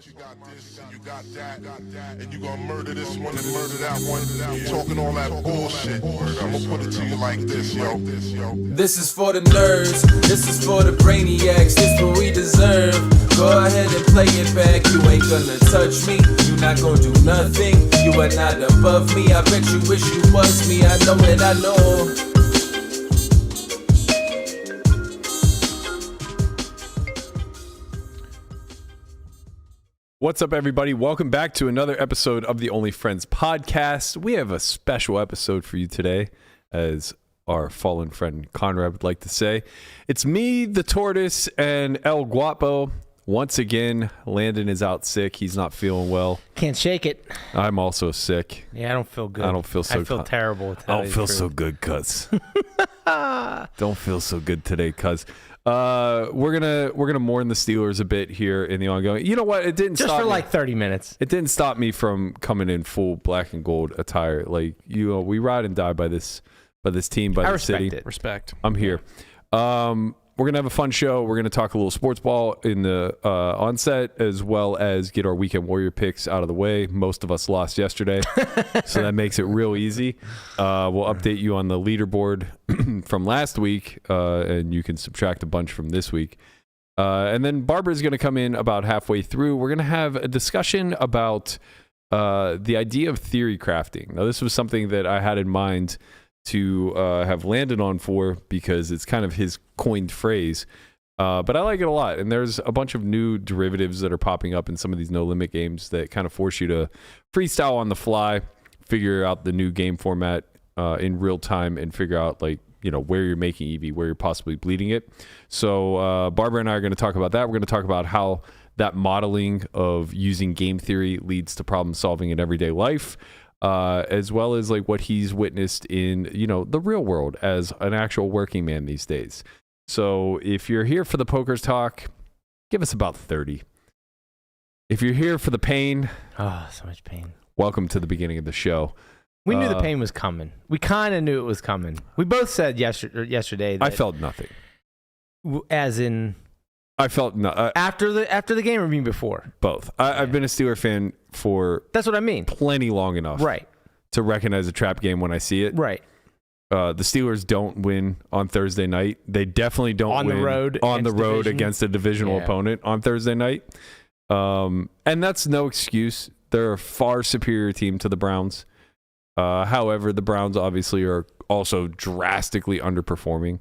You got this and you got that, and you gonna murder this one and murder that one. Talking all that bullshit. I'm gonna put it to you like this, yo. This is for the nerds, this is for the brainiacs, this what we deserve. Go ahead and play it back, you ain't gonna touch me, you not gonna do nothing, you are not above me. I bet you wish you was me, I know that I know. What's up, everybody? Welcome back to another episode of the Only Friends podcast. We have a special episode for you today, as our fallen friend Conrad would like to say. It's me, the Tortoise, and El Guapo. Once again, Landon is out sick. He's not feeling well. Can't shake it. I'm also sick. Yeah, I don't feel good. I don't feel so I feel terrible. I don't feel so good, cuz. Don't feel so good today, cuz. We're gonna mourn the Steelers a bit here in the ongoing. You know what? It didn't just stop for me. like 30 minutes. It didn't stop me from coming in full black and gold attire. Like, you know, we ride and die by this team, by the city. Respect. I'm here. We're gonna have a fun show. We're gonna talk a little sports ball in the onset, as well as get our weekend Warrior picks out of the way. Most of us lost yesterday, so that makes it real easy. We'll update you on the leaderboard from last week, and you can subtract a bunch from this week. And then Barber is gonna come in about halfway through. We're gonna have a discussion about the idea of theory crafting. Now, this was something that I had in mind to have landed on for, because it's kind of his coined phrase, but I like it a lot. And there's a bunch of new derivatives that are popping up in some of these no limit games that kind of force you to freestyle on the fly, figure out the new game format in real time, and figure out, like, you know, where you're making EV, where you're possibly bleeding it. So Barbara and I are going to talk about that. We're going to talk about how that modeling of using game theory leads to problem solving in everyday life, as well as like what he's witnessed in, you know, the real world as an actual working man these days. So if you're here for the poker's talk, give us about 30. If you're here for the pain, so much pain. Welcome to the beginning of the show. We knew the pain was coming. We kind of knew it was coming. We both said yesterday that I felt nothing. As in, I felt after the game, or you mean before? Both. I've been a Steeler fan for that's what I mean. Plenty long enough, right, to recognize a trap game when I see it. Right. The Steelers don't win on Thursday night. They definitely don't on win the road against a divisional opponent on Thursday night. And that's no excuse. They're a far superior team to the Browns. However, the Browns obviously are also drastically underperforming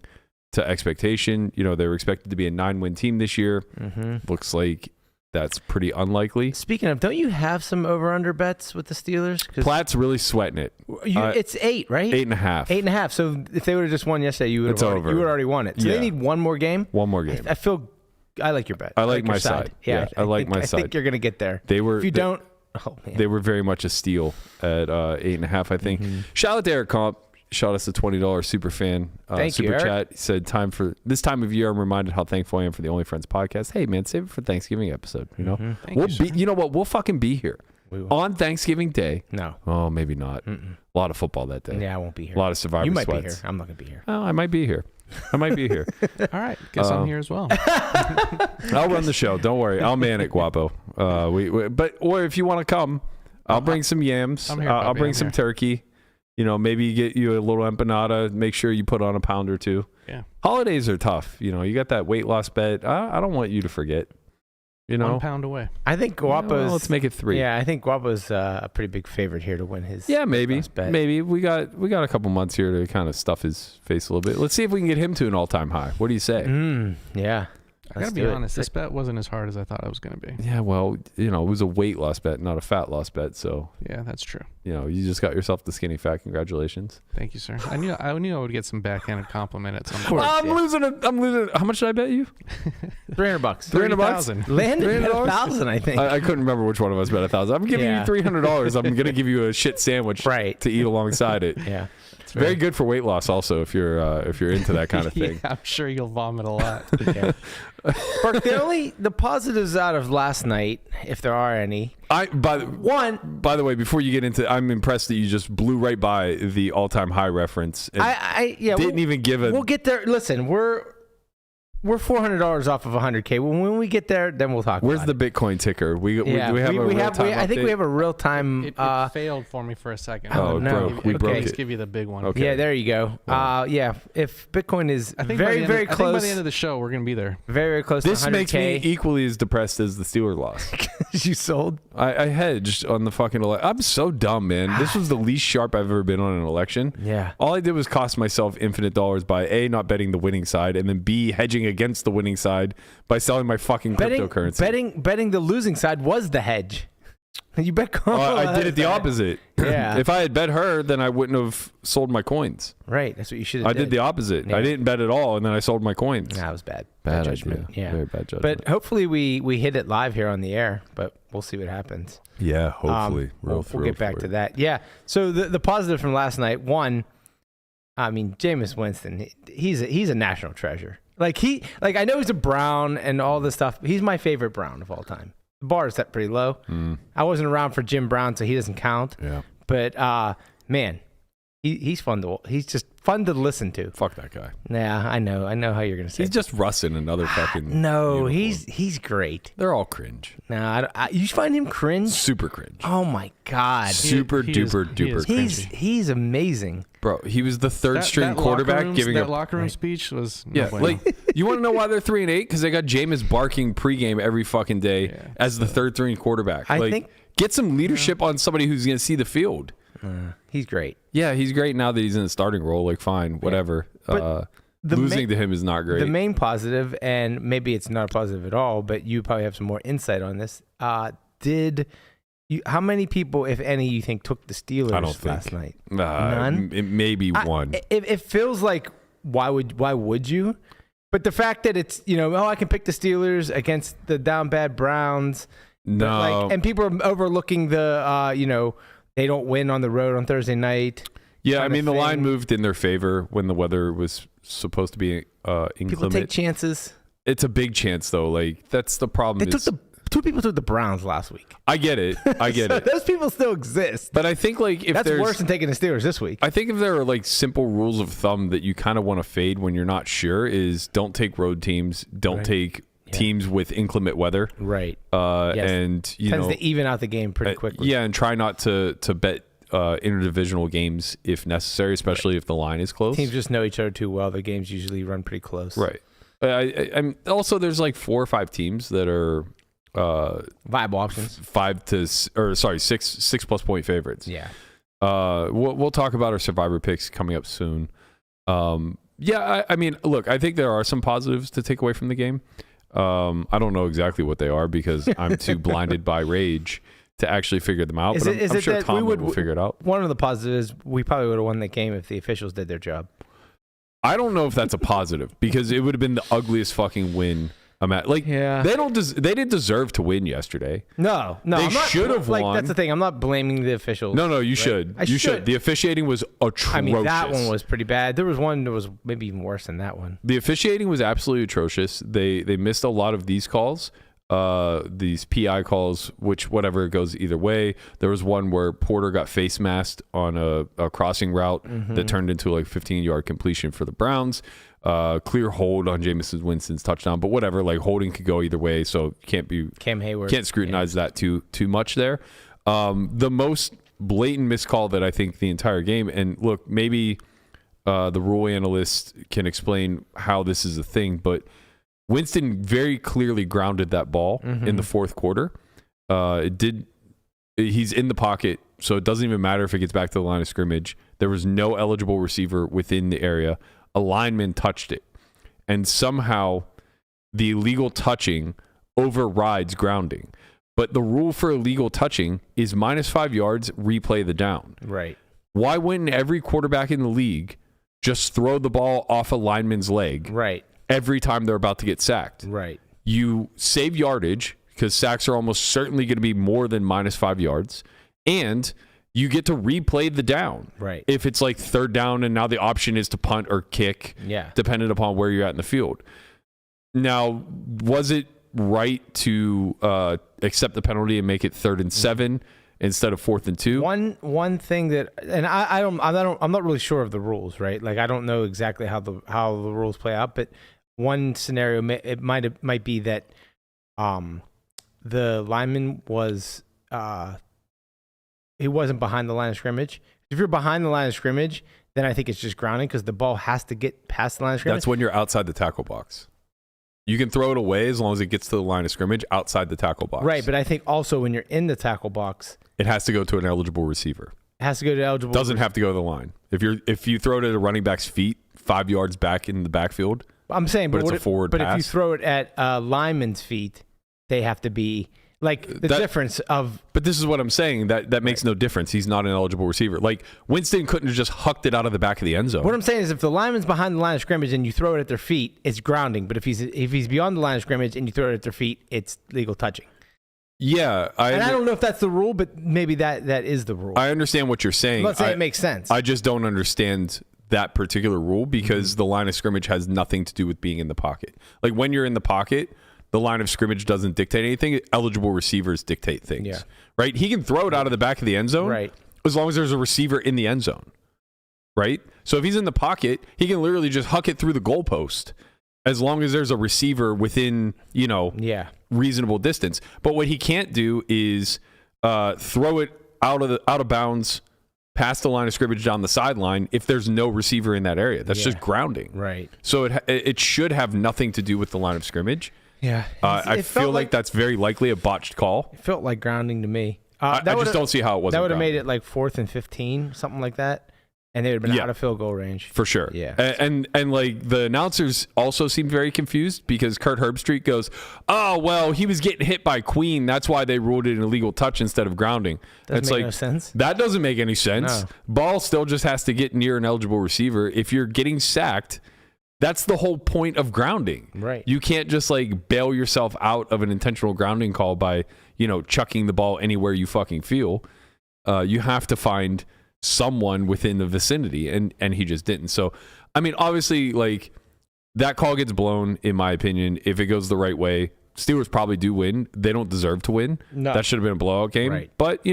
to expectation. You know, they were expected to be a 9-win team this year. Mm-hmm. Looks like that's pretty unlikely. Speaking of, don't you have some over-under bets with the Steelers? Platt's really sweating it. It's 8, right? 8.5. 8.5. So if they would have just won yesterday, you would have already won it. So they need one more game? One more game. I like your bet. I like my side. Yeah, I like my side. I think you're going to get there. If you don't, oh, man. They were very much a steal at 8.5, I think. Mm-hmm. Shout out to Eric Comp. Shot us a $20 super fan super chat. He said, this time of year, I'm reminded how thankful I am for the Only Friends podcast. Hey, man, save it for Thanksgiving episode. You know, you know what? We'll fucking be here on Thanksgiving Day. No. Oh, maybe not. A lot of football that day. Yeah, I won't be here. A lot of Survivor You might sweats. be here. I'm not going to be here. Oh, I might be here. All right. Guess I'm here as well. I'll run the show. Don't worry. I'll man it, Guapo. Or if you want to come, I'll bring some yams. I'll bring some turkey. You know, maybe get you a little empanada. Make sure you put on a pound or two. Yeah. Holidays are tough. You know, you got that weight loss bet. I don't want you to forget. You know, 1 pound away. I think Guapo's. Let's make it 3. Yeah, I think Guapo's a pretty big favorite here to win his. Yeah, maybe. Last bet. Maybe we got a couple months here to kind of stuff his face a little bit. Let's see if we can get him to an all-time high. What do you say? Yeah. I gotta be honest, this bet wasn't as hard as I thought it was gonna be. Yeah, well, you know, it was a weight loss bet, not a fat loss bet. So yeah, that's true. You know, you just got yourself the skinny fat. Congratulations. Thank you, sir. I knew I would get some backhanded compliment at some point. I'm losing. How much did I bet you? $300. $300. Landed at 1,000, I think. I couldn't remember which one of us bet 1,000. I'm giving you $300. I'm gonna give you a shit sandwich to eat alongside it. Yeah. It's very good for weight loss, also, if you're into that kind of thing. Yeah, I'm sure you'll vomit a lot. Yeah. But the positives out of last night, if there are any. By the way, before you get into, I'm impressed that you just blew right by the all-time high reference. And didn't even give a. We'll get there. Listen, we're $400 off of 100K. When we get there, then we'll talk. Where's about the Bitcoin ticker? Do we have I think we have a real time. It failed for me for a second. Oh, no. broke. We Okay. broke Let's it. give you the big one. Okay. Yeah, there you go. Yeah, if Bitcoin is I think very I think close, by the end of the show, we're gonna be there. very close This to 100K. makes me equally as depressed as the Steelers loss. You sold. I hedged on the fucking election. I'm so dumb, man. This was the least sharp I've ever been on an election. Yeah. All I did was cost myself infinite dollars by A, not betting the winning side, and then B, hedging against the winning side by selling my fucking cryptocurrency. Betting the losing side was the hedge. You bet Carl. I did it the opposite. Yeah. If I had bet her, then I wouldn't have sold my coins. Right. That's what you should have I did the opposite. Yeah. I didn't bet at all, and then I sold my coins. That was bad. Bad judgment. idea. Yeah. Very bad judgment. But hopefully we hit it live here on the air, but we'll see what happens. Yeah, hopefully. We'll get back to that. Yeah. So the positive from last night, one, I mean, Jameis Winston, he's a national treasure. I know he's a Brown and all this stuff. He's my favorite Brown of all time. The bar is set pretty low. I wasn't around for Jim Brown, so he doesn't count. Yeah. But man, he's fun he's just fun to listen to. Fuck that guy. Yeah, I know how you're gonna say. He's just Russ in another fucking. No, uniform. he's great. They're all cringe. No, you find him cringe? Super cringe. Oh my god, Super duper duper cringe. he's amazing. Bro, he was the third string that quarterback giving that up. locker room speech was Yeah, like you want to know why they're 3-8? Because they got Jameis barking pregame every fucking day as the third string quarterback. I think get some leadership on somebody who's going to see the field. He's great. Yeah, he's great now that he's in the starting role. Like, fine, whatever. But Losing to him is not great. The main positive, and maybe it's not a positive at all, but you probably have some more insight on this. How many people, if any, you think took the Steelers last night? None. It may be one. It feels like why would you? But the fact that it's I can pick the Steelers against the down bad Browns. No, and people are overlooking the they don't win on the road on Thursday night. Yeah, I mean the line moved in their favor when the weather was supposed to be inclement. People take chances. It's a big chance though. Like that's the problem. Two people took the Browns last week. I get it. I get it. Those people still exist. But I think like if that's there's worse than taking the Steelers this week. I think if there are like simple rules of thumb that you kind of want to fade when you're not sure is don't take road teams, don't take teams with inclement weather. Right. Yes. And tends to even out the game pretty quickly. Yeah, and try not to bet interdivisional games if necessary, especially if the line is close. Teams just know each other too well. The games usually run pretty close. Right. I'm also there's like 4 or 5 teams that are viable options. 6+ point favorites. Yeah. We'll talk about our survivor picks coming up soon. I mean, look, I think there are some positives to take away from the game. I don't know exactly what they are because I'm too blinded by rage to actually figure them out. But I'm sure Tomlin will figure it out. One of the positives, we probably would have won the game if the officials did their job. I don't know if that's a positive because it would have been the ugliest fucking win. They didn't deserve to win yesterday. No, they should have won. That's the thing. I'm not blaming the officials. No, you should. You should. The officiating was atrocious. I mean, that one was pretty bad. There was one that was maybe even worse than that one. The officiating was absolutely atrocious. They missed a lot of these calls, these PI calls, which whatever it goes either way. There was one where Porter got face masked on a crossing route that turned into like 15-yard completion for the Browns. Clear hold on Jameis Winston's touchdown, but whatever, like holding could go either way, so can't scrutinize that too much there. The most blatant miscall that I think the entire game, and look, maybe the rule analyst can explain how this is a thing, but Winston very clearly grounded that ball in the fourth quarter. He's in the pocket, so it doesn't even matter if it gets back to the line of scrimmage. There was no eligible receiver within the area. A lineman touched it, and somehow the illegal touching overrides grounding. But the rule for illegal touching is -5 yards, replay the down. Right. Why wouldn't every quarterback in the league just throw the ball off a lineman's leg every time they're about to get sacked? Right. You save yardage because sacks are almost certainly going to be more than -5 yards, and you get to replay the down. Right. If it's like third down and now the option is to punt or kick, depending upon where you're at in the field. Now, was it right to accept the penalty and make it 3rd and 7 instead of 4th and 2? One thing that, and I'm not really sure of the rules, right? Like I don't know exactly how the rules play out, but one scenario, it might be that the lineman was he wasn't behind the line of scrimmage. If you're behind the line of scrimmage, then I think it's just grounding because the ball has to get past the line of scrimmage. That's when you're outside the tackle box. You can throw it away as long as it gets to the line of scrimmage outside the tackle box. Right, but I think also when you're in the tackle box, it has to go to an eligible receiver. it has to go to eligible. Doesn't have to go to the line. If you throw it at a running back's feet, 5 yards back in the backfield. I'm saying, but it's a forward But pass. if you throw it at a lineman's feet, they have to be like the difference of. But this is what I'm saying. That makes no difference. He's not an eligible receiver. Like Winston couldn't have just hucked it out of the back of the end zone. What I'm saying is, if the lineman's behind the line of scrimmage and you throw it at their feet, it's grounding. But if he's beyond the line of scrimmage and you throw it at their feet, it's legal touching. Yeah, I don't know if that's the rule, but maybe that is the rule. I understand what you're saying. Let's say it makes sense. I just don't understand that particular rule because the line of scrimmage has nothing to do with being in the pocket. Like when you're in the pocket, the line of scrimmage doesn't dictate anything. Eligible receivers dictate things. Yeah. Right? He can throw it out of the back of the end zone. Right. As long as there's a receiver in the end zone. Right? So if he's in the pocket, he can literally just huck it through the goalpost as long as there's a receiver within, reasonable distance. But what he can't do is throw it out of bounds past the line of scrimmage down the sideline if there's no receiver in that area. That's just grounding. Right. So it should have nothing to do with the line of scrimmage. Yeah. I feel like that's very likely a botched call. It felt like grounding to me. I just don't see how it wasn't. That would have grounding. made it like 4th and 15, something like that. And they would have been out of field goal range. For sure. Yeah. And like the announcers also seemed very confused because Kurt Herbstreit goes, "Oh, well, he was getting hit by Queen. That's why they ruled it an illegal touch instead of grounding." Doesn't make no sense. That doesn't make any sense. No. Ball still just has to get near an eligible receiver. If you're getting sacked, that's the whole point of grounding. Right. You can't just like bail yourself out of an intentional grounding call by, chucking the ball anywhere you fucking feel. You have to find someone within the vicinity, and he just didn't. So, I mean, obviously, like, that call gets blown, in my opinion. If it goes the right way, Steelers probably do win. They don't deserve to win. No. That should have been a blowout game. Right. But,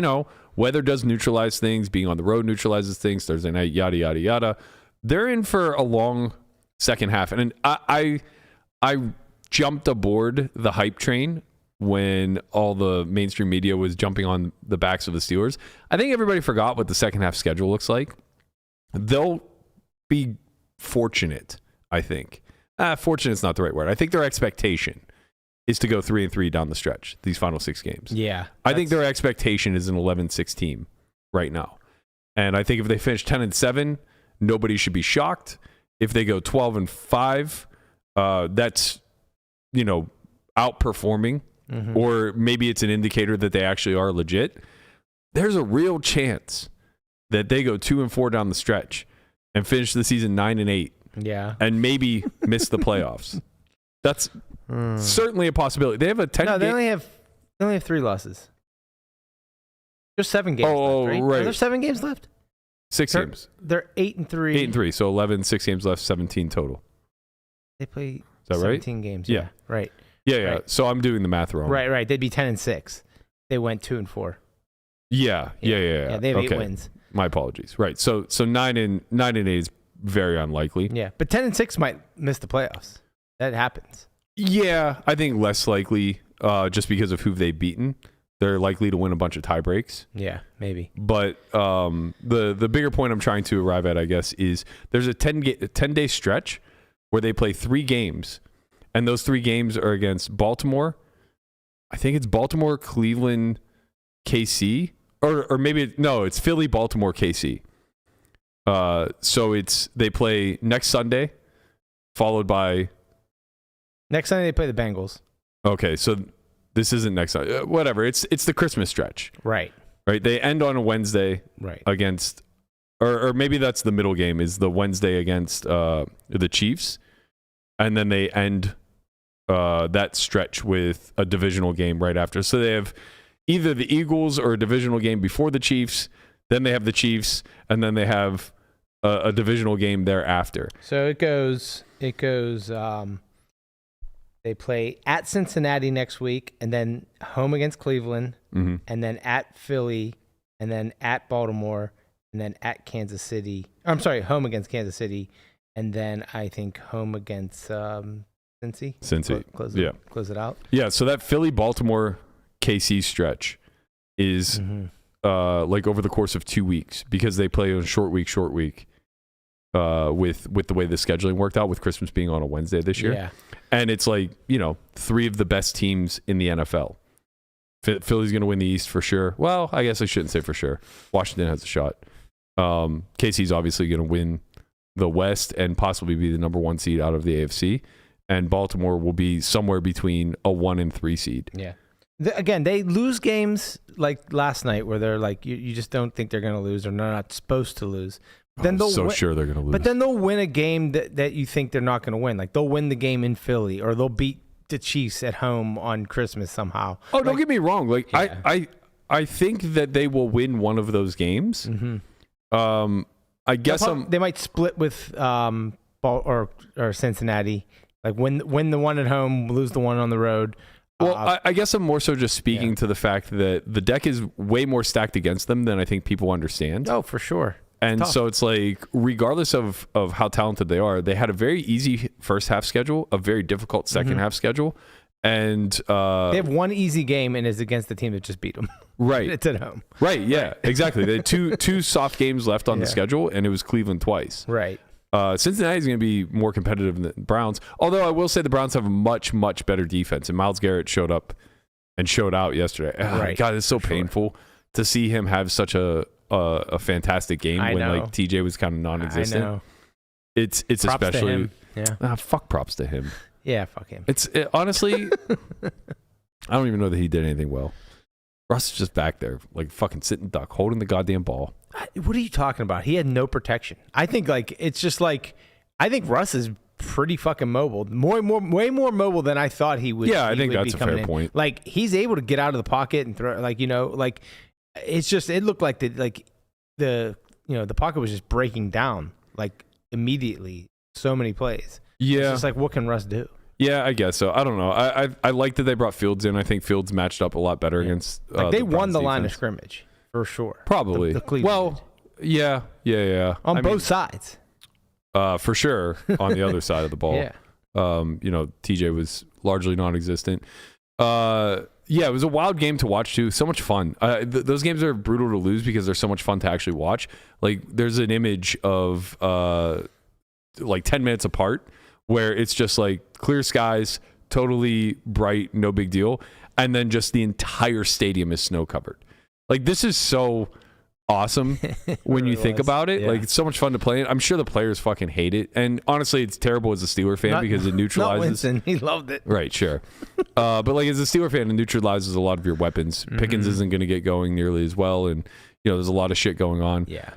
weather does neutralize things. Being on the road neutralizes things. Thursday night, yada, yada, yada. They're in for a long second half. And I jumped aboard the hype train when all the mainstream media was jumping on the backs of the Steelers. I think everybody forgot what the second half schedule looks like. They'll be fortunate, I think. Fortunate's not the right word. I think their expectation is to go 3-3 down the stretch, these final 6 games. Yeah. I think their expectation is an 11-6 team right now. And I think if they finish 10-7, nobody should be shocked. If they go 12-5, that's, outperforming. Mm-hmm. Or maybe it's an indicator that they actually are legit. There's a real chance that they go 2-4 down the stretch and finish the season 9-8. Yeah. And maybe miss the playoffs. That's certainly a possibility. They have a 10 No, they only have 3 losses. There's 7 games left, right? Right. Are there 7 games left? 6 games. They're 8-3. 8-3. So 11, 6 games left, 17 total. They play that right? 17 games. Yeah. Right. Yeah. Right. So I'm doing the math wrong. Right. They'd be 10-6. They went 2-4. Yeah. Yeah. They have 8 wins. My apologies. Right. So 9-8 is very unlikely. Yeah. But 10-6 might miss the playoffs. That happens. Yeah. I think less likely just because of who they've beaten. They're likely to win a bunch of tie breaks. Yeah, maybe. But the bigger point I'm trying to arrive at, I guess, is there's a 10-day stretch where they play 3 games. And those 3 games are against Baltimore. I think it's Baltimore, Cleveland, KC. Or maybe, it's Philly, Baltimore, KC. So they play next Sunday, followed by... Next Sunday they play the Bengals. Okay, so this isn't next Sunday. Whatever, it's the Christmas stretch. Right. They end on a Wednesday against... Or maybe that's the middle game, is the Wednesday against the Chiefs. And then they end... that stretch with a divisional game right after. So they have either the Eagles or a divisional game before the Chiefs, then they have the Chiefs, and then they have a divisional game thereafter. So it goes they play at Cincinnati next week, and then home against Cleveland, and then at Philly, and then at Baltimore, and then at Kansas City. I'm sorry, home against Kansas City, and then I think home against Cincy. Close it out. Yeah, so that Philly, Baltimore, KC stretch is like over the course of 2 weeks because they play on a short week with the way the scheduling worked out with Christmas being on a Wednesday this year. Yeah. And it's like, 3 of the best teams in the NFL. Philly's going to win the East for sure. Well, I guess I shouldn't say for sure. Washington has a shot. KC's obviously going to win the West and possibly be the number 1 seed out of the AFC. And Baltimore will be somewhere between a 1 and 3 seed. Yeah. Again, they lose games like last night where they're like, you just don't think they're going to lose or they're not supposed to lose. Then Sure they're going to lose. But then they'll win a game that you think they're not going to win. Like they'll win the game in Philly or they'll beat the Chiefs at home on Christmas somehow. Oh, don't get me wrong. Like I think that they will win one of those games. Mm-hmm. I guess they might split with or Cincinnati. Like win the one at home, lose the one on the road. Well, I guess I'm more so just speaking to the fact that the deck is way more stacked against them than I think people understand. Oh, for sure. And so it's like, regardless of how talented they are, they had a very easy first half schedule, a very difficult second half schedule. And they have one easy game and it's against the team that just beat them. Right. It's at home. Right. Yeah, exactly. They had two soft games left on the schedule, and it was Cleveland twice. Right. Cincinnati's going to be more competitive than the Browns. Although I will say the Browns have a much, much better defense. And Myles Garrett showed up and showed out yesterday. Right. God, it's so painful to see him have such a fantastic game when like TJ was kind of non-existent. I know. It's props especially to him. Yeah. Fuck props to him. Yeah, fuck him. Honestly, I don't even know that he did anything well. Russ is just back there, like fucking sitting duck, holding the goddamn ball. What are you talking about? He had no protection. I think it's just like I think Russ is pretty fucking mobile, way more mobile than I thought he would. Yeah, I think that's a fair point. Like he's able to get out of the pocket and throw, it's just it looked like the pocket was just breaking down like immediately. So many plays. Yeah, it's just like what can Russ do? Yeah, I guess so. I don't know. I like that they brought Fields in. I think Fields matched up a lot better against. They won the line of scrimmage for sure. Probably. The Cleveland. Well, yeah. On both sides. For sure. On the other side of the ball. Yeah. TJ was largely non-existent. It was a wild game to watch too. So much fun. Those games are brutal to lose because they're so much fun to actually watch. Like there's an image of like 10 minutes apart where it's just like clear skies, totally bright, no big deal. And then just the entire stadium is snow covered. Like this is so awesome when you think about it. Yeah. Like it's so much fun to play in. I'm sure the players fucking hate it. And honestly, it's terrible as a Steeler fan because it neutralizes. Not Winston. He loved it. Right, sure. But like as a Steeler fan, it neutralizes a lot of your weapons. Mm-hmm. Pickens isn't going to get going nearly as well. And, there's a lot of shit going on. Yeah.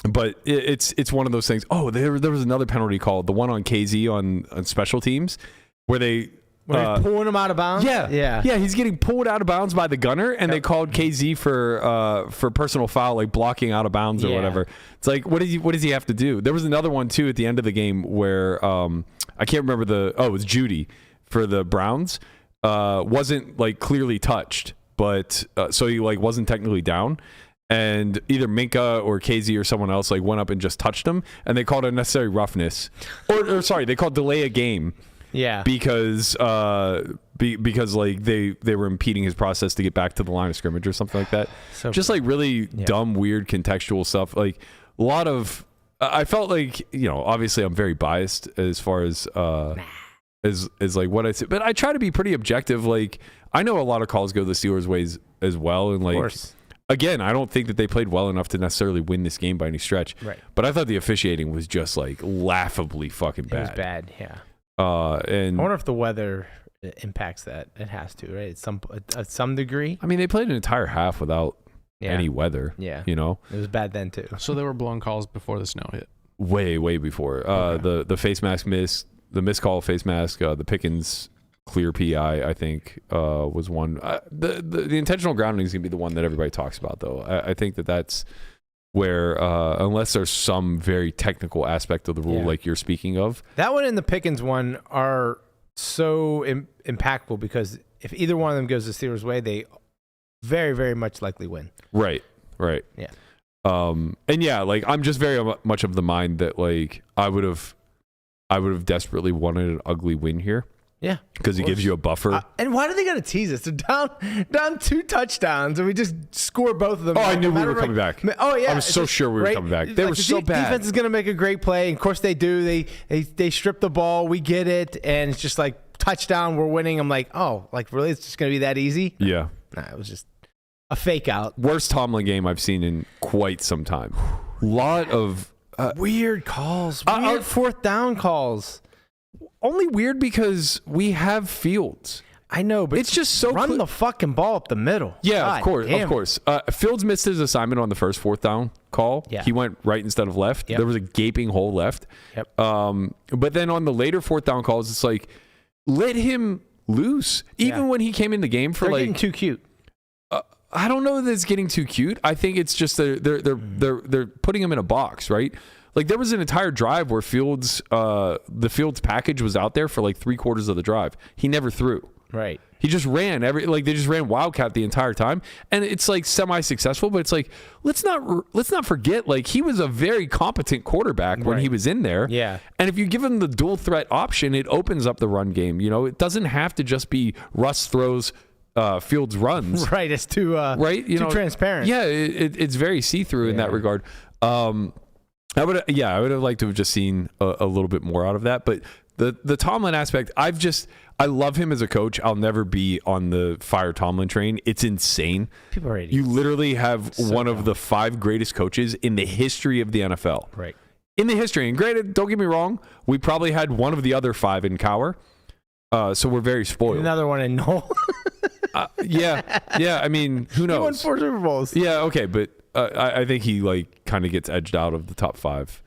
But it's one of those things. Oh, there was another penalty called, the one on KZ on special teams, where they're pulling him out of bounds. Yeah. He's getting pulled out of bounds by the gunner, and they called KZ for personal foul, like blocking out of bounds or whatever. It's like, what does he have to do? There was another one too at the end of the game where I can't remember it was Judy for the Browns. Wasn't like clearly touched, but so he like wasn't technically down. And either Minka or KZ or someone else like went up and just touched him, and they called it unnecessary roughness, or sorry, they called delay a game. Yeah, because like they were impeding his process to get back to the line of scrimmage or something like that. So just like really dumb, weird contextual stuff. Like a lot of, I felt like obviously I'm very biased as far as like what I say, but I try to be pretty objective. Like I know a lot of calls go the Steelers' ways as well, and like. Of course. Again, I don't think that they played well enough to necessarily win this game by any stretch. Right. But I thought the officiating was just like laughably fucking bad. It was bad, yeah. And I wonder if the weather impacts that. It has to, right? At some degree. I mean, they played an entire half without any weather. Yeah. It was bad then too. So there were blown calls before the snow hit. Way before. The face mask miss, the missed call face mask, the Pickens clear PI, I think, was one. The intentional grounding is going to be the one that everybody talks about, though. I think that's where, unless there's some very technical aspect of the rule like you're speaking of. That one and the Pickens one are so impactful because if either one of them goes the Steelers' way, they very, very much likely win. Right. Yeah. And like I'm just very much of the mind that like I would have I would have desperately wanted an ugly win here. Yeah. Because it gives you a buffer. And why do they got to tease us? They're down 2 touchdowns, and we just score both of them. Oh, I knew we were coming back. Oh, yeah. I was so sure we were coming back. They were so bad. Defense is going to make a great play. And of course, they do. They strip the ball. We get it. And it's just like, touchdown, we're winning. I'm like, oh, like, really? It's just going to be that easy? Yeah. Nah, it was just a fake out. Worst Tomlin game I've seen in quite some time. Lot of weird calls. Weird 4th down calls. Only weird because we have Fields. I know, but it's just so run the fucking ball up the middle. Yeah, God, of course. Fields missed his assignment on the first 4th down call. Yeah. He went right instead of left. Yep. There was a gaping hole left. Yep. But then on the later 4th down calls, it's like, let him loose. Even when he came in the game for They're getting too cute. I don't know that it's getting too cute. I think it's just they're putting him in a box, right? Like there was an entire drive where the Fields package was out there for like 3/4 of the drive. He never threw. Right. He just ran they just ran wildcat the entire time, and it's like semi-successful. But it's like let's not forget, like he was a very competent quarterback when he was in there. Yeah. And if you give him the dual threat option, it opens up the run game. You know, it doesn't have to just be Russ throws, Fields runs. Right. It's too right. too transparent. Yeah. It's very see-through in that regard. I would have liked to have just seen a little bit more out of that. But the Tomlin aspect, I love him as a coach. I'll never be on the fire Tomlin train. It's insane. People are idiots. You literally have one of the 5 greatest coaches in the history of the NFL. Right. In the history. And granted, don't get me wrong, we probably had one of the other 5 in Cowher. So we're very spoiled. Another one in Noel. Yeah. I mean, who knows? He won 4 Super Bowls. Yeah, okay, but I think he like kind of gets edged out of the top 5.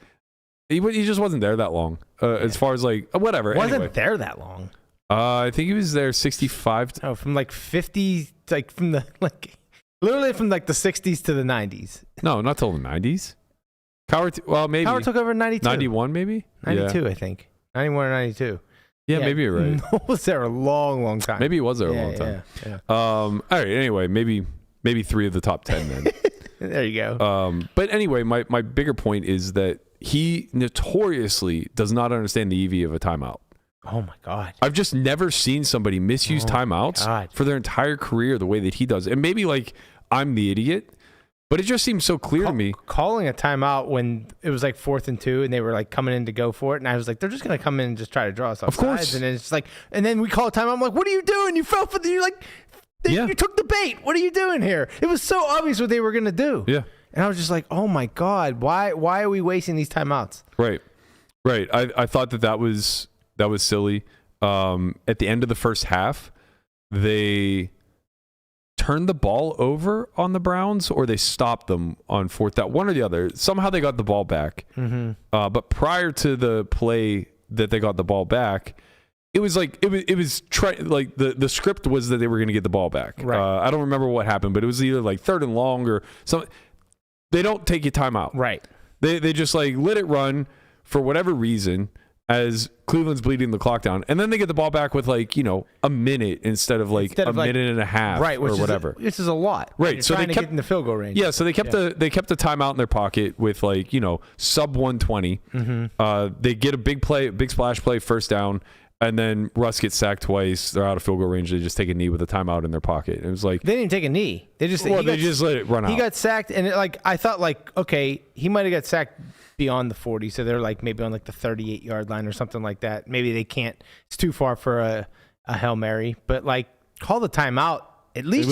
He just wasn't there that long. As far as like whatever. Wasn't there that long. I think he was there 65. Oh, from like 50, like from the literally from like the 60s to the 90s. No, not till the 90s. Maybe. Cowher took over in 92. 91 maybe? 92, I think. 91 or 92. Yeah, maybe you're right. Noel was there a long time. Maybe he was there a long time. Yeah. All right. Anyway, maybe 3 of the top 10 then. There you go. But anyway, my bigger point is that he notoriously does not understand the EV of a timeout. Oh my God. I've just never seen somebody misuse timeouts for their entire career the way that he does. And maybe like I'm the idiot, but it just seems so clear to me. Calling a timeout when it was like 4th and 2 and they were like coming in to go for it. And I was like, they're just going to come in and just try to draw us off. Of course. Sides. And it's like, and then we call a timeout. I'm like, what are you doing? You fell for you're like, you took the bait. What are you doing here? It was so obvious what they were going to do. Yeah. And I was just like, oh my God, why are we wasting these timeouts? Right. I thought that was silly. At the end of the first half, they turned the ball over on the Browns, or they stopped them on 4th down. One or the other. Somehow they got the ball back. Mm-hmm. But prior to the play that they got the ball back, it was like the script was that they were going to get the ball back. Right. I don't remember what happened, but it was either like 3rd and long or something. They don't take a timeout. Right. They just like let it run for whatever reason as Cleveland's bleeding the clock down, and then they get the ball back with like a minute instead of a minute and a half, right, or whatever. This is a lot. Right. So they kept in the field goal range. Yeah. So they kept the timeout in their pocket with sub 120. Mm-hmm. They get a big splash play, 1st down. And then Russ gets sacked twice. They're out of field goal range. They just take a knee with a timeout in their pocket. And it was like they didn't even take a knee. They just let it run out. He got sacked, and I thought okay, he might have got sacked beyond the 40, so they're like maybe on like the 38-yard line or something like that. Maybe they can't. It's too far for a Hail Mary, but like call the timeout. At least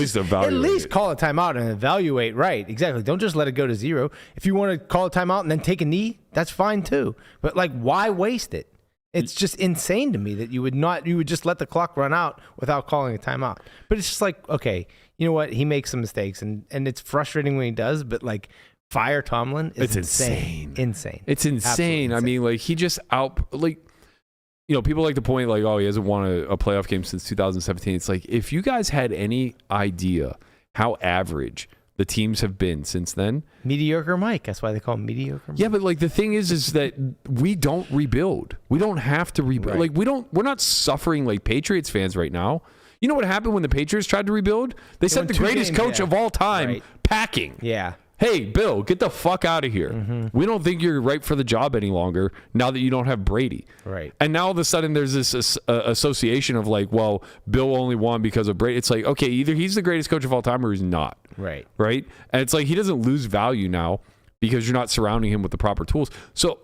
call a timeout and evaluate. Right, exactly. Don't just let it go to 0. If you want to call a timeout and then take a knee, that's fine too. But like, why waste it? It's just insane to me that you would just let the clock run out without calling a timeout. But it's just like, okay, you know what? He makes some mistakes, and it's frustrating when he does, but like fire Tomlin is insane. Insane. It's insane. I mean, like he just people like to point like, oh, he hasn't won a playoff game since 2017. It's like, if you guys had any idea how average the teams have been since then. Mediocre Mike. That's why they call him Mediocre Mike. Yeah, but like the thing is that we don't rebuild. We don't have to rebuild. Right. Like we're not suffering like Patriots fans right now. You know what happened when the Patriots tried to rebuild? They sent the greatest coach of all time packing. Yeah. hey, Bill, get the fuck out of here. We don't think you're right for the job any longer now that you don't have Brady. Right. And now all of a sudden there's this association of like, well, Bill only won because of Brady. It's like, okay, either he's the greatest coach of all time or he's not. Right. Right. And it's like he doesn't lose value now because you're not surrounding him with the proper tools. So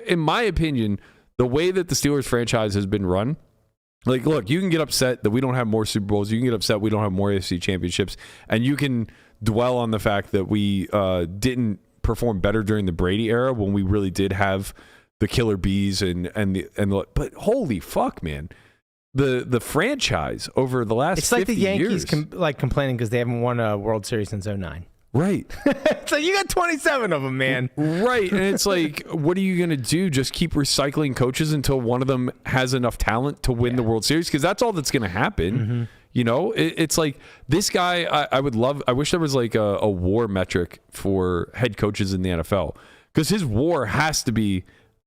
in my opinion, the way that the Steelers franchise has been run, like, look, you can get upset that we don't have more Super Bowls. You can get upset we don't have more AFC championships. And you can dwell on the fact that we didn't perform better during the Brady era when we really did have the killer bees but holy fuck, man. The franchise over the last 50 It's like the Yankees years, complaining because they haven't won a World Series since 09. right. So you got 27 of them, man. Right. And it's like, what are you going to do? Just keep recycling coaches until one of them has enough talent to win the World Series? Because that's all that's going to happen. You know, it's like this guy, I wish there was like a WAR metric for head coaches in the NFL, because his WAR has to be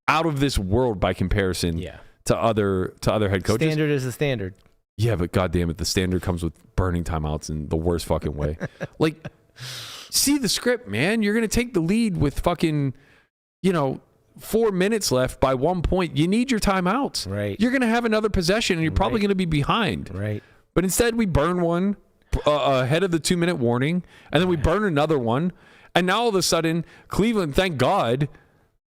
out of this world by comparison to other head coaches. Standard is the standard. Yeah, but goddamn it, the standard comes with burning timeouts in the worst fucking way. Like, see the script, man. You're going to take the lead with fucking, 4 minutes left by 1 point. You need your timeouts. Right. You're going to have another possession and you're probably going to be behind. Right. But instead, we burn one ahead of the 2-minute warning, and then we burn another one, and now all of a sudden, Cleveland, thank God,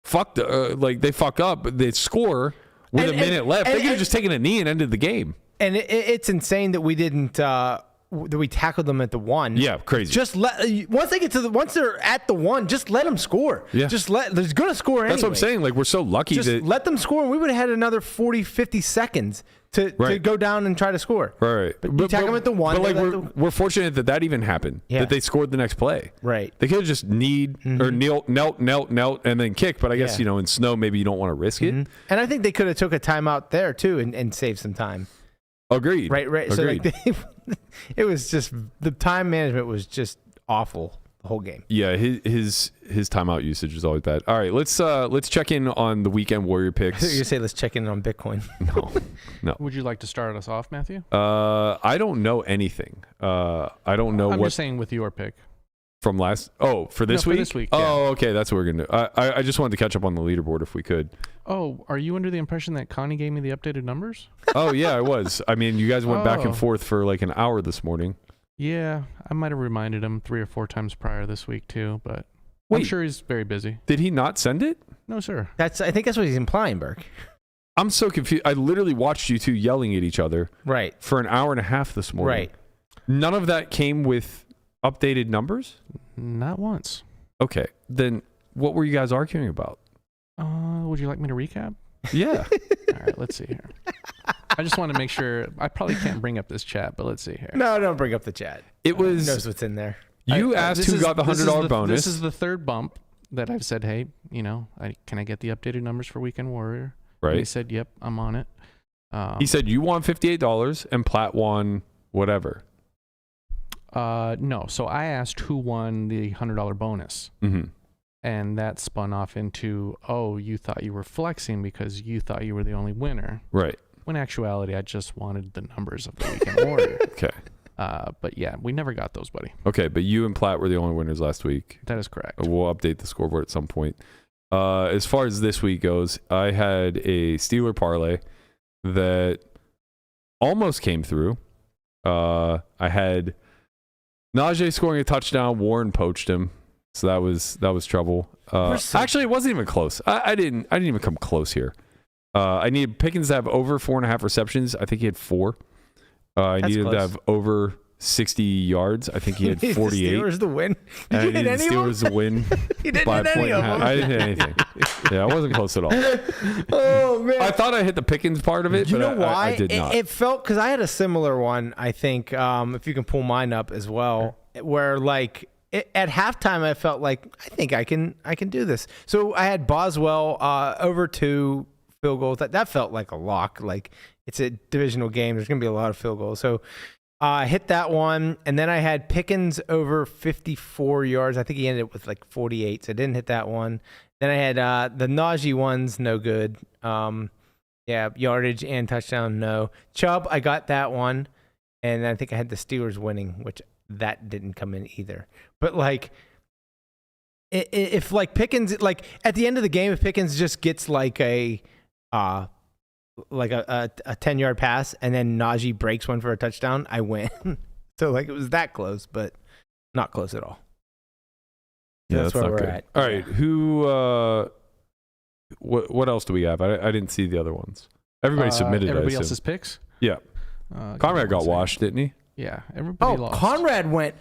they fuck up. They score with a minute left. They could have just taken a knee and ended the game. And it's insane that we didn't. That we tackled them at the 1. Yeah, crazy. Just once they're at the 1, just let them score. Yeah. They're going to score anyway. That's what I'm saying. Like, we're so lucky Just let them score, and we would have had another 40, 50 seconds to go down and try to score. Right. But you tackle them at the 1. But like we're fortunate that even happened. Yeah. That they scored the next play. Right. They could have just knelt, and then kick. But I guess in snow maybe you don't want to risk it. And I think they could have took a timeout there too and saved some time. Agreed. Right. Agreed. So it was just the time management was just awful the whole game. Yeah, his timeout usage is always bad. All right, let's check in on the weekend Warrior picks. You say let's check in on Bitcoin. No. Would you like to start us off, Matthew? I don't know anything. I don't know I'm what just saying with your pick. from last. Oh, for this No, week. for this week, Oh, okay, that's what we're gonna do. I just wanted to catch up on the leaderboard if we could. Oh, are you under the impression that Connie gave me the updated numbers? Oh yeah, I was. I mean, you guys went back and forth for like an hour this morning. Yeah, I might have reminded him 3 or 4 times prior this week too, but Wait. I'm sure he's very busy. Did he not send it? No, sir. I think that's what he's implying, Burke. I'm so confused. I literally watched you two yelling at each other Right. for an hour and a half this morning. Right. None of that came with updated numbers? Not once. Okay. Then what were you guys arguing about? Would you like me to recap? Yeah. All right, let's see here. I just want to make sure. I probably can't bring up this chat, but let's see here. No, don't bring up the chat. It was. Who knows what's in there? You asked who got the $100 bonus. This is the third bump that I've said, hey, can I get the updated numbers for Weekend Warrior? Right. And he said, yep, I'm on it. He said you won $58 and Platt won whatever. No. So I asked who won the $100 bonus. Mm-hmm. And that spun off into, oh, you thought you were flexing because you thought you were the only winner. Right. When in actuality, I just wanted the numbers of the Weekend Warrior. Okay. But yeah, we never got those, buddy. Okay, but you and Platt were the only winners last week. That is correct. We'll update the scoreboard at some point. As far as this week goes, I had a Steeler parlay that almost came through. I had Najee scoring a touchdown. Warren poached him, so that was trouble. Actually, it wasn't even close. I didn't even come close here. I needed Pickens to have over 4.5 receptions. I think he had 4. I needed him to have over 60 yards. I think he had 48. The Steelers to win. Did you hit any Steelers to win You didn't by a hit point any and a of half. them. I didn't hit anything. Yeah, I wasn't close at all. Oh man! I thought I hit the Pickens part of it, You but know why? I did not. It felt because I had a similar one. I think if you can pull mine up as well, where like at halftime I felt like I think I can do this. So I had Boswell over 2 field goals. That felt like a lock. Like it's a divisional game. There's gonna be a lot of field goals. So I hit that one, and then I had Pickens over 54 yards. I think he ended up with like 48, so I didn't hit that one. Then I had the Najee ones, no good. Yeah, yardage and touchdown, no. Chubb, I got that one, and I think I had the Steelers winning, which that didn't come in either. But like if like Pickens, like at the end of the game, if Pickens just gets like a 10-yard pass and then Najee breaks one for a touchdown, I win. So like it was that close, but not close at all. Yeah, That's that's where not we're good. at. All right, who? What else do we have? I didn't see the other ones. Everybody submitted. Everybody I assume. else's picks. Yeah. Conrad got washed, didn't he? Yeah, everybody lost. Conrad went.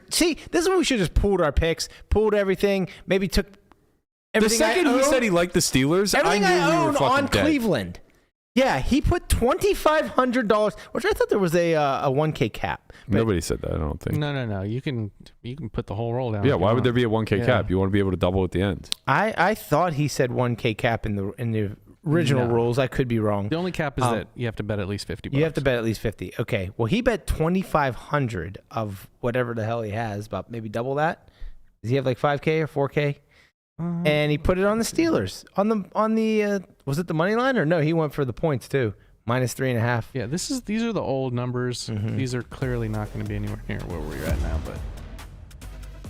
See, this is when we should just pooled our picks, pooled everything, maybe took everything. The second he said he liked the Steelers, everything I knew we were own fucking on dead. Cleveland. Yeah, he put $2,500, which I thought there was a 1K cap. But Nobody said that. I don't think. No. You can put the whole roll down. Yeah. if you Why would want. there be a 1K Yeah. cap? You want to be able to double at the end. I thought he said 1K cap in the original No. rules. I could be wrong. The only cap is that you have to bet at least $50. You have to bet at least 50. Okay. Well, he bet 2,500 of whatever the hell he has, about maybe double that. Does he have like 5K or 4K? And he put it on the Steelers on the was it the money line or no? He went for the points too, -3.5. Yeah, these are the old numbers. Mhm. These are clearly not going to be anywhere near where we're at now, but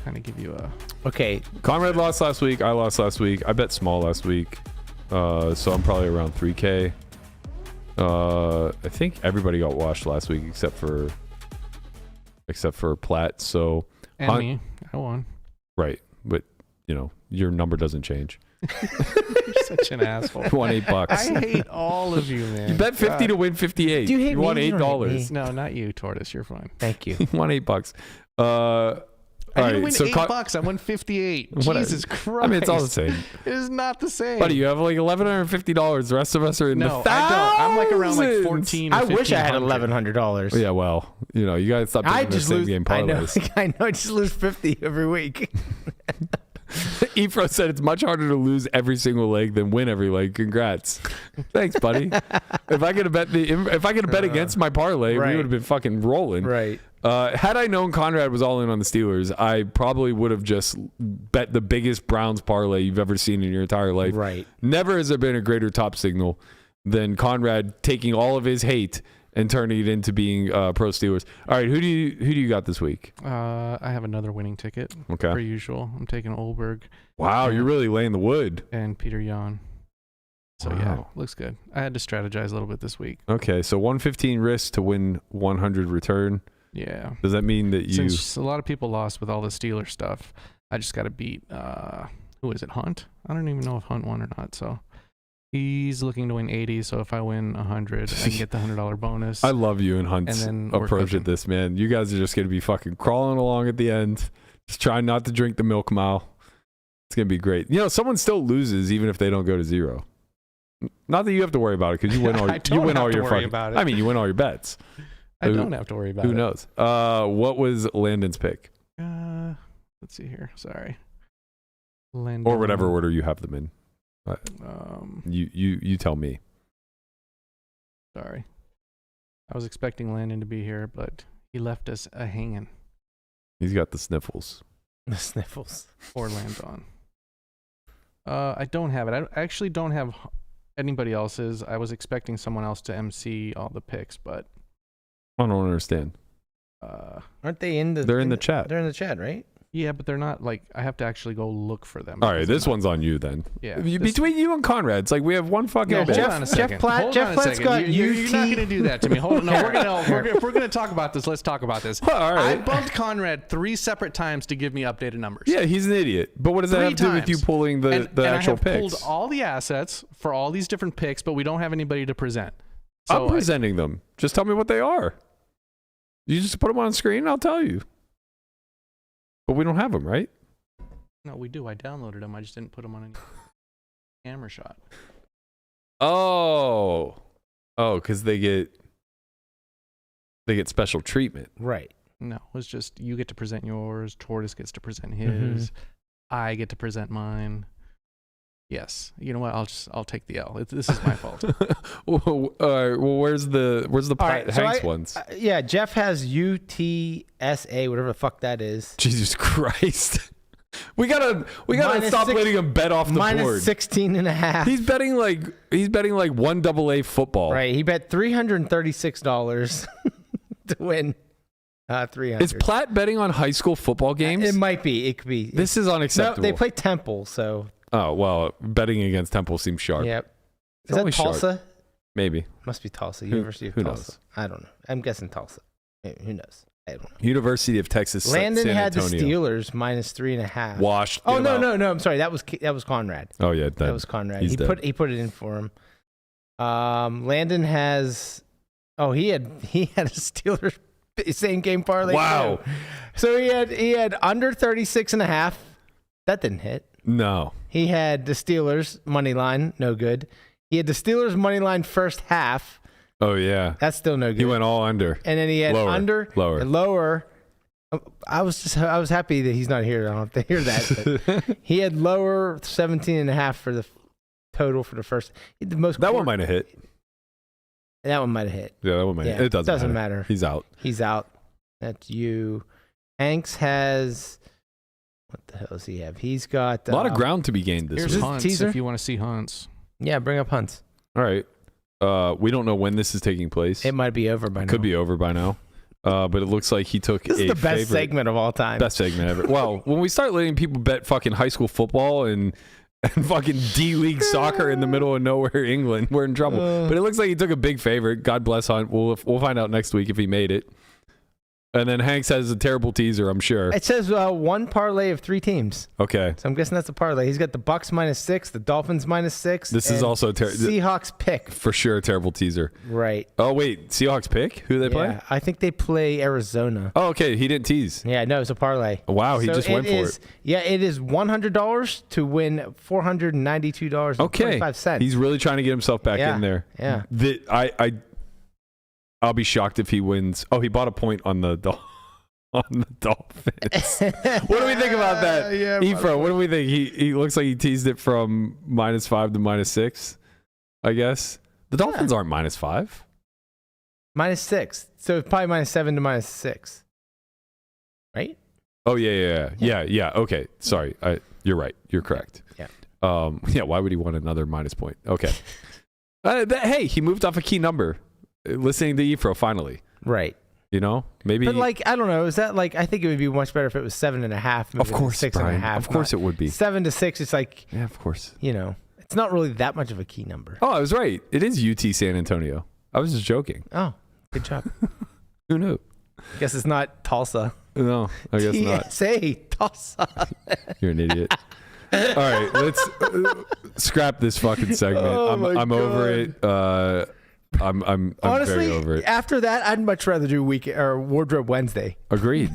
kind of give you a. Okay. Conrad lost last week. I lost last week. I bet small last week, so I'm probably around 3K. I think everybody got washed last week except for Platt. So And me, I won. right, but you know your number doesn't change. You're such an asshole. You won $8. I hate all of you, man. You bet 50 to win 58. Do you hate won me? You don't hate $8. me. No, not you, Tortoise. You're fine. Thank you. You won $8. I All didn't right, win so $8. I won 58. Whatever. Jesus Christ. I mean, it's all the same. It is not the same. Buddy, you have like $1,150. The rest of us are in no, the thousands. I don't. I'm like around like 14. Or I wish I had $1,500. $1,100. Yeah, well, you know, you guys stop I taking the just same lose. game I know. parlays. I know. I just lose 50 every week. Efro said it's much harder to lose every single leg than win every leg. Congrats. Thanks, buddy. If I could have bet against my parlay, Right. we would have been fucking rolling. Right. Had I known Conrad was all in on the Steelers, I probably would have just bet the biggest Browns parlay you've ever seen in your entire life. Right. Never has there been a greater top signal than Conrad taking all of his hate and turning it into being pro Steelers. All right, who do you got this week? I have another winning ticket. Okay. Per usual. I'm taking Olberg Wow, you're really laying the wood. and Peter Yan. So yeah, Wow. looks good. I had to strategize a little bit this week. Okay, so 115 risk to win 100 return. Yeah. Does that mean that you? Since a lot of people lost with all the Steelers stuff, I just got to beat who is it, Hunt? I don't even know if Hunt won or not. So he's looking to win 80. So if I win 100, I can get the $100 bonus. I love you and Hunt's And then we're approach cooking. at this, man. You guys are just gonna be fucking crawling along at the end, just trying not to drink the milk mile. It's gonna be great. You know, someone still loses even if they don't go to zero. Not that you have to worry about it because you win all. I You don't win have all to your worry fucking. about it. I mean, you win all your bets. I don't have to worry about Who it. knows? What was Landon's pick, Let's see here. Sorry. Landon, or whatever order you have them in? You tell me. Sorry. I was expecting Landon to be here, but he left us a hanging. He's got the sniffles. The sniffles. Or Landon. I don't have it. I actually don't have anybody else's. I was expecting someone else to MC all the picks, but I don't understand. Aren't they in the? They're in the chat. They're in the chat, right? yeah, but they're not like I have to actually go look for them. All right, because they're this not- one's on you then. Yeah. Between you and Conrad, it's like we have one fucking. No, bet. hold on a second. Platt's Hold on a second. got You're not UT. going to do that to me. Hold on. No, if we're going to talk about this, let's talk about this. Well, all I right. bumped Conrad 3 separate times to give me updated numbers. Yeah, he's an idiot. But what does that 3 have to do with you times. pulling the and actual I have picks? pulled all the assets for all these different picks, but we don't have anybody to present. So I'm presenting them. Just tell me what they are. You just put them on screen and I'll tell you. But we don't have them, right? no, we do. I downloaded them. I just didn't put them on any camera shot. Oh, because they get special treatment. Right. No, it was just you get to present yours. Tortoise gets to present his. I get to present mine. Yes. You know what? I'll take the L. This is my fault. Well, where's the All right, so Hanks ones? Yeah, Jeff has UTSA, whatever the fuck that is. Jesus Christ. We gotta Minus stop six- letting him bet off the Minus board. 16.5. He's betting like one AA football. Right. He bet $336 to win. 300. Is Platt betting on high school football games? It might be. It could be. This is unacceptable. No, they play Temple, so. Oh, well, betting against Temple seems sharp. Yep. It's Is that always Tulsa? sharp. Maybe. Must be Tulsa. University of who Tulsa. knows? I don't know. I'm guessing Tulsa. Who knows? I don't know. University of Texas Landon San had the Antonio. Steelers -3.5. Washed. Oh, Get 'em no, out. no. I'm sorry. That was Conrad. Oh, yeah. That was Conrad. he's He dead. put it in for him. Landon has. Oh, he had a Steelers same game parlay. Wow. too. So he had under 36.5. That didn't hit. No. He had the Steelers money line, no good. He had the Steelers money line first half. Oh, yeah. That's still no good. He went all under. And then he had Lower. lower. I was happy that he's not here. I don't have to hear that. But he had lower 17.5 for the total for the first. The most. That one might have hit. That one might have hit. Yeah, that one might have hit. It doesn't matter. He's out. He's out. That's you. Hanks has. What the hell does he have? He's got A lot of ground to be gained this Here's week. Hunts teaser? if you want to see Hunts. Yeah, bring up Hunts. All right. We don't know when this is taking place. It might be over by now. Could be over by now. But it looks like he took This is the best segment of all time. Best segment ever. Well, when we start letting people bet fucking high school football and fucking D-League soccer in the middle of nowhere, England, we're in trouble. But it looks like he took a big favorite. God bless Hunt. We'll find out next week if he made it. And then Hanks has a terrible teaser, I'm sure. It says one parlay of 3 teams. Okay. So I'm guessing that's a parlay. He's got the Bucks -6, the Dolphins -6. This is also Seahawks pick. for sure a terrible teaser. Right. Oh, wait. Seahawks pick? Who do they play? Yeah, I think they play Arizona. Oh, okay. He didn't tease. Yeah, no, it's a parlay. Wow, he just went for it. Yeah, it is $100 to win $492.25. Okay. He's really trying to get himself back in there. Yeah. I'll be shocked if he wins. Oh, he bought a point on the Dolphins. What do we think about that? Yeah, Efro, what do we think? He looks like he teased it from -5 to -6, I guess. The Dolphins aren't -5. -6. So it's probably -7 to -6. Right? Oh, yeah. Okay. Sorry. You're right. You're correct. Yeah. Why would he want another minus point? Okay. Hey, he moved off a key number. Listening to Efro finally. Right. You know, maybe. But I don't know. Is that I think it would be much better if it was 7.5. Of course, 6.5. Of course, it would be 7 to 6. It's like, yeah, of course. It's not really that much of a key number. Oh, I was right. It is UT San Antonio. I was just joking. Oh, good job. Who knew? Guess it's not Tulsa. No, I guess not. TSA, Tulsa. You're an idiot. All right, let's scrap this fucking segment. Oh I'm over it. I'm Honestly, very over it. After that, I'd much rather do Wardrobe Wednesday. Agreed.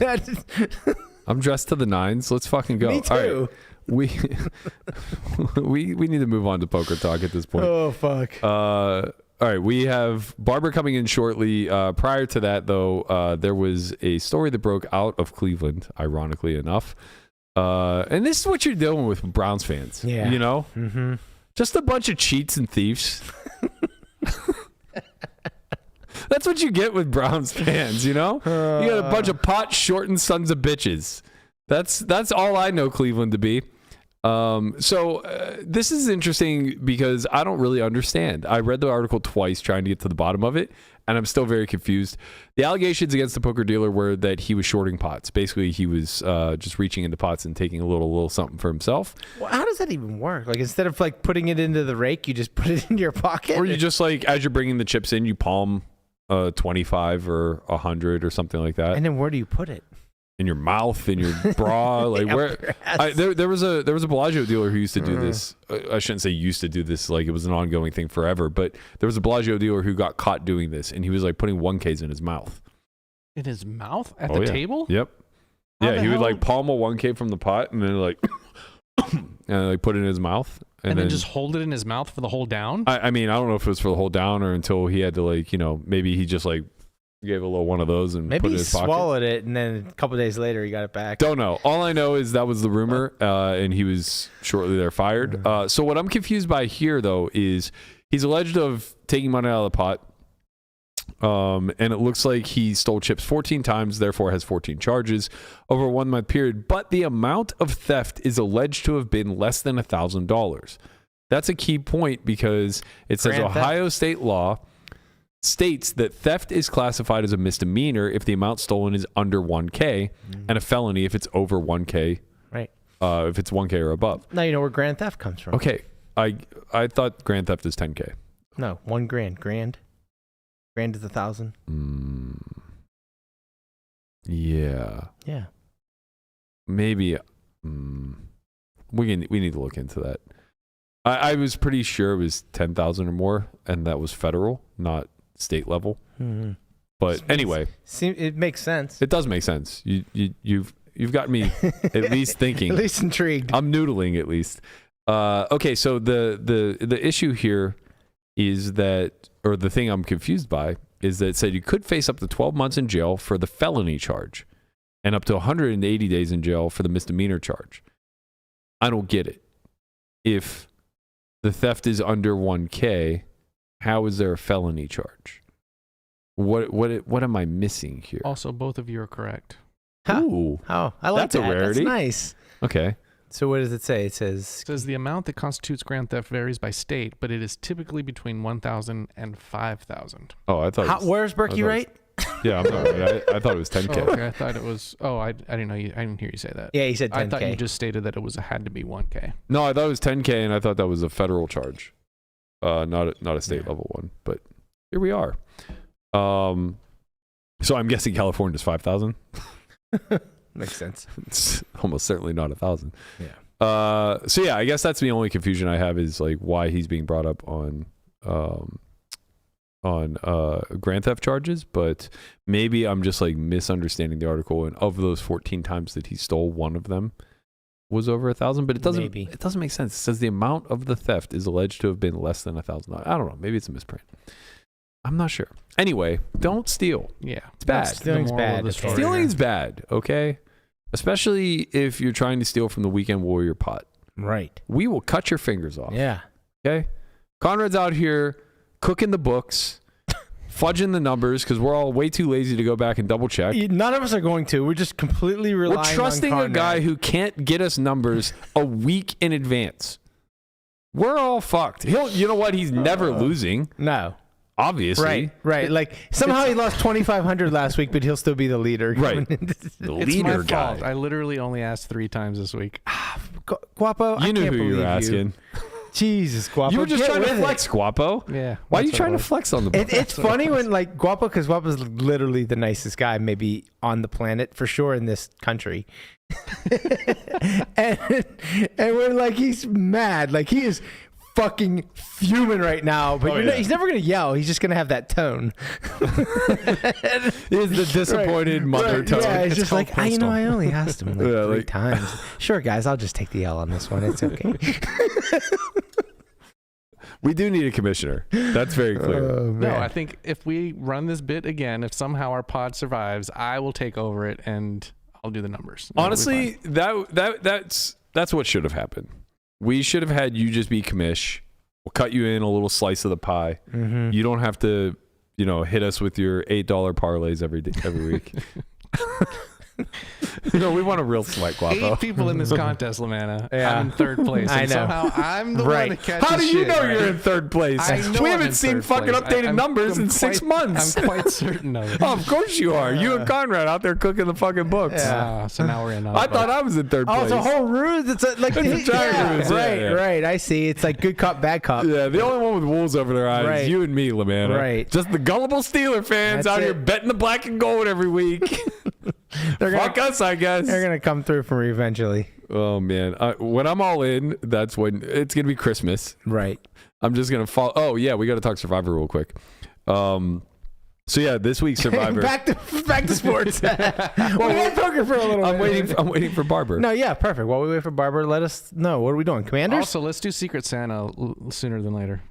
I'm dressed to the nines. Let's fucking go. Me too. All right. we need to move on to poker talk at this point. Oh fuck. All right, we have Barber coming in shortly. Prior to that, though, there was a story that broke out of Cleveland, ironically enough. And this is what you're dealing with Browns fans. Yeah. You know? Mm-hmm. Just a bunch of cheats and thieves. That's what you get with Browns fans, you know? You got a bunch of pot-shortened sons of bitches. That's all I know Cleveland to be. This is interesting because I don't really understand. I read the article twice trying to get to the bottom of it, and I'm still very confused. The allegations against the poker dealer were that he was shorting pots. Basically, he was just reaching into pots and taking a little something for himself. Well, how does that even work? Instead of putting it into the rake, you just put it into your pocket? Or you just as you're bringing the chips in, you palm 25 or 100 or something like that. And then where do you put it? In your mouth, in your bra, where? There was a Bellagio dealer who used to do this. I shouldn't say used to do this, it was an ongoing thing forever. But there was a Bellagio dealer who got caught doing this, and he was putting 1Ks in his mouth. In his mouth at the table? Yep. How Yeah, the he would hell? palm a 1K from the pot, and then and put it in his mouth, And then just hold it in his mouth for the whole down? I mean, I don't know if it was for the whole down or until he had to maybe he just gave a little one of those and Maybe put it in he his pocket. swallowed it, and then a couple days later he got it back. Don't know. All I know is that was the rumor, and he was shortly there fired. So what I'm confused by here, though, is he's alleged of taking money out of the pot, and it looks like he stole chips 14 times, therefore has 14 charges over a 1 month period. But the amount of theft is alleged to have been less than $1,000. That's a key point because it says Grand theft. Ohio state law states that theft is classified as a misdemeanor if the amount stolen is under 1K and a felony if it's over 1K. Right. If it's 1K or above. Now you know where grand theft comes from. Okay. I thought grand theft is 10K. No, $1,000. Grand is 1,000. Yeah. Yeah. Maybe. We need to look into that. I was pretty sure it was 10,000 or more, and that was federal, not state level. Mm-hmm. But anyway, it makes sense. it does make sense. You've got me at least thinking. At least intrigued. I'm noodling at least. Okay, so the issue here is that, or the thing I'm confused by, is that it said you could face up to 12 months in jail for the felony charge and up to 180 days in jail for the misdemeanor charge. I don't get it. If the theft is under 1K, how is there a felony charge? What am I missing here? Also, both of you are correct. Huh. Ooh, Oh, I like That's a that. rarity. That's nice. okay. So what does it say? It says It says the amount that constitutes grand theft varies by state, but it is typically between 1,000 and 5,000. Oh, I thought. it was- where's Berkey thought- right? Yeah, I'm sorry. I thought it was 10K. Oh, okay, I thought it was. Oh, I didn't know you. I didn't hear you say that. Yeah, he said 10K. I thought you just stated that it had to be 1K. No, I thought it was 10K, and I thought that was a federal charge, not a state level one. But here we are. So I'm guessing California's 5,000. Makes sense. It's almost certainly not 1,000. Yeah. So yeah, I guess that's the only confusion I have is like why he's being brought up on grand theft charges, but maybe I'm just like misunderstanding the article. And of those 14 times that he stole, one of them was over 1,000. But it doesn't. Maybe. It doesn't make sense. It says the amount of the theft is alleged to have been less than $1,000. I don't know. Maybe it's a misprint. I'm not sure. Anyway, don't steal. Yeah, It's bad. That's the Stealing's moral of bad. the story. Stealing's bad. Okay, especially if you're trying to steal from the Weekend Warrior pot. Right. We will cut your fingers off. Yeah. Okay. Conrad's out here cooking the books, fudging the numbers because we're all way too lazy to go back and double check. None of us are going to. We're just completely relying We're trusting on a Conrad. guy who can't get us numbers a week in advance. We're all fucked. You know what? He's never losing, No. obviously. Right. Like somehow he lost 2,500 last week, but he'll still be the leader. Right. It's The It's leader my guy. fault. I literally only asked 3 times this week. Guapo, I You knew can't who you were believe asking. Jesus, Guapo. You were just get trying to with it. flex, Guapo. Yeah. Why are you that's what trying it to was. flex on the book? It's funny when like Guapo, because Guapo's literally the nicest guy maybe on the planet for sure in this country. and when like he's mad, like he is fucking fuming right now, but Oh, yeah. he's never gonna yell. He's just gonna have that tone. Is the disappointed mother tone. Yeah, he's It's just called like, you know, postal. I only asked him like Yeah, 3 like- times. Sure, guys, I'll just take the L on this one. It's okay. We do need a commissioner. That's very clear. Oh, No, man. I think if we run this bit again, if somehow our pod survives, I will take over it and I'll do the numbers. And it'll be Honestly, fine. that's what should have happened. We should have had you just be commish. We'll cut you in a little slice of the pie. Mhm. You don't have to, hit us with your $8 parlays every week. We want a real sweat, Guapo. 8 people in this contest, Lamanna. Yeah. I'm in 3rd place. I and know. Somehow I'm the Right. one that catches How do you shit, know right? you're in 3rd place? I know We I'm haven't in seen 3rd fucking place. updated numbers in 6 months. I'm quite certain of it. Oh, of course you are. You and Conrad out there cooking the fucking books. Yeah. So now we're in. I thought I was in 3rd Oh, place. it's a whole ruse. It's like It's a giant ruse, right, yeah. right. I see. It's like good cop, bad cop. Yeah, the only one with wolves over their eyes Right. is you and me, Lamanna. Right. Just the gullible Steeler fans That's out here it. betting the black and gold every week. Fuck us, I guess. They're gonna come through for me eventually. Oh, man. When I'm all in, that's when it's going to be Christmas. Right. I'm just going to follow. Oh, yeah, we got to talk Survivor real quick. So, yeah, this week's Survivor. back to sports. We had poker for a little I'm bit. waiting for Barber. No, yeah, perfect. While we wait for Barber, let us know. What are we doing? Commanders? Also, let's do Secret Santa sooner than later.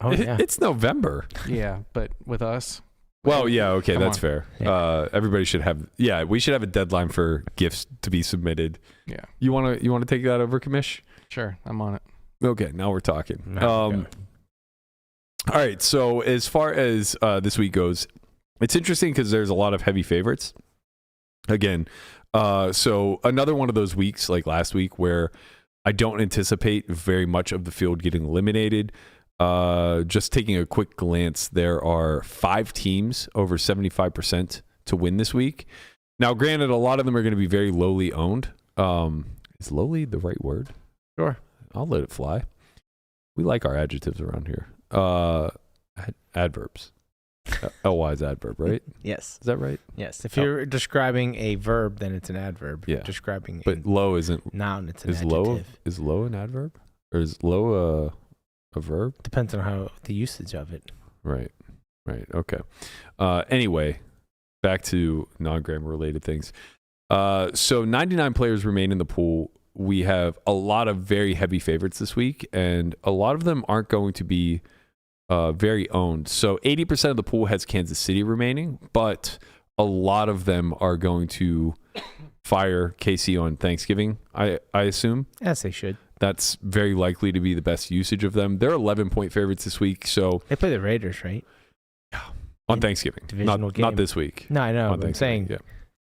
Oh, yeah. It's November. Yeah, but with us. Well, yeah, okay, Come that's on. fair. Yeah. Everybody should have. Yeah, we should have a deadline for gifts to be submitted. Yeah, You want to take that over, Commish? sure. I'm on it. Okay, now we're talking. Now we go. All right, so as far as this week goes, it's interesting because there's a lot of heavy favorites. Again, so another one of those weeks, like last week, where I don't anticipate very much of the field getting eliminated. Just taking a quick glance, there are 5 teams over 75% to win this week. Now, granted, a lot of them are going to be very lowly owned. Is lowly the right word? Sure. I'll let it fly. We like our adjectives around here. Adverbs. LY is adverb, right? Yes. Is that right? Yes. If you're describing a verb, then it's an adverb. Yeah. Describing But low isn't. noun, it's an Is adjective. low an adverb? Or is low a verb? Depends on how the usage of it. Right. Okay. Anyway, back to non-grammar related things. So 99 players remain in the pool. We have a lot of very heavy favorites this week, and a lot of them aren't going to be very owned. So 80% of the pool has Kansas City remaining, but a lot of them are going to fire KC on Thanksgiving, I assume. Yes, they should. That's very likely to be the best usage of them. They're 11-point favorites this week, so They play the Raiders, right? on Thanksgiving, Divisional game. not this week. No, I know. On But I'm saying yeah. it's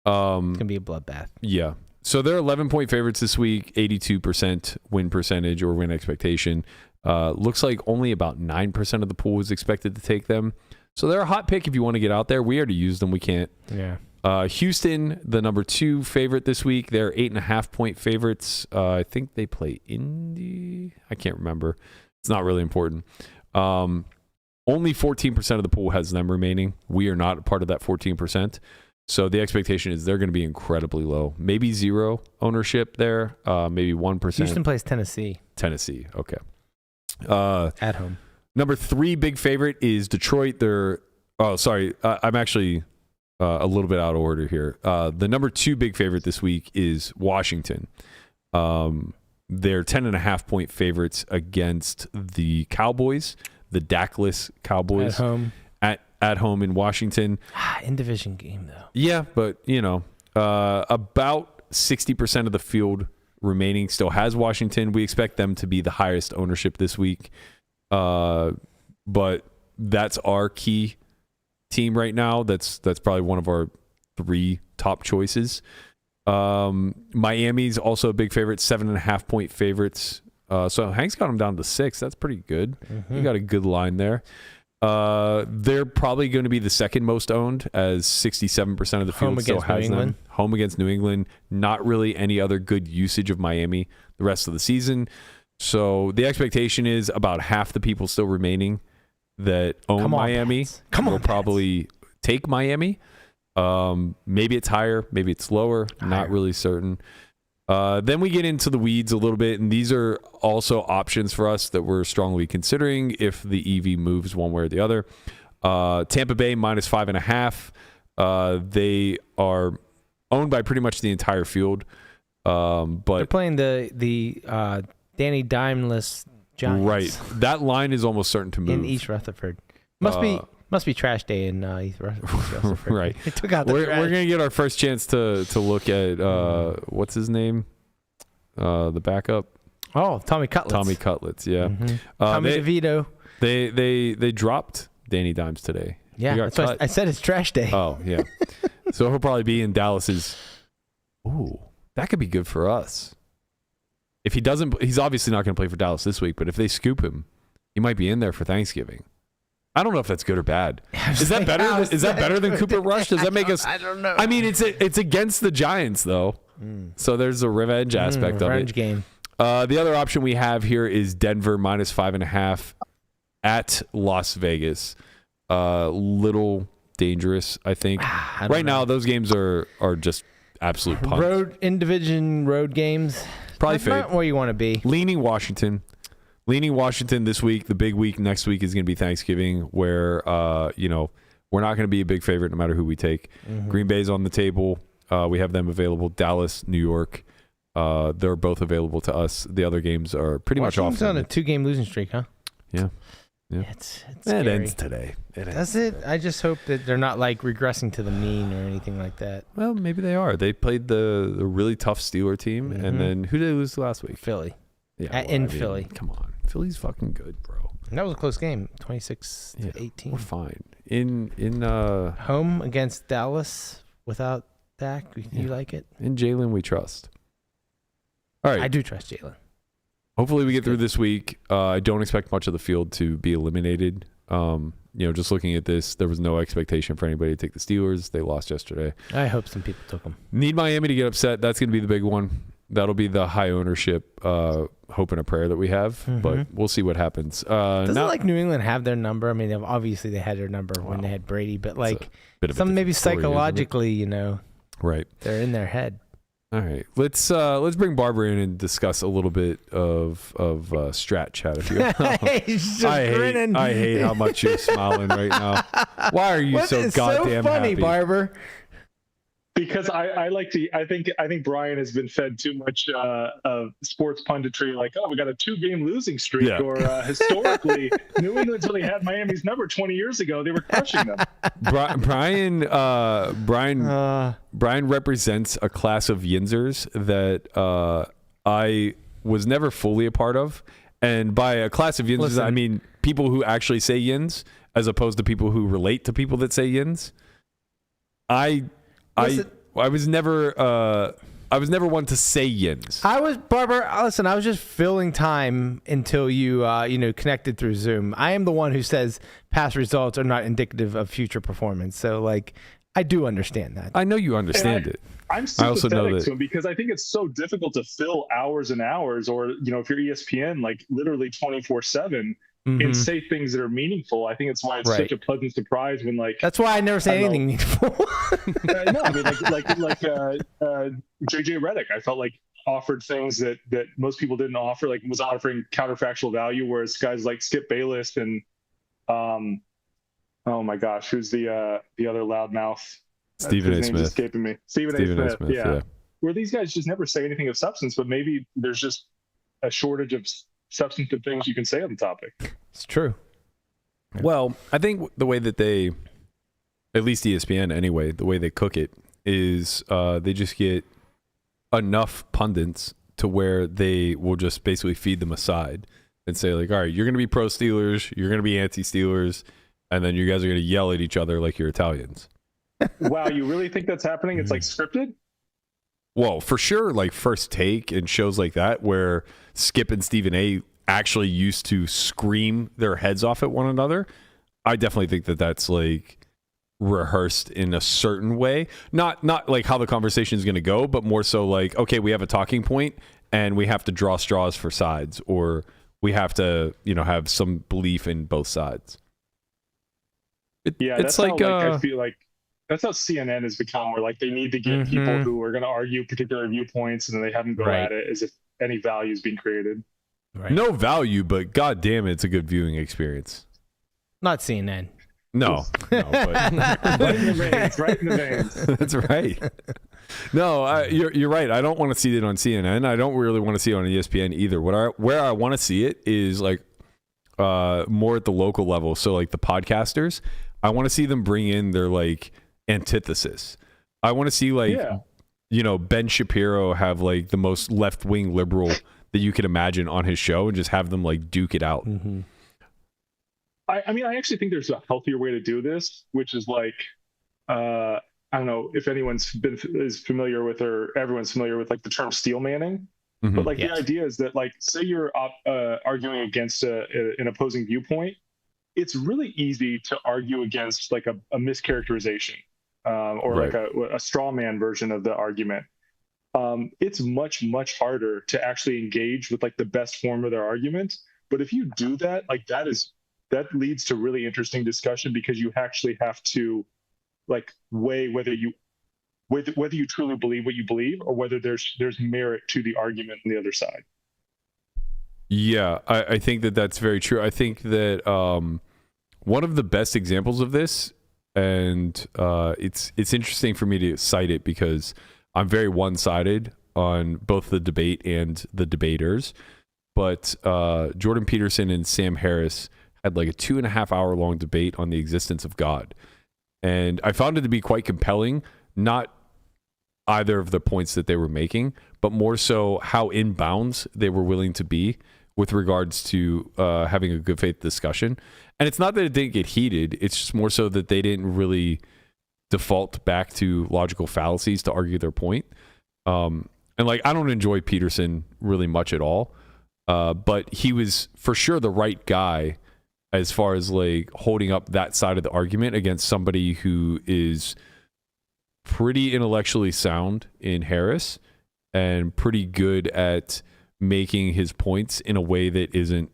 gonna be a bloodbath. Yeah. So they're 11-point favorites this week, 82% win percentage or win expectation. Looks like only about 9% of the pool is expected to take them. So they're a hot pick if you want to get out there. We already used them. We can't. Yeah. Houston, the number 2 favorite this week. They're 8.5-point favorites. I think they play Indy. I can't remember. It's not really important. Only 14% of the pool has them remaining. We are not a part of that 14%. So the expectation is they're going to be incredibly low. Maybe 0 ownership there. Maybe 1%. Houston plays Tennessee Tennessee. Okay. at home. Number 3 big favorite is Detroit. I'm actually a little bit out of order here. The number 2 big favorite this week is Washington. They're 10.5-point favorites against the Cowboys, the Dakless Cowboys. At home. At home in Washington. In division game though. Yeah, but about 60% of the field remaining still has Washington. We expect them to be the highest ownership this week. But that's our key team right now. That's probably one of our 3 top choices. Miami's also a big favorite, 7.5-point favorites. So Hank's got them down to 6. That's pretty good. Mm-hmm. You got a good line there. They're probably going to be the second most owned, as 67% of the field still has them. Home against New England. Not really any other good usage of Miami the rest of the season. So the expectation is about half the people still remaining that own Miami will probably take Miami. Maybe it's higher, maybe it's lower. Not really certain. Then we get into the weeds a little bit, and these are also options for us that we're strongly considering if the EV moves one way or the other. Tampa Bay -5.5. They are owned by pretty much the entire field, but they're playing the Danny Dimeless Giants. Right, that line is almost certain to move in East Rutherford. Must be trash day in East Rutherford. Right. They took out the We're trash. gonna get our first chance to look at what's his name, the backup. Oh, Tommy Cutlets. Tommy Cutlets, yeah. Mm-hmm. Tommy DeVito. They dropped Danny Dimes today. Yeah, that's why I said it's trash day. Oh, yeah. So he'll probably be in Dallas's. Ooh, that could be good for us. If he doesn't, he's obviously not going to play for Dallas this week, but if they scoop him, he might be in there for Thanksgiving. I don't know if that's good or bad. Is that better? Is that better than Cooper Rush? Does that make us? I don't know. I mean, it's against the Giants though, so there's a revenge aspect of revenge it. Game. The other option we have here is Denver -5.5 at Las Vegas. Little dangerous, I think. Right now, those games are just absolute punts. Division road games. Probably That's not where you want to be. Leaning Washington this week. The big week next week is going to be Thanksgiving, where we're not going to be a big favorite no matter who we take. Mm-hmm. Green Bay's on the table. We have them available. Dallas, New York. They're both available to us. The other games are pretty much off. Washington's on a 2-game losing streak, huh? Yeah. It's It scary. ends today. Does it? I just hope that they're not like regressing to the mean or anything like that. Well, maybe they are. They played the really tough Steeler team, and then who did they lose last week? Philly. Yeah, Philly. Come on, Philly's fucking good, bro. And that was a close game, 26-18. We're fine. In Home against Dallas without Dak. You like it? in Jalen we trust. All right. I do trust Jalen. hopefully we get through this week. I don't expect much of the field to be eliminated. Just looking at this, there was no expectation for anybody to take the Steelers. They lost yesterday. I hope some people took them. Need Miami to get upset. That's going to be the big one. That'll be the high ownership hope and a prayer that we have, but we'll see what happens. Doesn't New England have their number? I mean, obviously they had their number when they had Brady, but some maybe psychologically, right? They're in their head. All right, let's bring Barber in and discuss a little bit of strat chat. If you, He's just grinning. I hate how much you're smiling right now. Why are you so goddamn so funny, happy? Barber? Because I like to. I think Brian has been fed too much sports punditry. Like, we got a 2-game losing streak, or historically, New England's really had Miami's number 20 years ago. They were crushing them. Brian represents a class of Yinzers that I was never fully a part of, and by a class of Yinzers, I mean people who actually say Yins, as opposed to people who relate to people that say Yins. I was never one to say Yins. Barber. Listen, I was just filling time until you connected through Zoom. I am the one who says past results are not indicative of future performance. So I do understand that. I know you understand it. I'm sympathetic to him because I think it's so difficult to fill hours and hours, or if you're ESPN, literally 24/7. And say things that are meaningful. I think it's why it's such a pleasant surprise when That's why I never say anything meaningful. No, I mean like JJ Redick, I felt like offered things that most people didn't offer. Like was offering counterfactual value, whereas guys like Skip Bayless and oh my gosh, who's the other loudmouth? Stephen A. Smith. Escaping me. Stephen A. Smith. Yeah. Where these guys just never say anything of substance, but maybe there's just a shortage of substantive things you can say on the topic. It's true. Well, I think the way that they, at least ESPN anyway, the way they cook it is they just get enough pundits to where they will just basically feed them a side and say all right, you're going to be pro Steelers, you're going to be anti Steelers, and then you guys are going to yell at each other like you're Italians. Wow, you really think that's happening? It's scripted? Well, for sure, First Take and shows like that where Skip and Stephen A. actually used to scream their heads off at one another. I definitely think that that's rehearsed in a certain way. Not how the conversation is going to go, but more so okay, we have a talking point and we have to draw straws for sides, or we have to, have some belief in both sides. That's how I feel like that's how CNN has become, where they need to get people who are going to argue particular viewpoints, and then they have them go at it as if any value is being created. Right. No value, but god damn it, it's a good viewing experience. Not CNN. No, but right in the veins, right in the veins. That's right. No, you're right. I don't want to see it on CNN. I don't really want to see it on ESPN either. Where I want to see it is more at the local level. So the podcasters, I want to see them bring in their antithesis. I want to see Ben Shapiro have the most left-wing liberal that you could imagine on his show and just have them duke it out. Mm-hmm. I mean, I actually think there's a healthier way to do this, which is I don't know if anyone's is familiar with, or everyone's familiar with the term steel manning. Mm-hmm. But the idea is that say you're arguing against an opposing viewpoint, it's really easy to argue against a mischaracterization or a straw man version of the argument. It's much, much harder to actually engage with the best form of their argument. But if you do that, that leads to really interesting discussion, because you actually have to weigh whether you truly believe what you believe, or whether there's merit to the argument on the other side. Yeah, I think that's very true. I think that one of the best examples of this, and it's interesting for me to cite it because I'm very one-sided on both the debate and the debaters, but Jordan Peterson and Sam Harris had a 2.5 hour long debate on the existence of God. And I found it to be quite compelling, not either of the points that they were making, but more so how in bounds they were willing to be with regards to having a good faith discussion. And it's not that it didn't get heated, it's just more so that they didn't really default back to logical fallacies to argue their point. And I don't enjoy Peterson really much at all. But he was for sure the right guy as far as like holding up that side of the argument against somebody who is pretty intellectually sound in Harris and pretty good at making his points in a way that isn't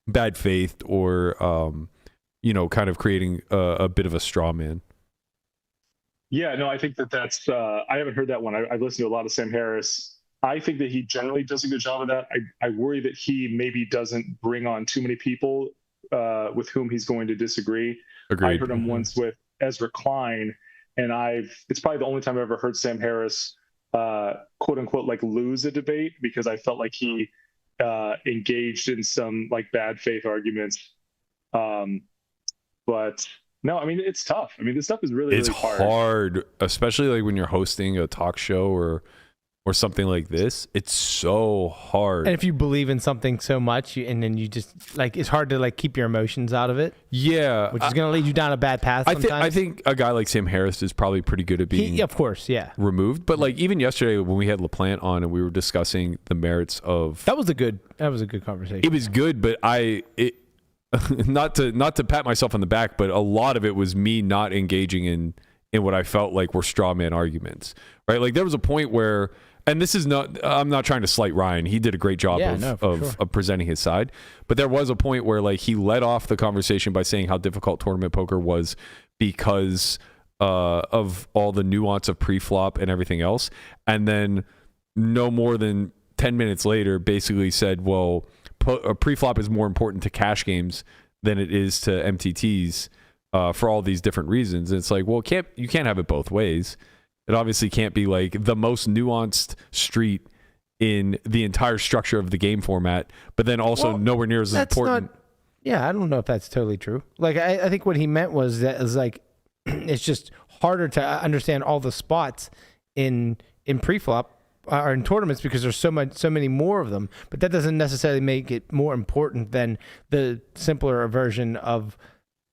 bad faith or kind of creating a bit of a straw man. Yeah, no, I think that's I haven't heard that one. I've listened to a lot of Sam Harris. I think that he generally does a good job of that. I worry that he maybe doesn't bring on too many people with whom he's going to disagree. Agreed. I heard him once with Ezra Klein, and it's probably the only time I've ever heard Sam Harris quote unquote like lose a debate, because I felt like he engaged in some like bad faith arguments. But no, I mean, it's tough. I mean, this stuff is really hard, especially like when you're hosting a talk show or something like this. It's so hard. And if you believe in something so much, and then you just like, it's hard to like keep your emotions out of it. Yeah, which is going to lead you down a bad path. I think a guy like Sam Harris is probably pretty good at being, of course, yeah, removed. But like even yesterday when we had LaPlante on and we were discussing the merits of that was a good conversation. It was good, but not to pat myself on the back, but a lot of it was me not engaging in what I felt like were straw man arguments, right? Like there was a point where, and this is not, I'm not trying to slight Ryan. He did a great job of presenting his side, but there was a point where like he led off the conversation by saying how difficult tournament poker was because of all the nuance of pre-flop and everything else. And then no more than 10 minutes later basically said, well, pre-flop is more important to cash games than it is to MTTs for all these different reasons. And it's like, well, you can't have it both ways. It obviously can't be like the most nuanced street in the entire structure of the game format, but then also nowhere near as important. I don't know if that's totally true. Like, I think what he meant was that it's like, it's just harder to understand all the spots in pre-flop or in tournaments because there's so many more of them, but that doesn't necessarily make it more important than the simpler version of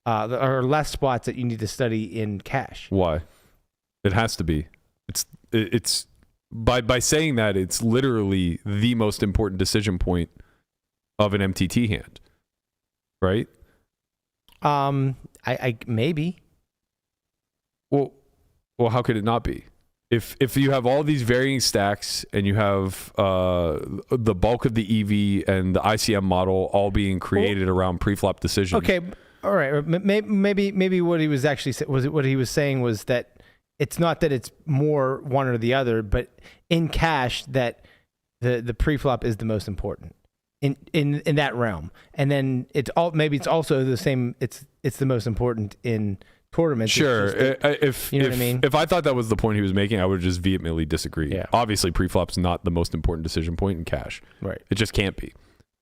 or less spots that you need to study in cash. Why? It has to be. It's by saying that, it's literally the most important decision point of an MTT hand, right? I maybe. Well, how could it not be? If you have all these varying stacks and you have the bulk of the EV and the ICM model all being created around pre-flop decisions. Okay, all right. Maybe what he was actually what he was saying was that it's not that it's more one or the other, but in cash that the pre-flop is the most important in that realm, and then it's also the same. It's the most important in tournaments. Sure. If you know what I mean. If I thought that was the point he was making, I would just vehemently disagree. Yeah. Obviously, pre-flop's not the most important decision point in cash. Right. It just can't be.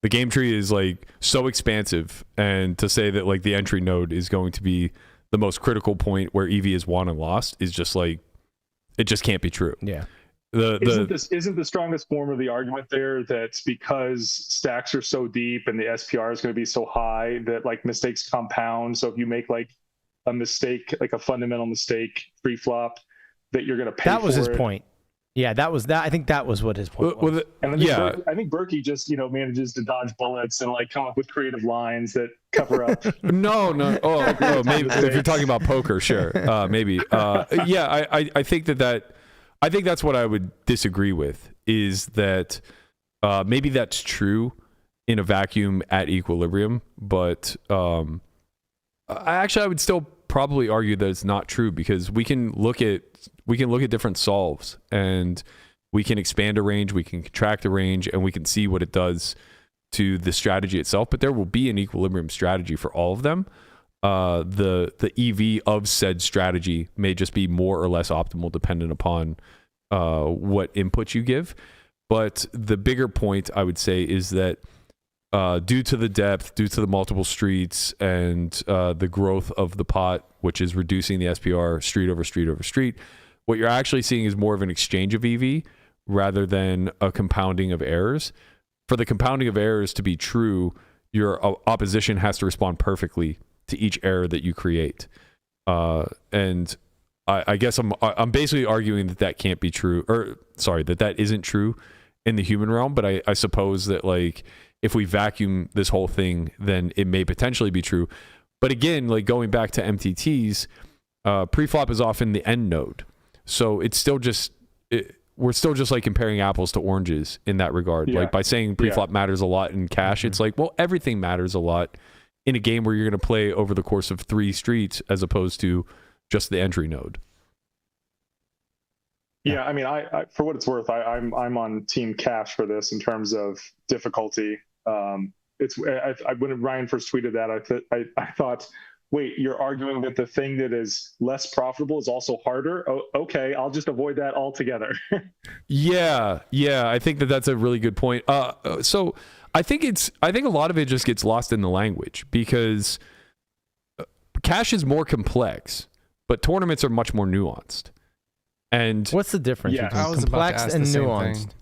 The game tree is like so expansive, and to say that like the entry node is going to be the most critical point where EV is won and lost is just like, it just can't be true. Yeah. Isn't the strongest form of the argument there that's because stacks are so deep and the SPR is going to be so high that like mistakes compound. So if you make like a mistake, like a fundamental mistake pre-flop, that you're going to pay for it. That was his point. Yeah, that was that. I think that was what his point was. And I think Berkey just manages to dodge bullets and like come up with creative lines that cover up. No. Oh, maybe if you're talking about poker, sure, maybe. I think I think that's what I would disagree with is that maybe that's true in a vacuum at equilibrium, but I would still probably argue that it's not true because we can look at different solves and we can expand a range, we can contract a range, and we can see what it does to the strategy itself. But there will be an equilibrium strategy for all of them. The EV of said strategy may just be more or less optimal dependent upon what input you give. But the bigger point I would say is that due to the depth, due to the multiple streets, and the growth of the pot, which is reducing the SPR street over street over street, what you're actually seeing is more of an exchange of EV rather than a compounding of errors. For the compounding of errors to be true, your opposition has to respond perfectly to each error that you create. And I guess I'm basically arguing that can't be true, that isn't true in the human realm, but I suppose that like if we vacuum this whole thing, then it may potentially be true. But again, like going back to MTTs, preflop is often the end node. So it's still just, we're still just like comparing apples to oranges in that regard. Yeah. Like by saying preflop matters a lot in cash, it's like, well, everything matters a lot in a game where you're going to play over the course of 3 streets as opposed to just the entry node. Yeah, I mean, I for what it's worth, I'm on team cash for this in terms of difficulty. When Ryan first tweeted that, I thought, wait, you're arguing that the thing that is less profitable is also harder? Oh, okay, I'll just avoid that altogether. Yeah, I think that's a really good point. So I think a lot of it just gets lost in the language because cash is more complex, but tournaments are much more nuanced. And what's the difference Yeah, between I was about to complex ask and the same nuanced?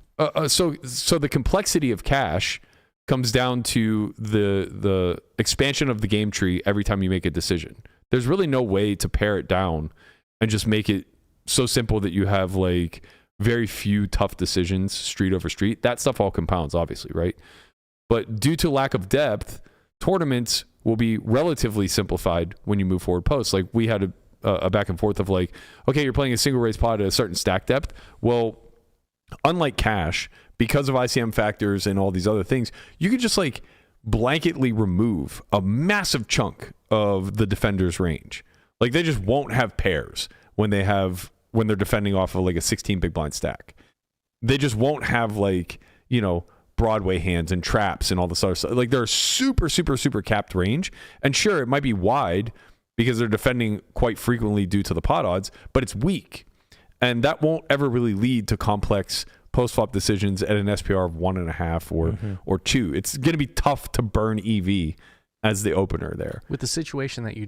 so the complexity of cash comes down to the expansion of the game tree every time you make a decision. There's really no way to pare it down and just make it so simple that you have like very few tough decisions street over street. That stuff all compounds, obviously, right? But due to lack of depth, tournaments will be relatively simplified when you move forward post. Like we had a back and forth of like, okay, you're playing a single race pod at a certain stack depth. Well, unlike cash, because of ICM factors and all these other things, you could just like blanketly remove a massive chunk of the defender's range. Like they just won't have pairs when they're defending off of like a 16 big blind stack. They just won't have like, you know, Broadway hands and traps and all this other stuff. Like they're super, super, super capped range. And sure, it might be wide because they're defending quite frequently due to the pot odds, but it's weak. And that won't ever really lead to complex post-flop decisions at an SPR of 1.5 or 2. It's going to be tough to burn EV as the opener there. With the situation that you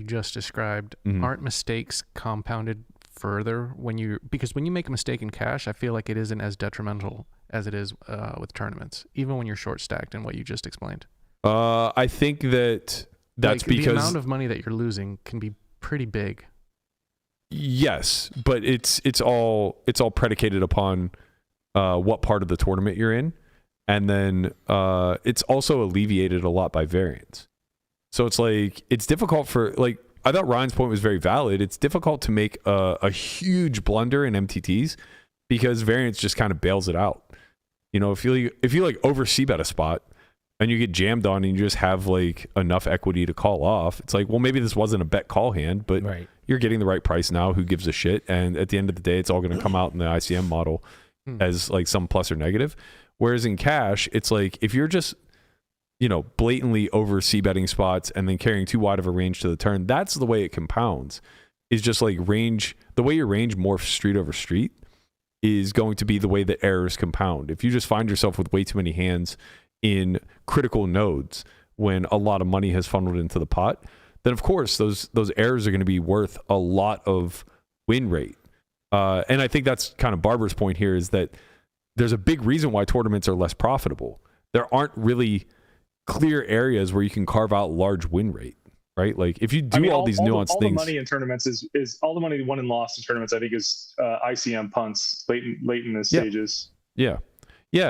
just described, aren't mistakes compounded further because when you make a mistake in cash, I feel like it isn't as detrimental as it is with tournaments, even when you're short stacked in what you just explained. I think that's like, because the amount of money that you're losing can be pretty big. Yes, but it's all predicated upon what part of the tournament you're in, and then it's also alleviated a lot by variance. So it's like it's difficult for like I thought Ryan's point was very valid. It's difficult to make a huge blunder in MTTs because variance just kind of bails it out. You know, if you like over c-bet a spot and you get jammed on and you just have like enough equity to call off, it's like, well, maybe this wasn't a bet call hand, but you're getting the right price now. Who gives a shit? And at the end of the day, it's all going to come out in the ICM model as like some plus or negative. Whereas in cash, it's like if you're just, you know, blatantly over c-betting spots and then carrying too wide of a range to the turn, that's the way it compounds. Is just like range, the way your range morphs street over street is going to be the way that errors compound. If you just find yourself with way too many hands in critical nodes when a lot of money has funneled into the pot, then of course those errors are going to be worth a lot of win rate. And I think that's kind of Barber's point here is that there's a big reason why tournaments are less profitable. There aren't really clear areas where you can carve out large win rate, right? Like if you do all these nuanced all things. The money in tournaments is all the money won and lost in tournaments. I think is ICM punts late in the stages. Yeah,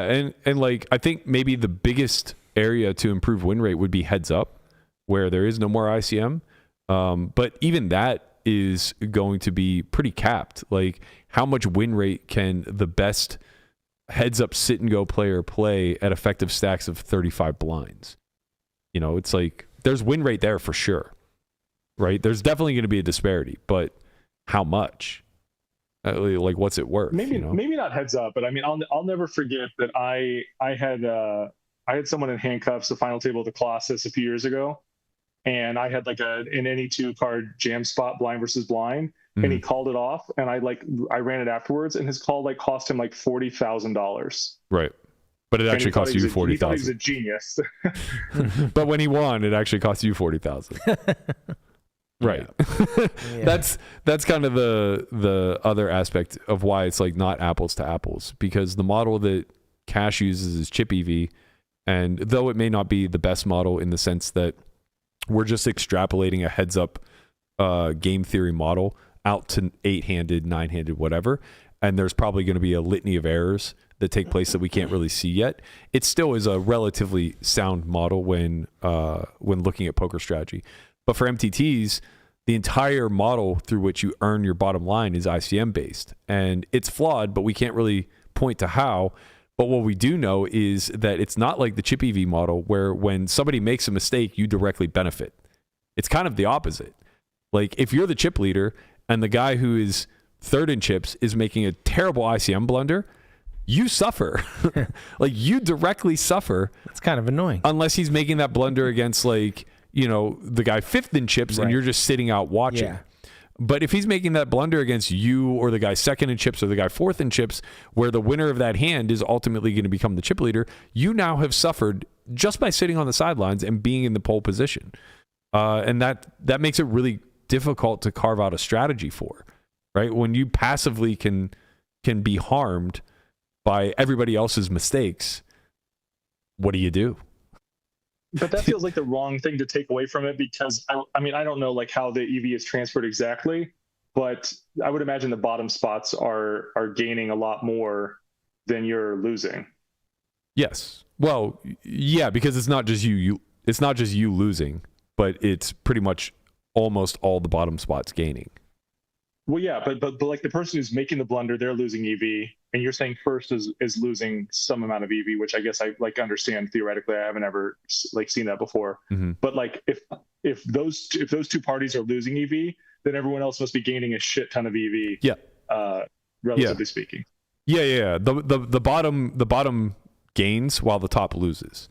and like I think maybe the biggest area to improve win rate would be heads up, where there is no more ICM. But even that is going to be pretty capped. Like how much win rate can the best heads up sit and go player play at effective stacks of 35 blinds? You know, it's like there's win rate there for sure, right? There's definitely going to be a disparity, but how much? Like what's it worth? Maybe you know? maybe not heads up, but I mean I'll never forget that I had someone in handcuffs the final table of the Colossus a few years ago, and I had like an any 2 card jam spot blind versus blind, and he called it off, and I ran it afterwards, and his call like cost him like $40,000. Right. But it actually cost you 40,000. He thought he was a genius. But when he won, it actually cost you 40,000. Right. Yeah. That's kind of the other aspect of why it's like not apples to apples, because the model that Cash uses is chip EV, and though it may not be the best model in the sense that we're just extrapolating a heads up game theory model out to 8-handed, 9-handed, whatever, and there's probably going to be a litany of errors that take place that we can't really see yet, it still is a relatively sound model when looking at poker strategy. But for MTTs, the entire model through which you earn your bottom line is ICM based, and it's flawed, but we can't really point to how. But what we do know is that it's not like the chip EV model where when somebody makes a mistake, you directly benefit. It's kind of the opposite. Like if you're the chip leader and the guy who is third in chips is making a terrible ICM blunder, you suffer. Like you directly suffer. It's kind of annoying. Unless he's making that blunder against like, you know, the guy fifth in chips and you're just sitting out watching. Yeah. But if he's making that blunder against you or the guy second in chips or the guy fourth in chips, where the winner of that hand is ultimately going to become the chip leader, you now have suffered just by sitting on the sidelines and being in the pole position. And that makes it really difficult to carve out a strategy for, right? When you passively can be harmed by everybody else's mistakes, what do you do? But that feels like the wrong thing to take away from it, because I mean, I don't know like how the EV is transferred exactly, but I would imagine the bottom spots are gaining a lot more than you're losing. Yes. Well, yeah, because it's not just it's not just you losing, but it's pretty much almost all the bottom spots gaining. Well, yeah, but like the person who's making the blunder, they're losing EV, and you're saying first is losing some amount of EV, which I guess I like understand theoretically. I haven't ever like seen that before. Mm-hmm. But like if those two parties are losing EV, then everyone else must be gaining a shit ton of EV. Yeah. Relatively speaking. Yeah. The bottom gains while the top loses.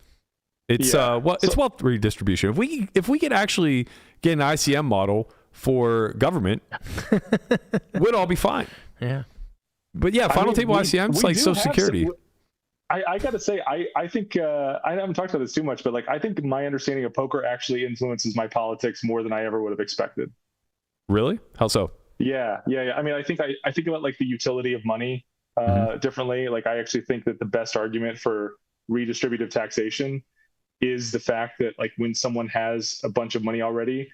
It's it's wealth redistribution. If we could actually get an ICM model for government, we'd all be fine. Yeah. But yeah, final table ICM's like Social Security. I got to say, I think I haven't talked about this too much, but like I think my understanding of poker actually influences my politics more than I ever would have expected. Really? How so? Yeah. I mean, I think about like the utility of money differently. Like I actually think that the best argument for redistributive taxation is the fact that like when someone has a bunch of money already,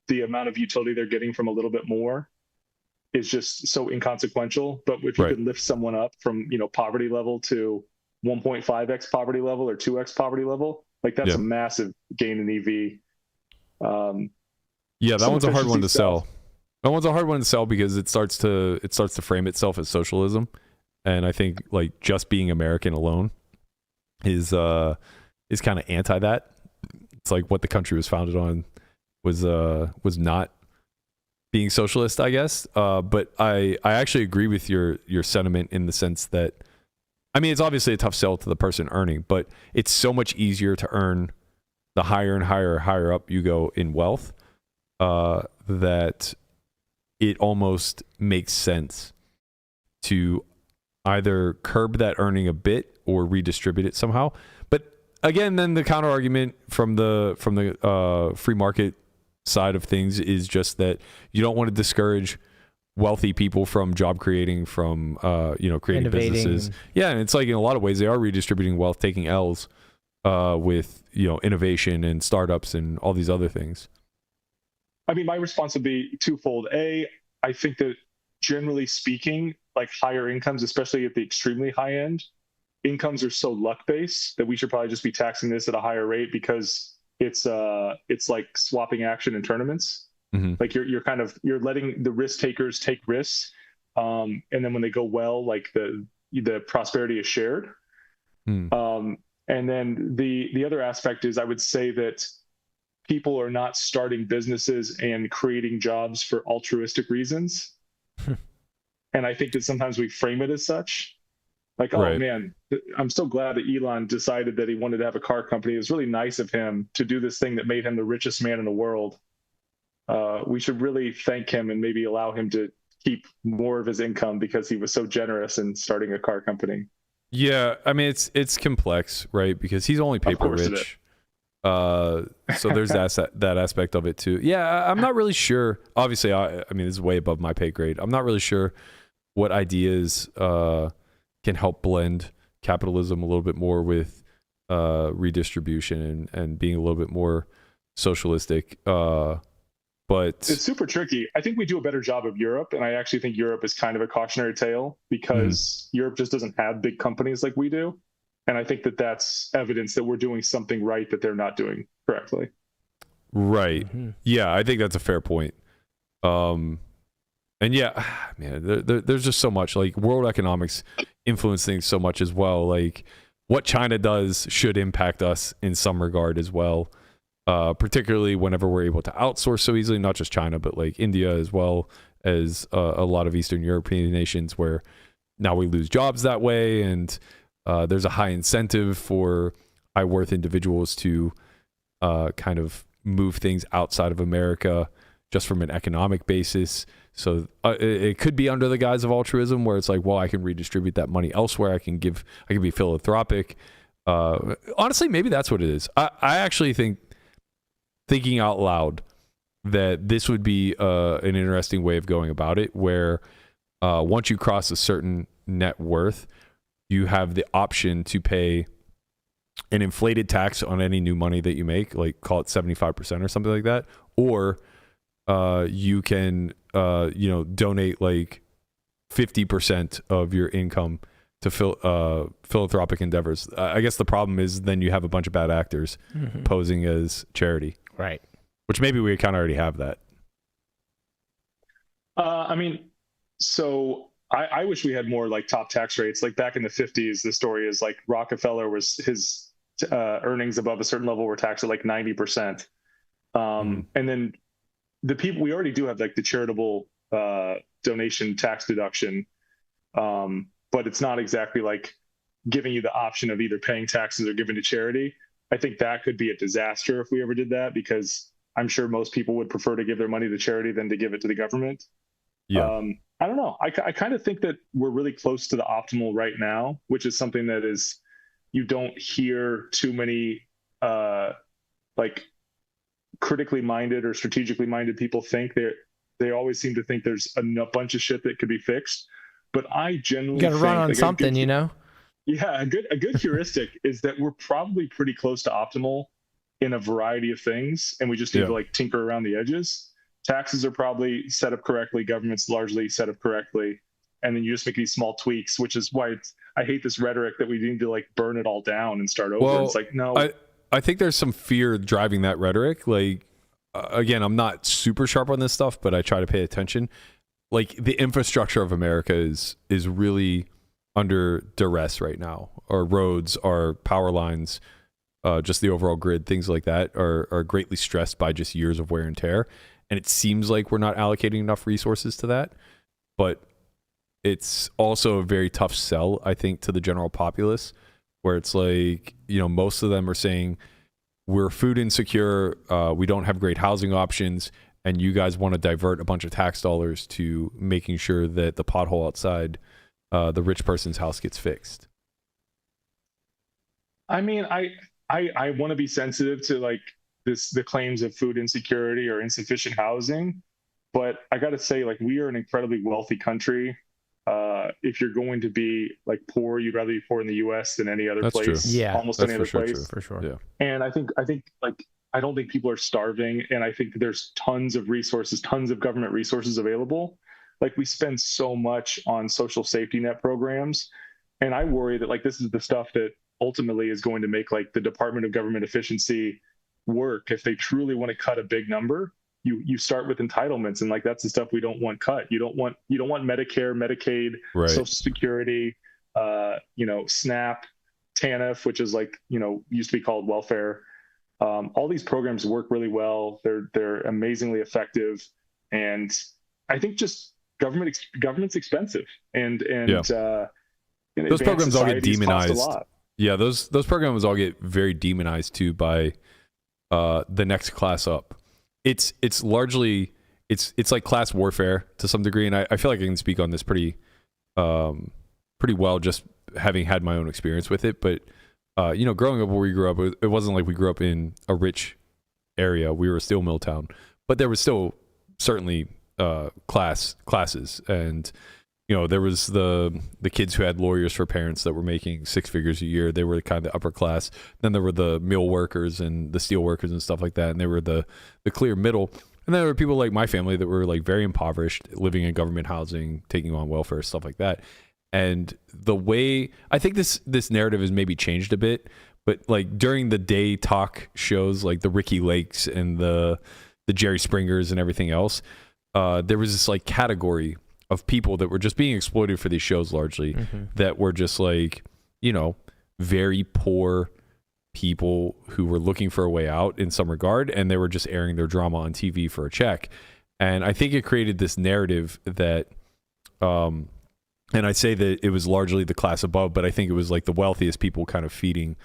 the amount of utility they're getting from a little bit more is just so inconsequential. But if you could lift someone up from, you know, poverty level to 1.5x poverty level or 2x poverty level, like that's a massive gain in EV. Yeah, that one's a hard one to sell. That one's a hard one to sell because it starts to frame itself as socialism, and I think like just being American alone is kind of anti that. It's like what the country was founded on was not being socialist, I guess. But I actually agree with your sentiment in the sense that, I mean, it's obviously a tough sell to the person earning, but it's so much easier to earn the higher and higher up you go in wealth, that it almost makes sense to either curb that earning a bit or redistribute it somehow. But again, then the counter argument from the free market side of things is just that you don't want to discourage wealthy people from job creating, from creating innovating businesses. Yeah, and it's like in a lot of ways they are redistributing wealth, taking L's with innovation and startups and all these other things. I mean, my response would be twofold. A, I think that generally speaking, like higher incomes, especially at the extremely high end, incomes are so luck based that we should probably just be taxing this at a higher rate because it's like swapping action in tournaments. Mm-hmm. Like you're letting the risk takers take risks, and then when they go well, like the prosperity is shared. And then the other aspect is I would say that people are not starting businesses and creating jobs for altruistic reasons. And I think that sometimes we frame it as such. Like, oh man, I'm so glad that Elon decided that he wanted to have a car company. It was really nice of him to do this thing that made him the richest man in the world. We should really thank him and maybe allow him to keep more of his income because he was so generous in starting a car company. Yeah, I mean it's complex, right? Because he's only paper rich. So there's that aspect of it too. Yeah, I'm not really sure. Obviously, I mean this is way above my pay grade. I'm not really sure what ideas can help blend capitalism a little bit more with redistribution and being a little bit more socialistic. But It's super tricky. I think we do a better job of Europe, and I actually think Europe is kind of a cautionary tale because Europe just doesn't have big companies like we do. And I think that that's evidence that we're doing something right that they're not doing correctly. right. Yeah, I think that's a fair point. And yeah, man, there's just so much. Like, world economics influence things so much as well. Like, what China does should impact us in some regard as well. Particularly whenever we're able to outsource so easily, not just China, but like India as well as a lot of Eastern European nations, where now we lose jobs that way. And there's a high incentive for high worth individuals to kind of move things outside of America just from an economic basis. So it could be under the guise of altruism, where it's like, well, I can redistribute that money elsewhere. I can be philanthropic. Honestly, maybe that's what it is. I actually think, thinking out loud, that this would be an interesting way of going about it, where once you cross a certain net worth, you have the option to pay an inflated tax on any new money that you make, like call it 75% or something like that, or you can donate like 50% of your income to philanthropic endeavors. I guess the problem is then you have a bunch of bad actors posing as charity. Right. Which maybe we kind of already have that. I mean, so I wish we had more like top tax rates. Like back in the 50s, the story is like Rockefeller was his earnings above a certain level were taxed at like 90%. And then the people, we already do have like the charitable donation tax deduction, but it's not exactly like giving you the option of either paying taxes or giving to charity. I think that could be a disaster if we ever did that, because I'm sure most people would prefer to give their money to charity than to give it to the government. Yeah. I don't know. I kind of think that we're really close to the optimal right now, which is something that is, you don't hear too many like critically minded or strategically minded people think. They always seem to think there's a bunch of shit that could be fixed. But I generally got to run on like something, you know? Yeah, a good heuristic is that we're probably pretty close to optimal in a variety of things, and we just need to like tinker around the edges. Taxes are probably set up correctly, government's largely set up correctly, and then you just make these small tweaks, which is why I hate this rhetoric that we need to like burn it all down and start over. It's like, no. I think there's some fear driving that rhetoric. Like, again, I'm not super sharp on this stuff, but I try to pay attention. Like, the infrastructure of America is really under duress right now. Our roads, our power lines, just the overall grid, things like that are greatly stressed by just years of wear and tear. And it seems like we're not allocating enough resources to that. But it's also a very tough sell, I think, to the general populace, where it's like, most of them are saying, we're food insecure, we don't have great housing options, and you guys want to divert a bunch of tax dollars to making sure that the pothole outside the rich person's house gets fixed. I mean, I want to be sensitive to like the claims of food insecurity or insufficient housing, but I got to say, like, we are an incredibly wealthy country. If you're going to be like poor, you'd rather be poor in the U.S. than any other place. True. Yeah, almost any other place. True. For sure. Yeah. And I think like, I don't think people are starving, and I think there's tons of resources, tons of government resources available. Like, we spend so much on social safety net programs, and I worry that like this is the stuff that ultimately is going to make like the Department of Government Efficiency work. If they truly want to cut a big number, you start with entitlements, and like that's the stuff we don't want cut. You don't want Medicare, Medicaid, Right. Social Security, SNAP, TANF, which is like used to be called welfare. All these programs work really well. They're amazingly effective, and I think just government's expensive, and those programs all get demonized. Yeah, those programs all get very demonized too by the next class up. It's largely it's like class warfare to some degree, and I feel like I can speak on this pretty well, just having had my own experience with it. But growing up where we grew up, it wasn't like we grew up in a rich area. We were a steel mill town, but there was still certainly classes, and there was the kids who had lawyers for parents that were making six figures a year. They were kind of the upper class. Then there were the mill workers and the steel workers and stuff like that, and they were the clear middle. And then there were people like my family that were like very impoverished, living in government housing, taking on welfare, stuff like that. And the way I think this narrative has maybe changed a bit, but like during the day talk shows, like the Ricky Lakes and the Jerry Springers and everything else, there was this like category of people that were just being exploited for these shows largely, that were just like, you know, very poor people who were looking for a way out in some regard, and they were just airing their drama on TV for a check. And I think it created this narrative that, and I say that it was largely the class above, but I think it was like the wealthiest people kind of feeding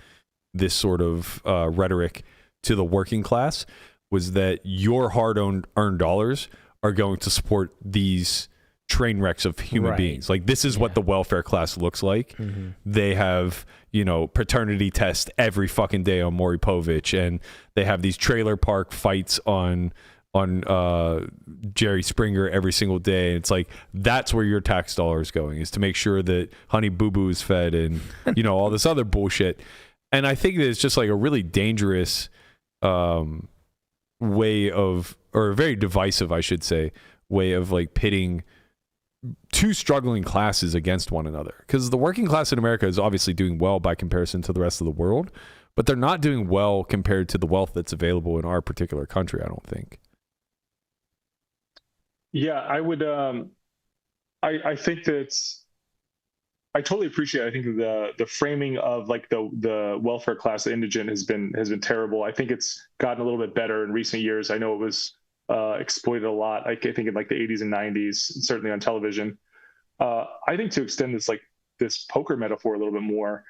this sort of rhetoric to the working class, was that your hard-earned dollars are going to support these train wrecks of human beings. Like, this is what the welfare class looks like. They have, you know, paternity tests every fucking day on Maury Povich, and they have these trailer park fights on Jerry Springer every single day. And it's like, that's where your tax dollar is going, is to make sure that Honey Boo Boo is fed and, you know, all this other bullshit. And I think that it's just like a really dangerous way of, or a very divisive, I should say, way of like pitting two struggling classes against one another. Because the working class in America is obviously doing well by comparison to the rest of the world, but they're not doing well compared to the wealth that's available in our particular country, I don't think. Yeah, I would. I think that I totally appreciate. I think the framing of like the welfare class, the indigent, has been terrible. I think it's gotten a little bit better in recent years. I know it was exploited a lot. I think in like the 80s and 90s, certainly on television. I think to extend this poker metaphor a little bit more,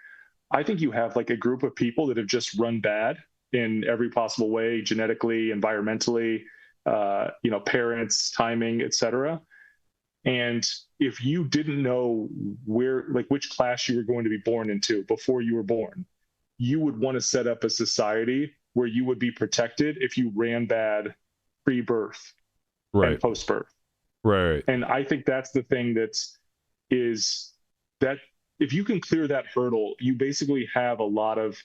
I think you have like a group of people that have just run bad in every possible way, genetically, environmentally, you know, parents, timing, etc. And if you didn't know where, like, which class you were going to be born into before you were born, you would want to set up a society where you would be protected if you ran bad pre-birth and post-birth. Right. And I think that's the thing that if you can clear that hurdle, you basically have a lot of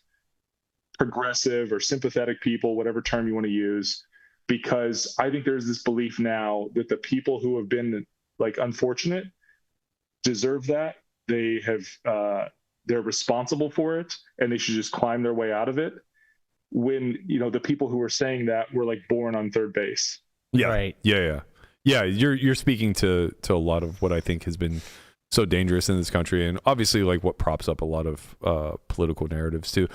progressive or sympathetic people, whatever term you want to use, because I think there's this belief now that the people who have been like unfortunate deserve that. They have, they're responsible for it, and they should just climb their way out of it. When, you know, the people who were saying that were like born on third base. Yeah. Right. Yeah. You're speaking to a lot of what I think has been so dangerous in this country, and obviously like what props up a lot of political narratives too.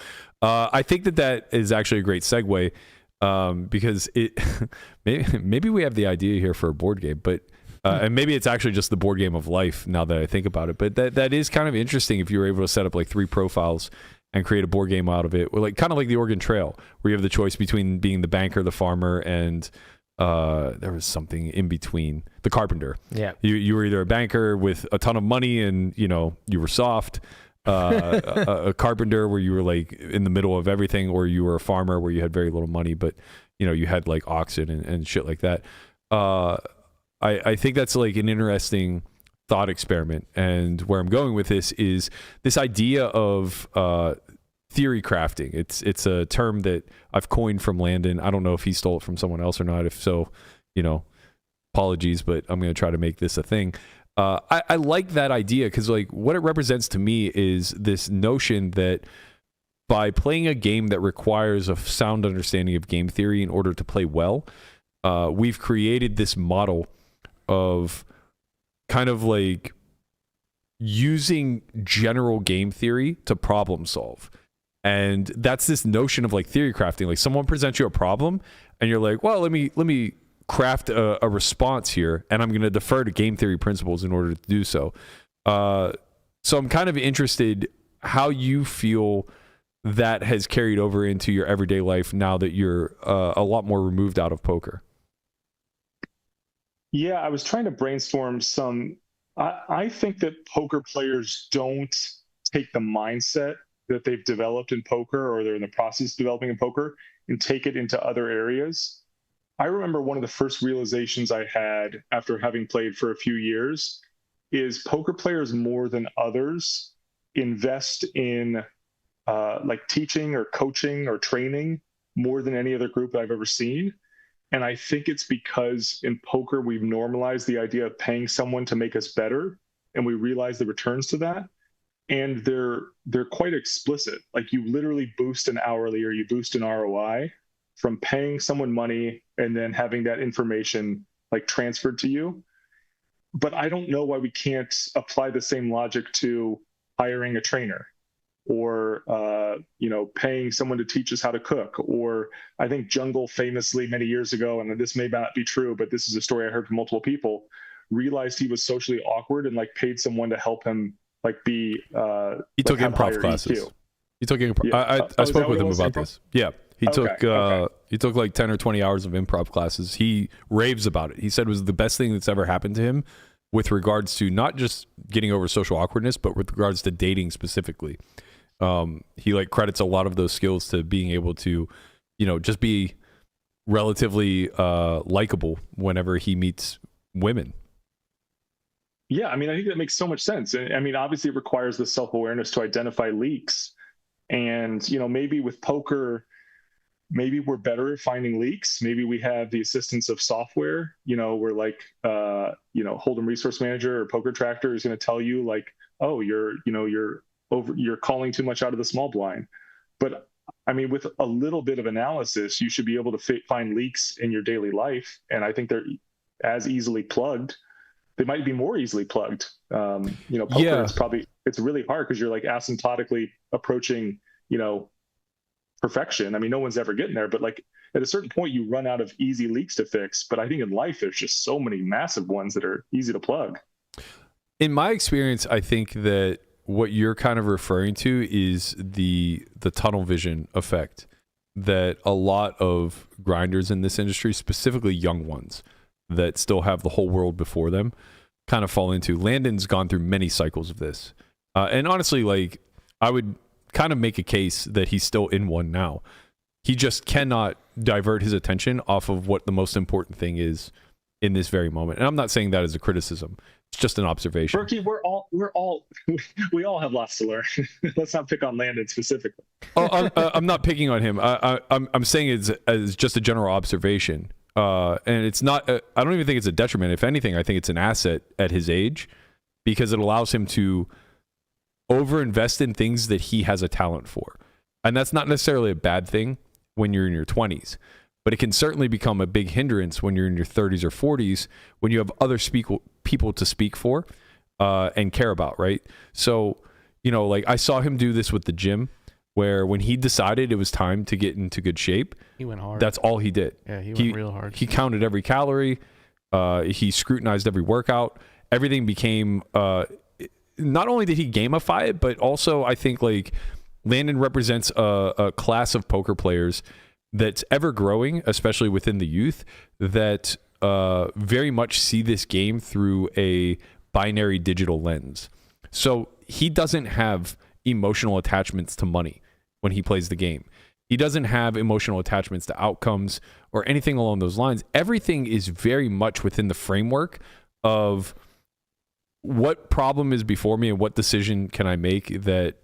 I think that is actually a great segue, because it maybe we have the idea here for a board game, but and maybe it's actually just the board game of life now that I think about it. But that is kind of interesting if you were able to set up like 3 profiles and create a board game out of it, or like kind of like the Oregon Trail, where you have the choice between being the banker, the farmer, and there was something in between, the carpenter. Yeah, you were either a banker with a ton of money and, you know, you were soft, a carpenter where you were like in the middle of everything, or you were a farmer where you had very little money, but, you know, you had like oxen and shit like that. I think that's like an interesting thought experiment, and where I'm going with this is this idea of theory crafting. It's a term that I've coined from Landon. I don't know if he stole it from someone else or not. If so, you know, apologies, but I'm going to try to make this a thing. I like that idea because like what it represents to me is this notion that by playing a game that requires a sound understanding of game theory in order to play well, we've created this model of kind of like using general game theory to problem solve. And that's this notion of like theory crafting. Like someone presents you a problem and you're like, well, let me craft a response here, and I'm going to defer to game theory principles in order to do so. So I'm kind of interested how you feel that has carried over into your everyday life now that you're a lot more removed out of poker. Yeah, I was trying to brainstorm some. I think that poker players don't take the mindset that they've developed in poker, or they're in the process of developing in poker, and take it into other areas. I remember one of the first realizations I had after having played for a few years is poker players more than others invest in like teaching or coaching or training more than any other group I've ever seen. And I think it's because in poker, we've normalized the idea of paying someone to make us better, and we realize the returns to that. And they're quite explicit. Like, you literally boost an hourly or you boost an ROI from paying someone money and then having that information like transferred to you. But I don't know why we can't apply the same logic to hiring a trainer, or paying someone to teach us how to cook. Or I think Jungle famously many years ago, and this may not be true, but this is a story I heard from multiple people, realized he was socially awkward and like paid someone to help him like be he took have improv higher classes. EQ. He took improv. Yeah. I Is spoke that with what him it was, about improv? this. Yeah. He took like 10 or 20 hours of improv classes. He raves about it. He said it was the best thing that's ever happened to him with regards to not just getting over social awkwardness, but with regards to dating specifically. He like credits a lot of those skills to being able to, just be relatively likable whenever he meets women. Yeah, I mean, I think that makes so much sense. And I mean, obviously it requires the self-awareness to identify leaks. And, maybe with poker, maybe we're better at finding leaks. Maybe we have the assistance of software. We're like, Hold'em Resource Manager or Poker Tractor is going to tell you like, oh, you're calling too much out of the small blind. But I mean, with a little bit of analysis, you should be able to find leaks in your daily life. And I think they're as easily plugged. They might be more easily plugged. Poker, it's really hard because you're like asymptotically approaching, perfection. I mean, no one's ever getting there, but like at a certain point you run out of easy leaks to fix. But I think in life, there's just so many massive ones that are easy to plug. In my experience, I think that what you're kind of referring to is the tunnel vision effect that a lot of grinders in this industry, specifically young ones that still have the whole world before them, kind of fall into. Landon's gone through many cycles of this. And honestly, like, I would kind of make a case that he's still in one now. He just cannot divert his attention off of what the most important thing is in this very moment. And I'm not saying that as a criticism. It's just an observation. Berkey, we all have lots to learn. Let's not pick on Landon specifically. I'm not picking on him. I'm saying it's as just a general observation. And it's not, I don't even think it's a detriment. If anything, I think it's an asset at his age because it allows him to overinvest in things that he has a talent for. And that's not necessarily a bad thing when you're in your 20s, but it can certainly become a big hindrance when you're in your 30s or 40s when you have other people to speak for and care about, right? So, like I saw him do this with the gym where when he decided it was time to get into good shape, he went hard. That's all he did. Yeah, he went real hard. He counted every calorie. He scrutinized every workout. Everything became, not only did he gamify it, but also I think like Landon represents a class of poker players that's ever growing, especially within the youth, that very much see this game through a binary digital lens. So he doesn't have emotional attachments to money when he plays the game. He doesn't have emotional attachments to outcomes or anything along those lines. Everything is very much within the framework of what problem is before me and what decision can I make that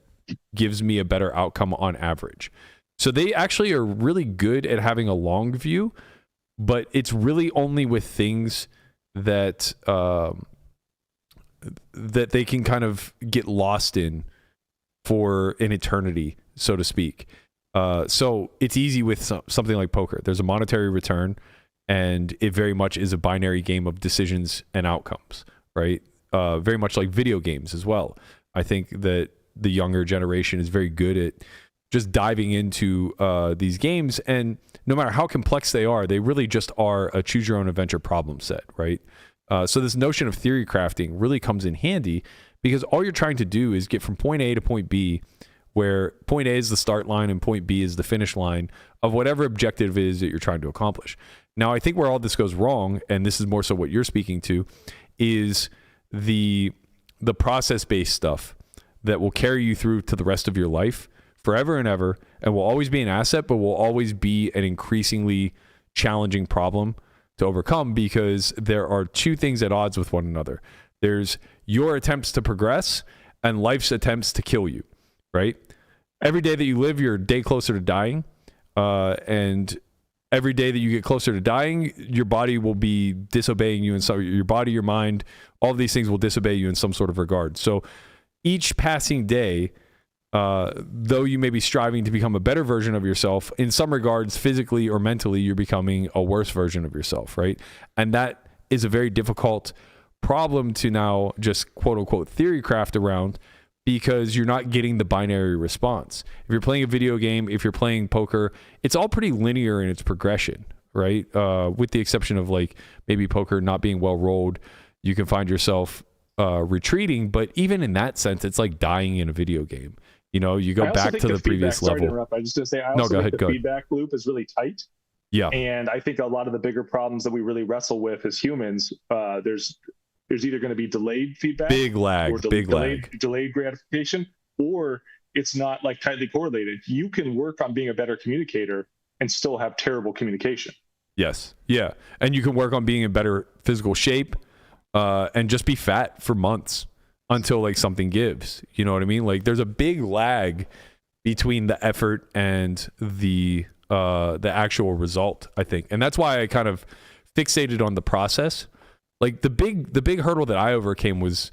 gives me a better outcome on average. So they actually are really good at having a long view, but it's really only with things that that they can kind of get lost in for an eternity, so to speak. So it's easy with something like poker. There's a monetary return, and it very much is a binary game of decisions and outcomes, right? Very much like video games as well. I think that the younger generation is very good at just diving into these games, and no matter how complex they really just are a choose your own adventure problem set, right? So this notion of theory crafting really comes in handy because all you're trying to do is get from point A to point B, where point A is the start line and point B is the finish line of whatever objective is that you're trying to accomplish. Now, I think where all this goes wrong, and this is more so what you're speaking to, is the process-based stuff that will carry you through to the rest of your life forever and ever, and will always be an asset, but will always be an increasingly challenging problem to overcome because there are two things at odds with one another. There's your attempts to progress and life's attempts to kill you, right? Every day that you live, you're a day closer to dying, and every day that you get closer to dying, your body will be disobeying you, and so your body, your mind, all of these things will disobey you in some sort of regard. So each passing day, though you may be striving to become a better version of yourself, in some regards, physically or mentally, you're becoming a worse version of yourself, right? And that is a very difficult problem to now just quote unquote theory craft around, because you're not getting the binary response. If you're playing a video game, if you're playing poker, it's all pretty linear in its progression, right? With the exception of like maybe poker not being well rolled, you can find yourself retreating. But even in that sense, it's like dying in a video game. You know, you go back to the previous level. Sorry to interrupt. I was just going to say, I also think the feedback loop is really tight. Yeah. And I think a lot of the bigger problems that we really wrestle with as humans, there's either going to be delayed feedback, big lag, or delayed gratification, or it's not like tightly correlated. You can work on being a better communicator and still have terrible communication. Yes. Yeah. And you can work on being in better physical shape and just be fat for months until like something gives. You know what I mean? Like there's a big lag between the effort and the actual result, I think. And that's why I kind of fixated on the process. Like the big hurdle that I overcame was,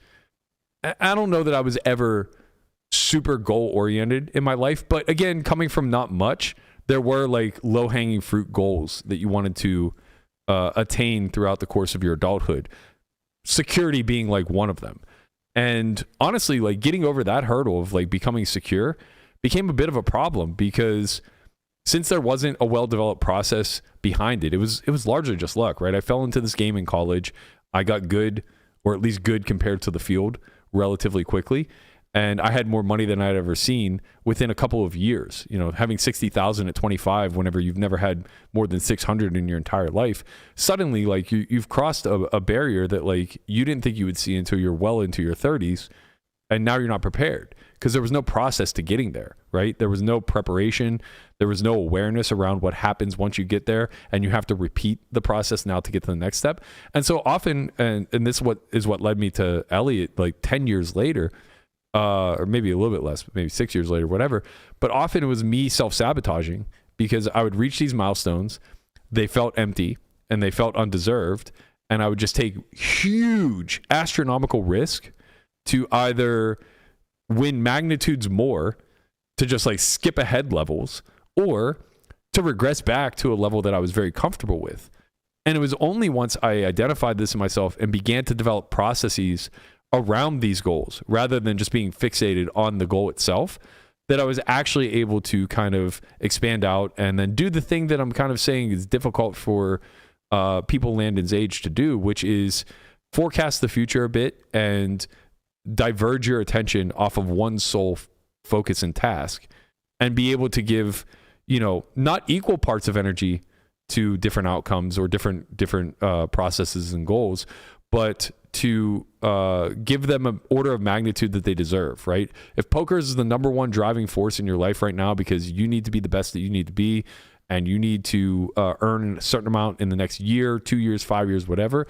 I don't know that I was ever super goal oriented in my life, but again, coming from not much, there were like low hanging fruit goals that you wanted to attain throughout the course of your adulthood. Security being like one of them. And honestly, like getting over that hurdle of like becoming secure became a bit of a problem, because since there wasn't a well-developed process behind it, it was largely just luck, right? I fell into this game in college. I got good, or at least good compared to the field, relatively quickly. And I had more money than I'd ever seen within a couple of years. You know, having 60,000 at 25, whenever you've never had more than 600 in your entire life, suddenly like you've crossed a barrier that like you didn't think you would see until you're well into your 30s, and now you're not prepared because there was no process to getting there, right? There was no preparation, there was no awareness around what happens once you get there, and you have to repeat the process now to get to the next step. And so often, and this is what led me to Elliot like 10 years later. Or maybe a little bit less, maybe 6 years later, whatever. But often it was me self-sabotaging, because I would reach these milestones, they felt empty and they felt undeserved, and I would just take huge astronomical risk to either win magnitudes more, to just like skip ahead levels, or to regress back to a level that I was very comfortable with. And it was only once I identified this in myself and began to develop processes around these goals, rather than just being fixated on the goal itself, that I was actually able to kind of expand out and then do the thing that I'm kind of saying is difficult for people Landon's age to do, which is forecast the future a bit and diverge your attention off of one sole focus and task, and be able to give, you know, not equal parts of energy to different outcomes or different processes and goals, but to give them an order of magnitude that they deserve, right? If poker is the number one driving force in your life right now, because you need to be the best that you need to be, and you need to earn a certain amount in the next year, 2 years, 5 years, whatever,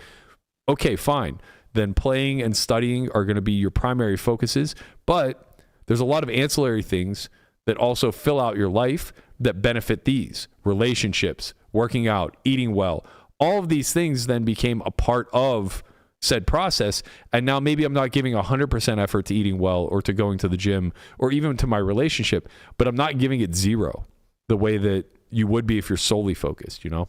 okay, fine. Then playing and studying are going to be your primary focuses, but there's a lot of ancillary things that also fill out your life that benefit these: relationships, working out, eating well. All of these things then became a part of said process. And now maybe I'm not giving 100% effort to eating well, or to going to the gym, or even to my relationship, but I'm not giving it zero the way that you would be if you're solely focused, you know?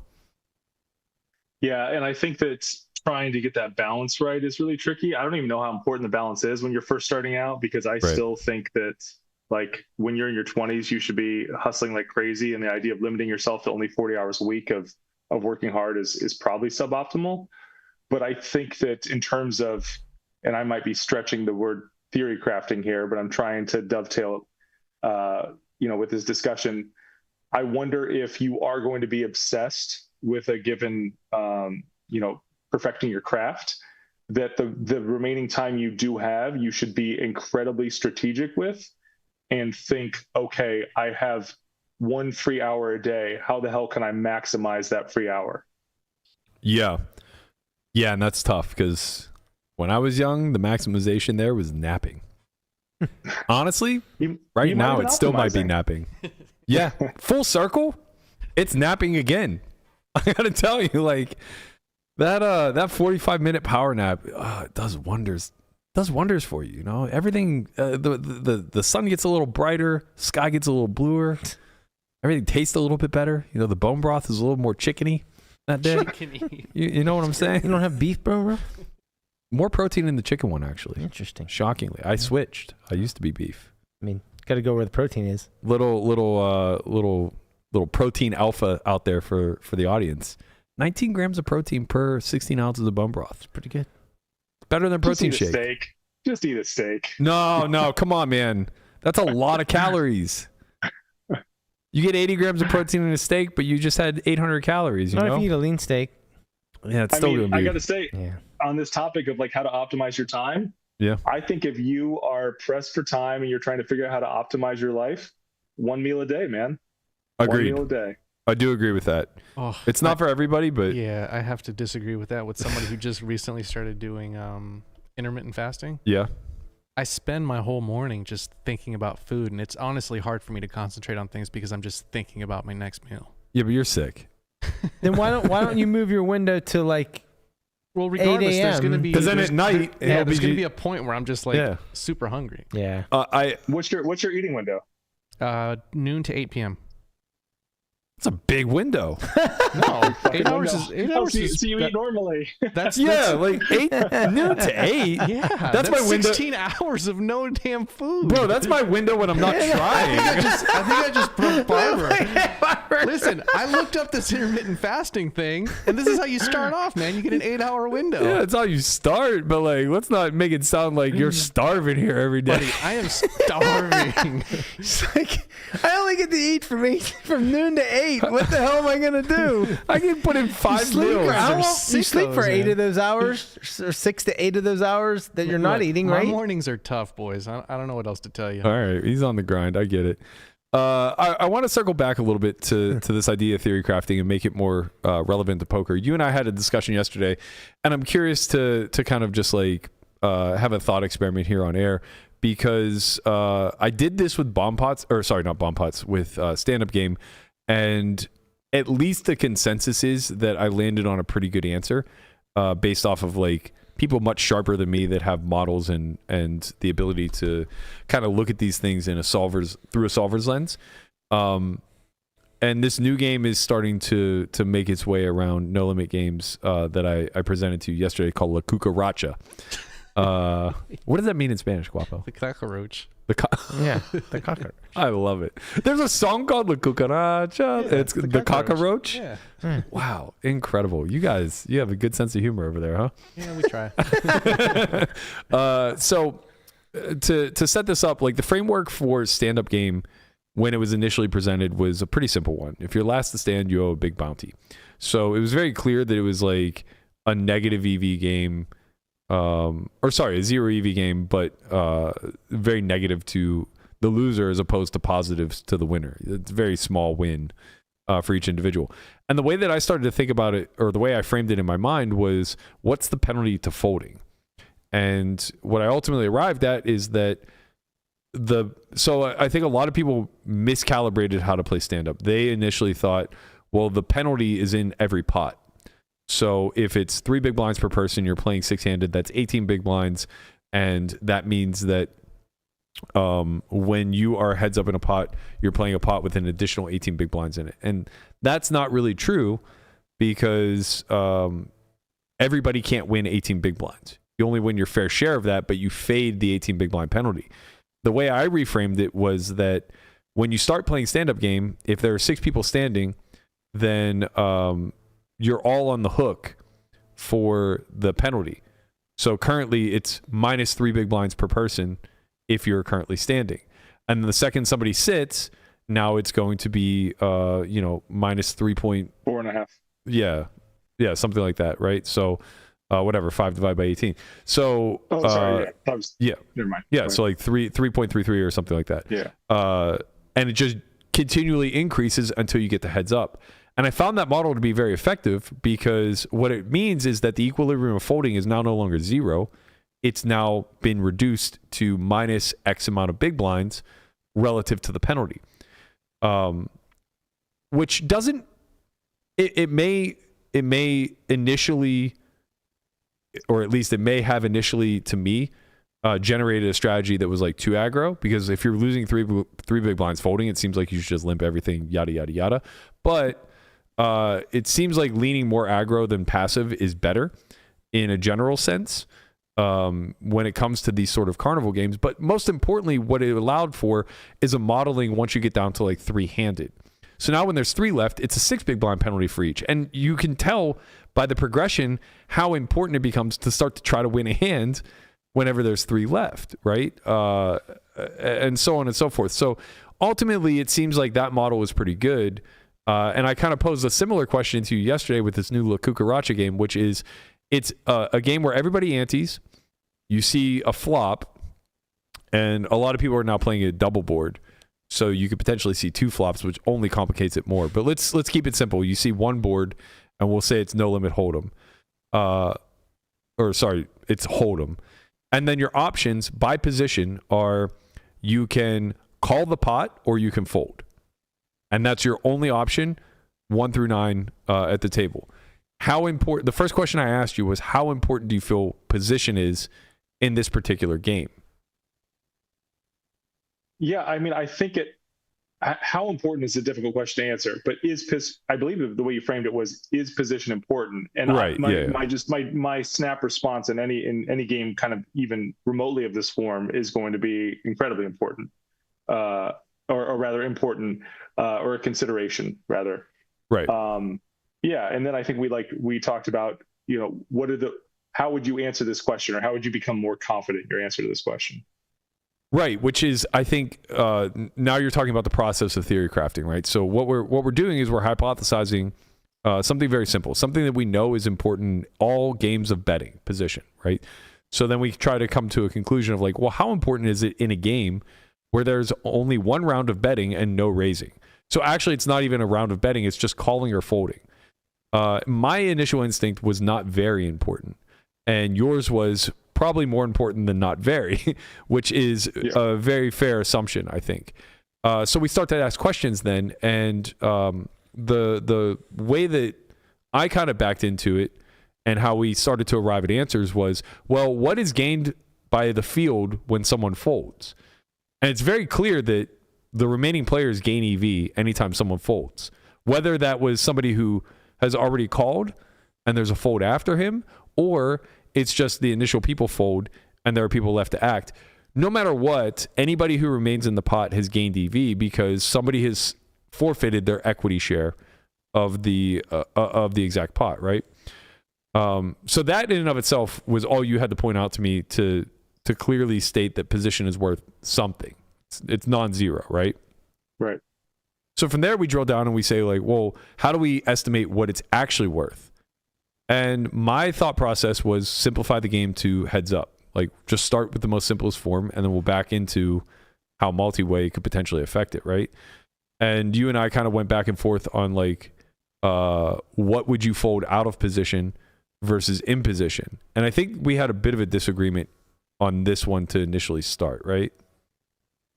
Yeah. And I think that trying to get that balance right is really tricky. I don't even know how important the balance is when you're first starting out, because I still think that like when you're in your 20s, you should be hustling like crazy. And the idea of limiting yourself to only 40 hours a week of working hard is probably suboptimal. But I think that in terms of, and I might be stretching the word theory crafting here, but I'm trying to dovetail, with this discussion. I wonder if you are going to be obsessed with a given, perfecting your craft, that the remaining time you do have, you should be incredibly strategic with, and think, okay, I have 1 free hour a day. How the hell can I maximize that free hour? Yeah. Yeah, and that's tough, because when I was young, the maximization there was napping. Honestly, right now it still might be napping. Yeah, full circle, it's napping again. I gotta tell you, like that 45-minute power nap it does wonders. Does wonders for you. You know, everything. The sun gets a little brighter, sky gets a little bluer, everything tastes a little bit better. You know, the bone broth is a little more chickeny that day. You know what I'm saying? You don't have beef, bro? More protein in the chicken one, actually. Interesting. Shockingly, I switched. I used to be beef. I mean, got to go where the protein is. Little protein alpha out there for the audience. 19 grams of protein per 16 ounces of bone broth. It's pretty good. Better than protein Just eat a shake. steak. Just eat a steak. No, come on, man. That's a lot of calories. You get 80 grams of protein in a steak, but you just had 800 calories. Not if you eat a lean steak. Yeah, it's still gonna be. I got to say, on this topic of like how to optimize your time. Yeah. I think if you are pressed for time and you're trying to figure out how to optimize your life, one meal a day, man. Agreed. 1 meal a day. I do agree with that. Oh, it's not for everybody, but yeah, I have to disagree with that with somebody who just recently started doing intermittent fasting. Yeah. I spend my whole morning just thinking about food, and it's honestly hard for me to concentrate on things because I'm just thinking about my next meal. Yeah, but you're sick. Then why don't you move your window to like? Well, regardless, there's going to be because then at night, there's going to be a point where I'm just like super hungry. Yeah. What's your eating window? Noon to 8 p.m. That's a big window. No, 8 hours is 8 hours. So you eat normally. That's like 8 noon to 8. Yeah, that's my window. 16 hours of no damn food, bro. That's my window when I'm not trying. I think I just broke Barber. Listen, I looked up this intermittent fasting thing, and this is how you start off, man. You get an 8-hour window. Yeah, that's how you start. But like, let's not make it sound like you're starving here every day. Buddy, I am starving. It's like I only get to eat from noon to 8. What the hell am I gonna do? I can put in 5 meals. You sleep for 8 of those hours, or 6 to 8 of those hours that you're not eating, right? My mornings are tough, boys. I don't know what else to tell you. All right, he's on the grind. I get it. I want to circle back a little bit to this idea of theory crafting and make it more relevant to poker. You and I had a discussion yesterday, and I'm curious to kind of just like have a thought experiment here on air, because I did this with with stand-up game, and at least the consensus is that I landed on a pretty good answer based off of like people much sharper than me that have models and the ability to kind of look at these things through a solver's lens. And this new game is starting to make its way around No Limit Games that I presented to you yesterday, called La Cucaracha. What does that mean in Spanish, Guapo? The cockroach. the cockroach. I love it. There's a song called La Cucaracha. Yeah, It's the cockroach. Yeah. Wow, incredible. You guys, you have a good sense of humor over there, huh? Yeah, we try. So to set this up, like the framework for stand-up game when it was initially presented was a pretty simple one. If you're last to stand, you owe a big bounty. So it was very clear that it was like a negative EV game, a zero EV game, but very negative to the loser as opposed to positives to the winner. It's a very small win for each individual. And the way that I started to think about it, or the way I framed it in my mind, was what's the penalty to folding? And what I ultimately arrived at is that so I think a lot of people miscalibrated how to play stand-up. They initially thought, well, the penalty is in every pot. So if it's 3 big blinds per person, you're playing 6-handed, that's 18 big blinds. And that means that when you are heads up in a pot, you're playing a pot with an additional 18 big blinds in it. And that's not really true, because everybody can't win 18 big blinds. You only win your fair share of that, but you fade the 18 big blind penalty. The way I reframed it was that when you start playing stand-up game, if there are 6 people standing, then you're all on the hook for the penalty. So currently it's minus 3 big blinds per person if you're currently standing. And the second somebody sits, now it's going to be minus 4.5. Yeah, something like that, right? So whatever, 5 divided by 18. So Never mind. Yeah, so like 3.33 or something like that. Yeah. And it just continually increases until you get the heads up. And I found that model to be very effective, because what it means is that the equilibrium of folding is now no longer 0. It's now been reduced to minus X amount of big blinds relative to the penalty, which doesn't it may initially, or at least it may have initially to me, generated a strategy that was like too aggro, because if you're losing three big blinds folding, it seems like you should just limp everything, yada yada yada. But it seems like leaning more aggro than passive is better in a general sense when it comes to these sort of carnival games. But most importantly, what it allowed for is a modeling once you get down to like three-handed. So now when there's three left, it's a 6 big blind penalty for each. And you can tell by the progression how important it becomes to start to try to win a hand whenever there's three left, right? And so on and so forth. So ultimately, it seems like that model was pretty good. And I kind of posed a similar question to you yesterday with this new Cucaracha game, which is it's a game where everybody antes, you see a flop, and a lot of people are now playing a double board. So you could potentially see two flops, which only complicates it more. But let's keep it simple. You see one board, and we'll say it's no limit hold'em. It's hold'em. And then your options by position are you can call the pot or you can fold. And that's your only option, 1 through 9 at the table. How important? The first question I asked you was, how important do you feel position is in this particular game? Yeah, I mean, I think how important is a difficult question to answer, but I believe the way you framed it was, is position important? And right, my snap response in any game kind of even remotely of this form is going to be incredibly important, or rather important, or a consideration rather. Right. Yeah, and then I think we talked about, how would you answer this question, or how would you become more confident in your answer to this question? Right, which is, I think, now you're talking about the process of theory crafting, right? So what we're doing is we're hypothesizing something very simple, something that we know is important in all games of betting, position, right? So then we try to come to a conclusion of like, well, how important is it in a game where there's only one round of betting and no raising? So actually, it's not even a round of betting, it's just calling or folding. My initial instinct was not very important, and yours was probably more important than not very, which is a very fair assumption, I think. So we start to ask questions then, and the way that I kind of backed into it and how we started to arrive at answers was, well, what is gained by the field when someone folds? And it's very clear that the remaining players gain EV anytime someone folds, whether that was somebody who has already called and there's a fold after him, or it's just the initial people fold and there are people left to act. No matter what, anybody who remains in the pot has gained EV because somebody has forfeited their equity share of the exact pot, right? So that in and of itself was all you had to point out to me to clearly state that position is worth something. It's non-zero, right? Right. So from there we drill down and we say like, well, how do we estimate what it's actually worth? And my thought process was simplify the game to heads up. Like just start with the most simplest form and then we'll back into how multi-way could potentially affect it, right? And you and I kind of went back and forth on like what would you fold out of position versus in position. And I think we had a bit of a disagreement on this one to initially start, right?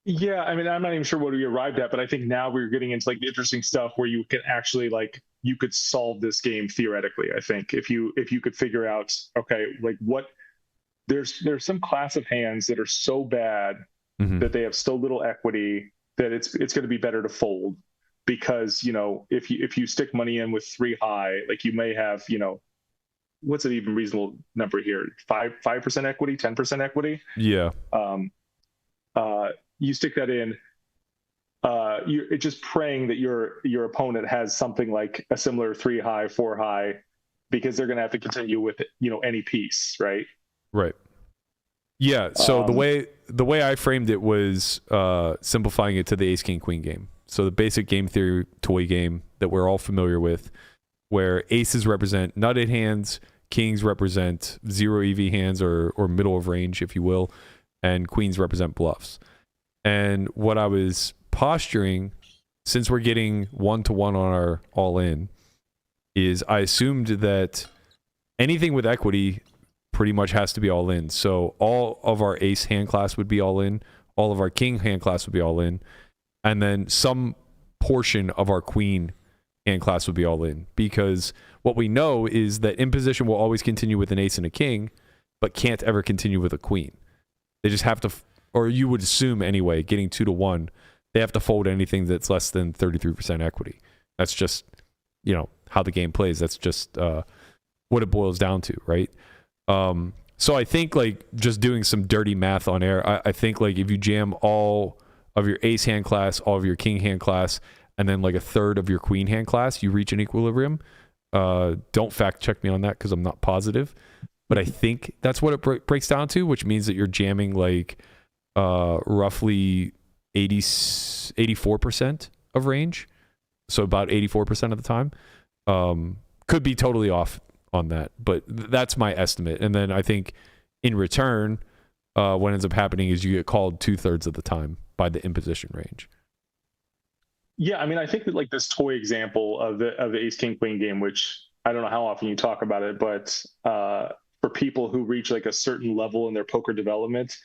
Yeah, I mean, I'm not even sure what we arrived at, but I think now we're getting into like the interesting stuff where you can actually you could solve this game theoretically. I think if you could figure out, okay, like what there's some class of hands that are so bad that they have so little equity that it's going to be better to fold, because if you stick money in with 3 high, like you may have what's an even reasonable number here, 5% equity, 10% equity. Yeah. You stick that in, you're just praying that your opponent has something like a similar 3 high, 4 high, because they're going to have to continue with any piece, right? Right. Yeah. So the way I framed it was simplifying it to the ace king queen game. So the basic game theory toy game that we're all familiar with, where aces represent nutted hands, kings represent 0 EV hands or middle of range, if you will, and queens represent bluffs. And what I was posturing, since we're getting 1-to-1 on our all-in, is I assumed that anything with equity pretty much has to be all-in. So all of our ace hand class would be all-in, all of our king hand class would be all-in, and then some portion of our queen hand class would be all in, because what we know is that in position will always continue with an ace and a king, but can't ever continue with a queen. They just have to, or you would assume anyway, getting 2-1, they have to fold anything that's less than 33% equity. That's just, how the game plays. That's just what it boils down to, right? So I think like just doing some dirty math on air, I think like if you jam all of your ace hand class, all of your king hand class, and then like a third of your queen hand class, you reach an equilibrium. Don't fact check me on that because I'm not positive, but I think that's what it breaks down to, which means that you're jamming like roughly 84% of range. So about 84% of the time. Could be totally off on that, but that's my estimate. And then I think in return, what ends up happening is you get called 2/3 of the time by the imposition range. Yeah, I mean, I think that like this toy example of the Ace King Queen game, which I don't know how often you talk about it, but for people who reach like a certain level in their poker development,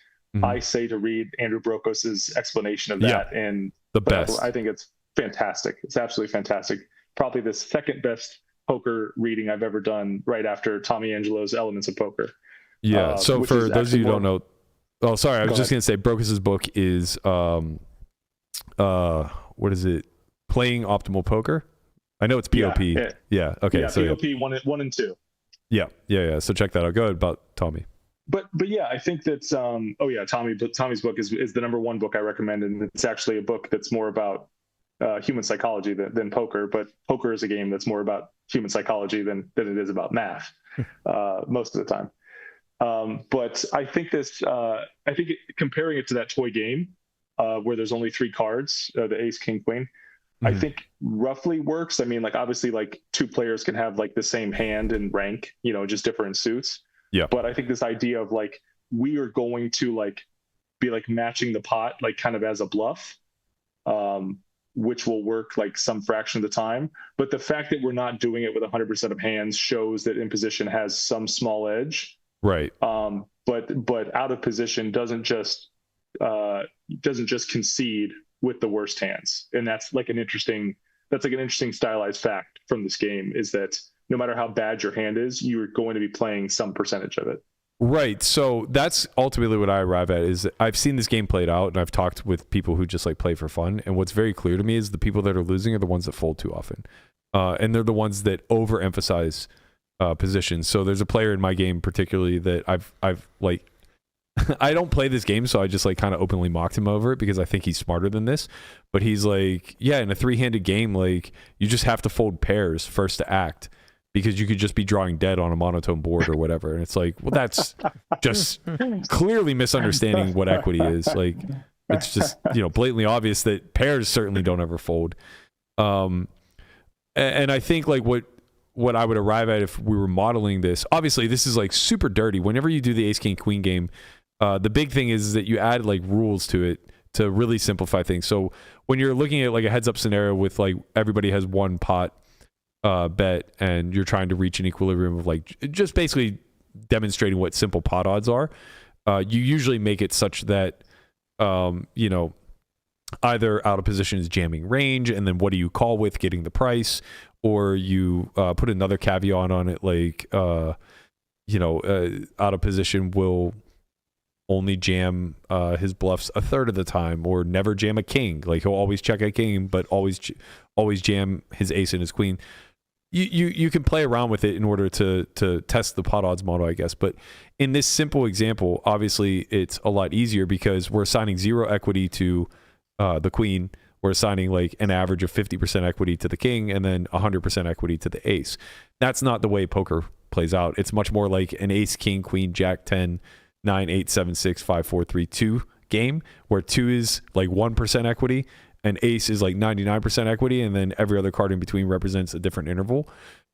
I say to read Andrew Brokos's explanation of that, and the best. I think it's fantastic. It's absolutely fantastic. Probably the second best poker reading I've ever done, right after Tommy Angelo's Elements of Poker. Yeah. So for those of you who don't know, oh, sorry, I was just gonna say Brokos's book is what is it? Playing Optimal Poker. I know it's POP. Yeah. Okay. Yeah, so POP 1 and 2. Yeah. So check that out. Go ahead about Tommy. But yeah, I think that's Tommy's book is the number one book I recommend, and it's actually a book that's more about human psychology than poker. But poker is a game that's more about human psychology than it is about math most of the time. But I think comparing it to that toy game where there's only 3 cards, the ace, king, queen, I think roughly works. I mean, like obviously like 2 players can have like the same hand and rank, just different suits. Yeah. But I think this idea of like, we are going to like be like matching the pot, like kind of as a bluff, which will work like some fraction of the time. But the fact that we're not doing it with 100% of hands shows that in position has some small edge. Right. But out of position doesn't just concede with the worst hands. And that's like an interesting stylized fact from this game, is that no matter how bad your hand is, you're going to be playing some percentage of it. Right. So that's ultimately what I arrive at, is I've seen this game played out and I've talked with people who just like play for fun. And what's very clear to me is the people that are losing are the ones that fold too often. And they're the ones that overemphasize positions. So there's a player in my game particularly that I've like, I don't play this game, so I just like kind of openly mocked him over it because I think he's smarter than this. But he's like, yeah, in a 3-handed game, like you just have to fold pairs first to act, because you could just be drawing dead on a monotone board or whatever. And it's like, well, that's just clearly misunderstanding what equity is. Like, it's just, blatantly obvious that pairs certainly don't ever fold. And I think like what I would arrive at if we were modeling this, obviously this is like super dirty. Whenever you do the ace, king, queen game, the big thing is that you add like rules to it to really simplify things. So when you're looking at like a heads up scenario with like everybody has 1 pot bet and you're trying to reach an equilibrium of like just basically demonstrating what simple pot odds are, you usually make it such that either out of position is jamming range, and then what do you call with getting the price, or you put another caveat on it like out of position will only jam his bluffs a third of the time, or never jam a king. Like he'll always check a king, but always jam his ace and his queen. You can play around with it in order to test the pot odds model, I guess. But in this simple example, obviously it's a lot easier because we're assigning 0 equity to the queen. We're assigning like an average of 50% equity to the king and then 100% equity to the ace. That's not the way poker plays out. It's much more like an ace, king, queen, jack, 10, 9, 8, 7, 6, 5, 4, 3, 2 game, where 2 is like 1% equity and ace is like 99% equity, and then every other card in between represents a different interval.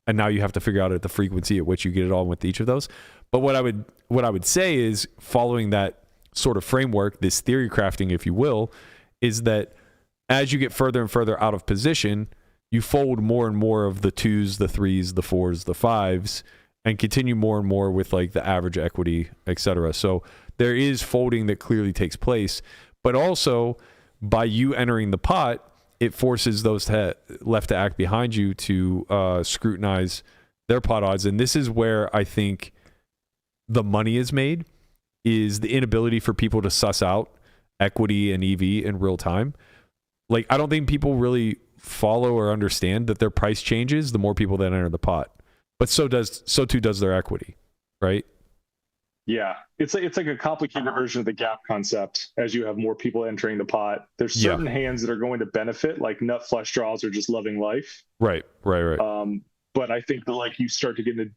And now you have to figure out at the frequency at which you get it on with each of those. But what I would say is, following that sort of framework, this theory crafting, if you will, is that as you get further and further out of position, you fold more and more of the 2s, the 3s, the 4s, the 5s, and continue more and more with like the average equity, etc. So there is folding that clearly takes place, but also by you entering the pot, it forces those left to act behind you to scrutinize their pot odds. And this is where I think the money is made, is the inability for people to suss out equity and EV in real time. Like, I don't think people really follow or understand that their price changes the more people that enter the pot, but so too does their equity, right? Yeah, it's like a complicated version of the gap concept. As you have more people entering the pot, there's certain hands that are going to benefit, like nut flush draws or just loving life. Right. But I think that like you start to get in a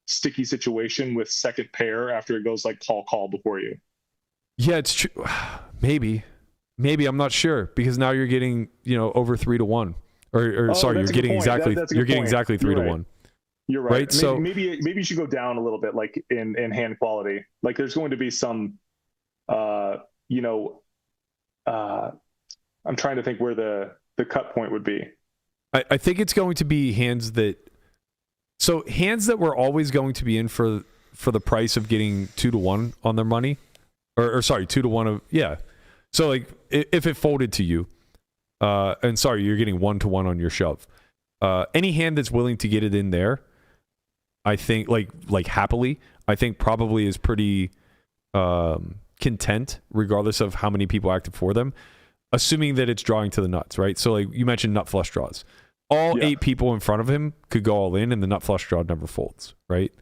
sticky situation with second pair after it goes like call before you. Yeah, it's true. Maybe I'm not sure, because now you're getting, over 3-1, or sorry, you're getting exactly exactly 3-1. You're right. Right? So maybe you should go down a little bit, like in hand quality. Like there's going to be some, I'm trying to think where the cut point would be. I think it's going to be hands that were always going to be in for the price of getting 2-1 on their money, or sorry, 2-1 of, yeah. So like if it folded to you, and sorry, you're getting 1-1 on your shove. Any hand that's willing to get it in there, I think like happily, I think probably is pretty content regardless of how many people acted for them, assuming that it's drawing to the nuts, right? So like you mentioned nut flush draws. All 8 people in front of him could go all in, and the nut flush draw never folds, right?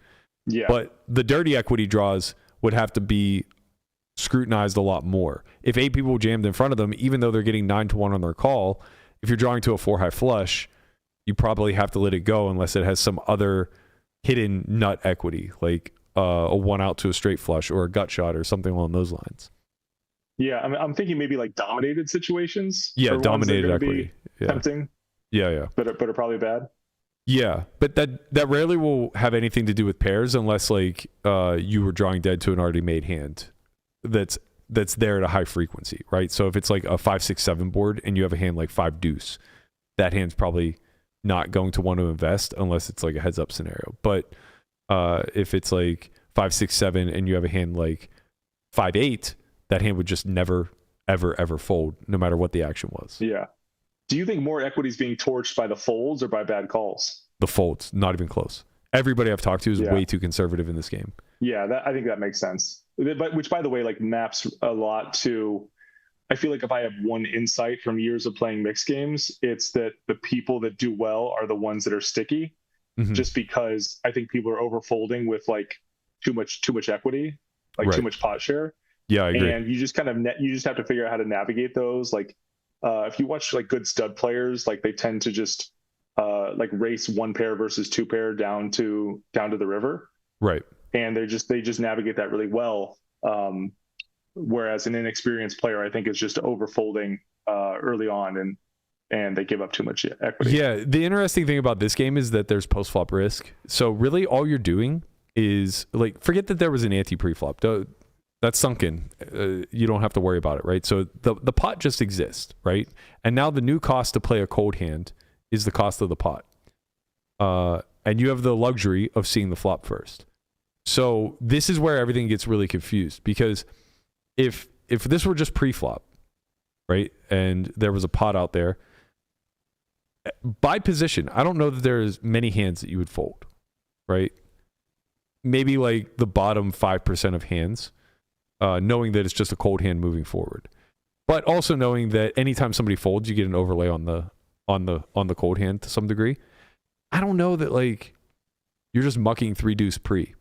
Yeah. But the dirty equity draws would have to be scrutinized a lot more. If 8 people jammed in front of them, even though they're getting 9-1 on their call, if you're drawing to a 4 high flush, you probably have to let it go unless it has some other hidden nut equity, like a 1 out to a straight flush or a gut shot or something along those lines. Yeah, I'm thinking maybe like dominated situations. Yeah, dominated equity. Tempting. Yeah. But are probably bad. Yeah, but that rarely will have anything to do with pairs unless like you were drawing dead to an already made hand that's there at a high frequency, right? So if it's like a 5-6-7 board and you have a hand like 5 deuce, that hand's probably not going to want to invest unless it's like a heads up scenario. But if it's like 5-6-7 and you have a hand like 5-8, that hand would just never ever fold no matter what the action was. Yeah. Do you think more equity is being torched by the folds or by bad calls? The folds, not even close. Everybody I've talked to is way too conservative in this game. Yeah, I think that makes sense. But which, by the way, like maps a lot to, I feel like if I have one insight from years of playing mixed games, it's that the people that do well are the ones that are sticky, just because I think people are overfolding with like too much equity, like too much pot share. Yeah, I agree. And you just kind of you just have to figure out how to navigate those. Like if you watch like good stud players, like they tend to just like race 1 pair versus 2 pair down to the river. Right. And they just navigate that really well. Whereas an inexperienced player, I think, is just overfolding early on and they give up too much equity. Yeah. The interesting thing about this game is that there's post flop risk. So really all you're doing is like, forget that there was an ante pre-flop. That's sunk in. You don't have to worry about it, right? So the pot just exists, right? And now the new cost to play a cold hand is the cost of the pot. And you have the luxury of seeing the flop first. So this is where everything gets really confused, because if this were just pre-flop, right, and there was a pot out there, by position, I don't know that there's many hands that you would fold, right? Maybe like the bottom 5% of hands, knowing that it's just a cold hand moving forward, but also knowing that anytime somebody folds, you get an overlay on the cold hand to some degree. I don't know that like you're just mucking 3 deuce pre.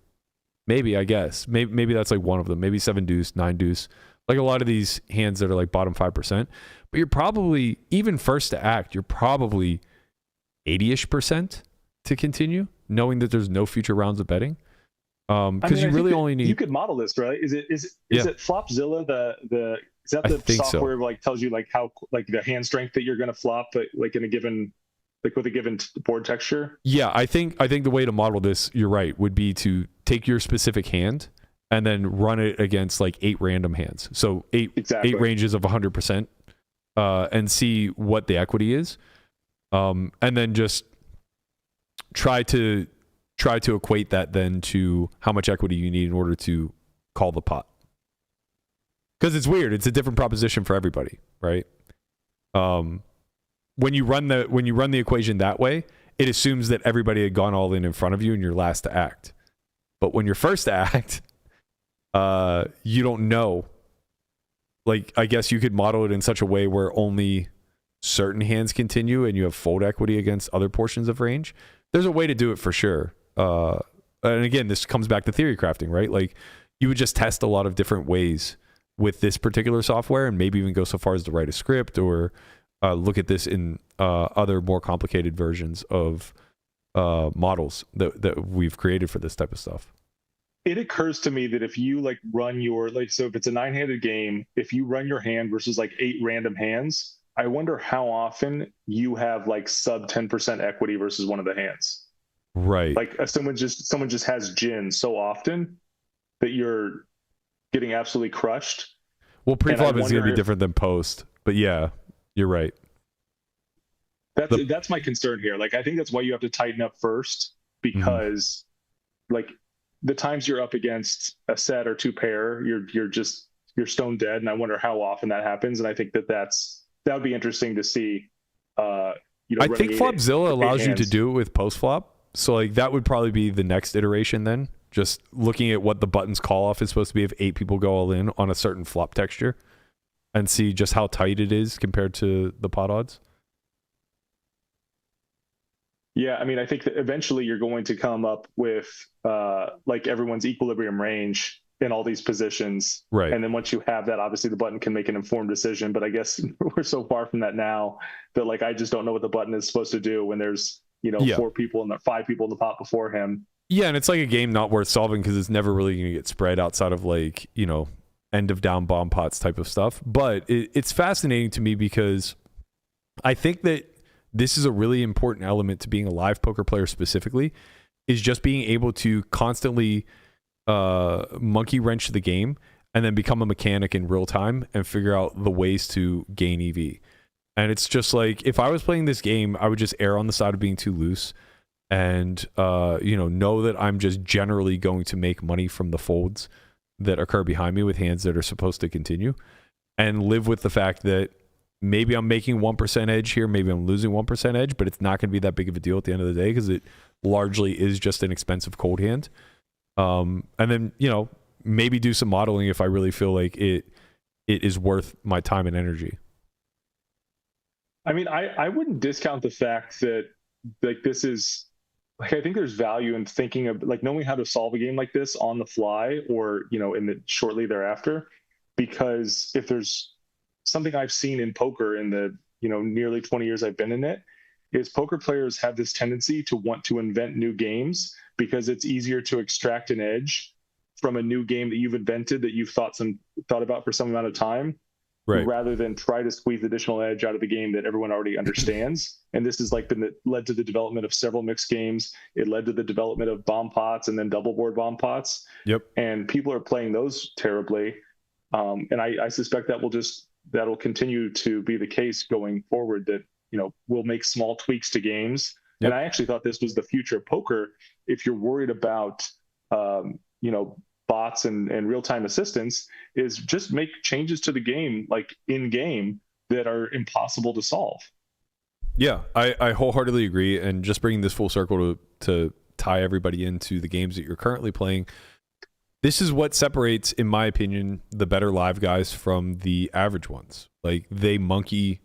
Maybe, I guess. Maybe that's like one of them. Maybe 7 deuce, 9 deuce. Like a lot of these hands that are like bottom 5%. But you're probably, even first to act, you're probably 80-ish% to continue, knowing that there's no future rounds of betting. Because you really only need. You could model this, right? Is it Flopzilla? Is that the software like tells you like how like the hand strength that you're going to flop, but like in a given, like with a given board texture? Yeah, I think the way to model this, you're right, would be to take your specific hand and then run it against like 8 random hands. So 8 ranges of 100%, and see what the equity is, and then just try to equate that then to how much equity you need in order to call the pot. Because it's weird. It's a different proposition for everybody, right? when you run the equation that way, it assumes that everybody had gone all in front of you and you're last to act. But when you're first to act, you don't know. Like, I guess you could model it in such a way where only certain hands continue and you have fold equity against other portions of range. There's a way to do it for sure. And again, this comes back to theory crafting, right? Like, you would just test a lot of different ways with this particular software and maybe even go so far as to write a script or look at this in other more complicated versions of models that we've created for this type of stuff. It occurs to me that if you like run your, like, so if it's a 9-handed game, if you run your hand versus like 8 random hands, I wonder how often you have like sub 10% equity versus one of the hands. Right. Like someone just has gin so often that you're getting absolutely crushed. Well, pre-flop is going to be different than post, but yeah, you're right. That's my concern here. Like, I think that's why you have to tighten up first, because like the times you're up against a set or 2 pair, you're stone dead. And I wonder how often that happens. And I think that would be interesting to see. I think Flopzilla allows you to do it with post flop. So like that would probably be the next iteration then. Just looking at what the button's call off is supposed to be if 8 people go all in on a certain flop texture and see just how tight it is compared to the pot odds. Yeah, I mean, I think that eventually you're going to come up with like everyone's equilibrium range in all these positions. Right. And then once you have that, obviously the button can make an informed decision. But I guess we're so far from that now that like I just don't know what the button is supposed to do when there's 4 people and 5 people in the pot before him. Yeah, and it's like a game not worth solving because it's never really going to get spread outside of like, end of down bomb pots type of stuff. But it's fascinating to me because I think that this is a really important element to being a live poker player specifically, is just being able to constantly monkey wrench the game and then become a mechanic in real time and figure out the ways to gain EV. And it's just like, if I was playing this game, I would just err on the side of being too loose and, know that I'm just generally going to make money from the folds that occur behind me with hands that are supposed to continue, and live with the fact that maybe I'm making 1% edge here, maybe I'm losing 1% edge, but it's not going to be that big of a deal at the end of the day because it largely is just an expensive cold hand. And then, maybe do some modeling if I really feel like it is worth my time and energy. I mean, I wouldn't discount the fact that like this is like, I think there's value in thinking of like knowing how to solve a game like this on the fly or, shortly thereafter, because if there's something I've seen in poker in the, nearly 20 years I've been in it, is poker players have this tendency to want to invent new games because it's easier to extract an edge from a new game that you've invented that you've thought about for some amount of time, right, rather than try to squeeze additional edge out of the game that everyone already understands. And this has led to the development of several mixed games. It led to the development of bomb pots and then double board bomb pots. Yep. And people are playing those terribly. And I suspect that'll continue to be the case going forward, that, we'll make small tweaks to games. Yep. And I actually thought this was the future of poker. If you're worried about, bots and real-time assistance, is just make changes to the game, like in game, that are impossible to solve. Yeah, I wholeheartedly agree. And just bringing this full circle to tie everybody into the games that you're currently playing, this is what separates, in my opinion, the better live guys from the average ones. Like, they monkey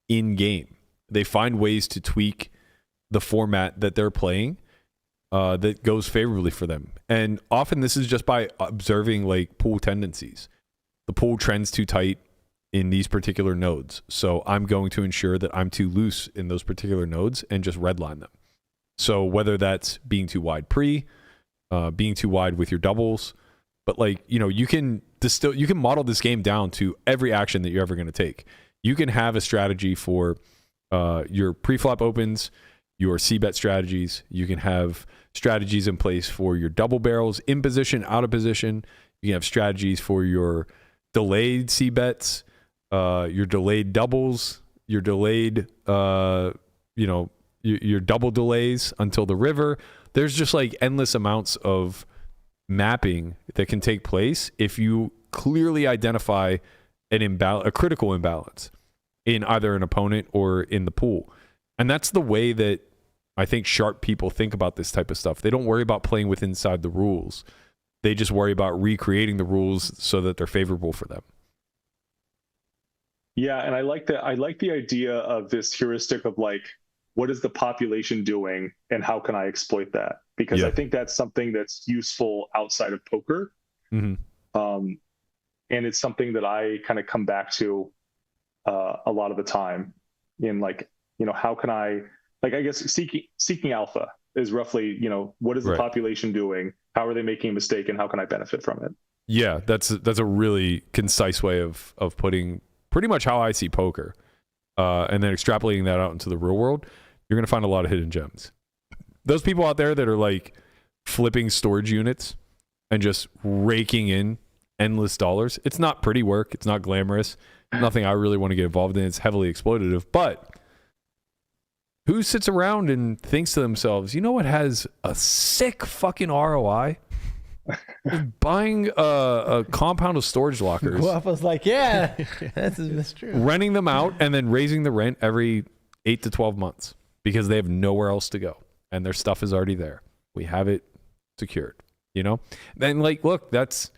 in game. They find ways to tweak the format that they're playing that goes favorably for them. And often this is just by observing like pool tendencies. The pool trends too tight in these particular nodes, so I'm going to ensure that I'm too loose in those particular nodes and just redline them. So whether that's being too wide being too wide with your doubles, but like, you can model this game down to every action that you're ever going to take. You can have a strategy for your pre-flop opens, your c-bet strategies. You can have strategies in place for your double barrels, in position, out of position. You can have strategies for your delayed c-bets, your delayed doubles, your delayed, your double delays until the river. There's just like endless amounts of mapping that can take place if you clearly identify a critical imbalance in either an opponent or in the pool. And that's the way that I think sharp people think about this type of stuff. They don't worry about playing with inside the rules. They just worry about recreating the rules so that they're favorable for them. Yeah, and I like the idea of this heuristic of like, what is the population doing and how can I exploit that? Because I think that's something that's useful outside of poker. And it's something that I kind of come back to a lot of the time in like, how can I, like, I guess seeking alpha is roughly, what is the population doing? How are they making a mistake and how can I benefit from it? Yeah, that's a really concise way of putting pretty much how I see poker. And then extrapolating that out into the real world, you're going to find a lot of hidden gems. Those people out there that are like flipping storage units and just raking in endless dollars. It's not pretty work. It's not glamorous. Nothing I really want to get involved in. It's heavily exploitative. But who sits around and thinks to themselves, you know what has a sick fucking ROI? Buying a compound of storage lockers. Guapo's like, yeah, that's true. Renting them out and then raising the rent every 8 to 12 months because they have nowhere else to go and their stuff is already there. We have it secured, Then like, look, that's,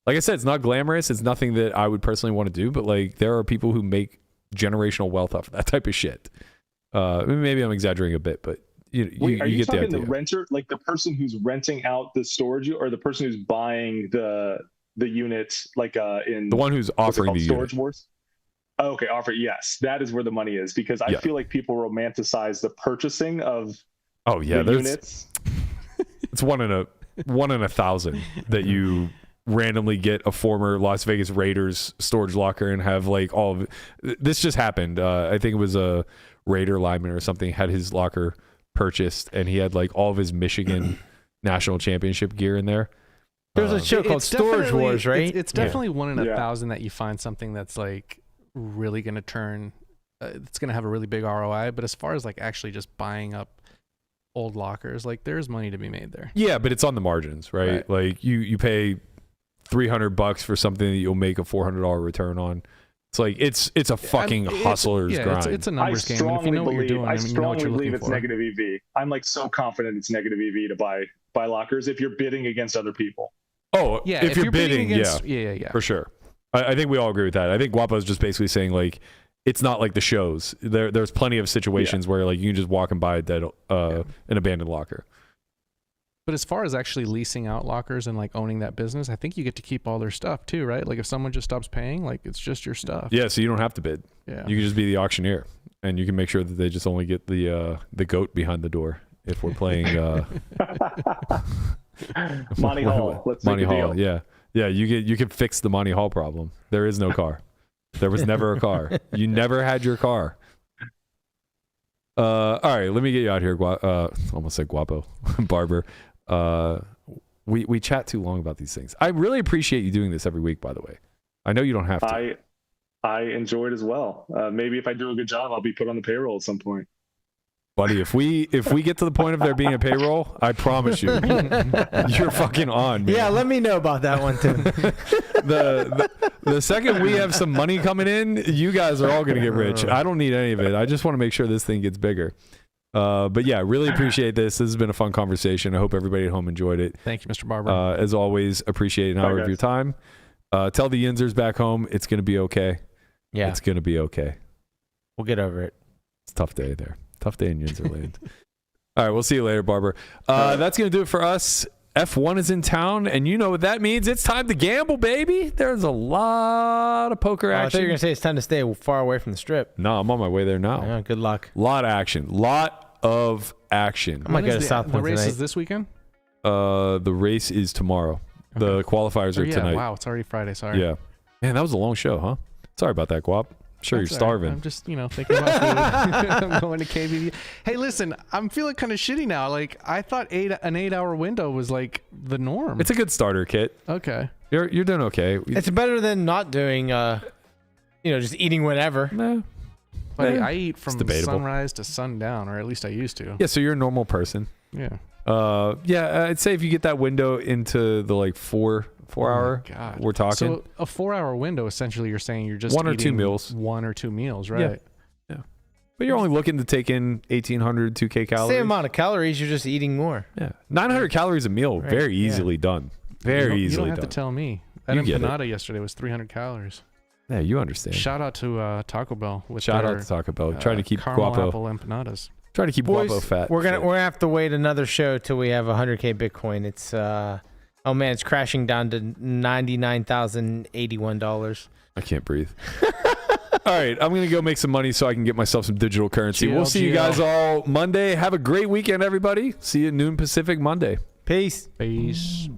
like I said, it's not glamorous. It's nothing that I would personally want to do, but like there are people who make generational wealth off of that type of shit. Maybe I'm exaggerating a bit, but you are you get the talking idea. The renter, like the person who's renting out the storage, or the person who's buying the unit, like in the one who's offering the storage unit? wars? Oh, okay, offer. Yes, that is where the money is because I feel like people romanticize the purchasing of the units. It's one in a 1,000 that you randomly get a former Las Vegas Raiders storage locker and have like all of it. This just happened. I think it was a Raider lineman or something had his locker purchased and he had like all of his Michigan national championship gear in there. There's a show called Storage Wars, right? It's definitely 1 in 1,000 that you find something that's like really going to turn, it's going to have a really big ROI. But as far as like actually just buying up old lockers, like there's money to be made there. Yeah, but it's on the margins, right? Like you pay $300 for something that you'll make a $400 return on. It's like it's a fucking hustler's grind. It's a numbers game. And if you know what you're doing, I you know what you're believe looking it's for. negative EV. I'm like so confident it's negative EV to buy lockers if you're bidding against other people. Oh, yeah. If you're bidding against, yeah, for sure. I think we all agree with that. I think Guapo's just basically saying like it's not like the shows. There's plenty of situations where like you can just walk and buy a dead an abandoned locker. But as far as actually leasing out lockers and like owning that business, I think you get to keep all their stuff too, right? Like if someone just stops paying, like it's just your stuff. Yeah, so you don't have to bid. Yeah. You can just be the auctioneer and you can make sure that they just only get the goat behind the door if we're playing Monty Hall. Let's Monty make a Hall, deal. yeah. You can fix the Monty Hall problem. There is no car. There was never a car. You never had your car. All right, let me get you out here. Almost said Guapo, Barber. We chat too long about these things. I really appreciate you doing this every week, by the way. I know you don't have to. I enjoy it as well. Maybe if I do a good job, I'll be put on the payroll at some point. Buddy, if we get to the point of there being a payroll, I promise you, you're fucking on, man. Yeah, let me know about that one too. The second we have some money coming in, you guys are all going to get rich. I don't need any of it. I just want to make sure this thing gets bigger. But yeah, really appreciate this. This has been a fun conversation. I hope everybody at home enjoyed it. Thank you, Mr. Barber. As always, appreciate an hour of your time. Tell the Yinzers back home it's going to be okay. Yeah. It's going to be okay. We'll get over it. It's a tough day there. Tough day in Yinzer land. All right, we'll see you later, Barber. That's going to do it for us. F1 is in town, and you know what that means. It's time to gamble, baby. There's a lot of poker action. I thought you were going to say it's time to stay far away from the strip. No, I'm on my way there now. Yeah, good luck. Lot of action. Lot of action. I might go to South Point The race tonight. is this weekend? The race is tomorrow. Okay. The qualifiers are tonight. Wow, it's already Friday. Sorry. Yeah. Man, that was a long show, huh? Sorry about that, Guap. Sure, That's you're all right. starving. I'm just, thinking about food. I'm going to KBB. Hey, listen, I'm feeling kind of shitty now. Like, I thought an 8-hour window was like the norm. It's a good starter kit. Okay. You're doing okay. It's better than not doing, just eating whatever. Nah. But Yeah. I eat from debatable. sunrise to sundown, or at least I used to. Yeah, so you're a normal person. Yeah. I'd say if you get that window into the like 4 4 hour. God. We're talking. So a 4 hour window, essentially, you're saying you're just One or two eating meals. 1 or 2 meals, right? Yeah. But you're only looking to take in 1,800, 2K calories. Same amount of calories, you're just eating more. Yeah. 900 calories a meal. Right, Very yeah. easily done. Very You easily don't have done. to tell me. That You get it. empanada yesterday was 300 calories. Yeah, you understand. Shout out to Taco Bell with Shout their, out to Taco Bell. Trying to keep caramel Guapo. apple empanadas. Trying to keep Boys, Guapo fat. we're gonna have to wait another show till we have 100K Bitcoin. It's oh man, it's crashing down to $99,081. I can't breathe. All right, I'm going to go make some money so I can get myself some digital currency. We'll see you guys all Monday. Have a great weekend, everybody. See you at noon Pacific Monday. Peace. Peace.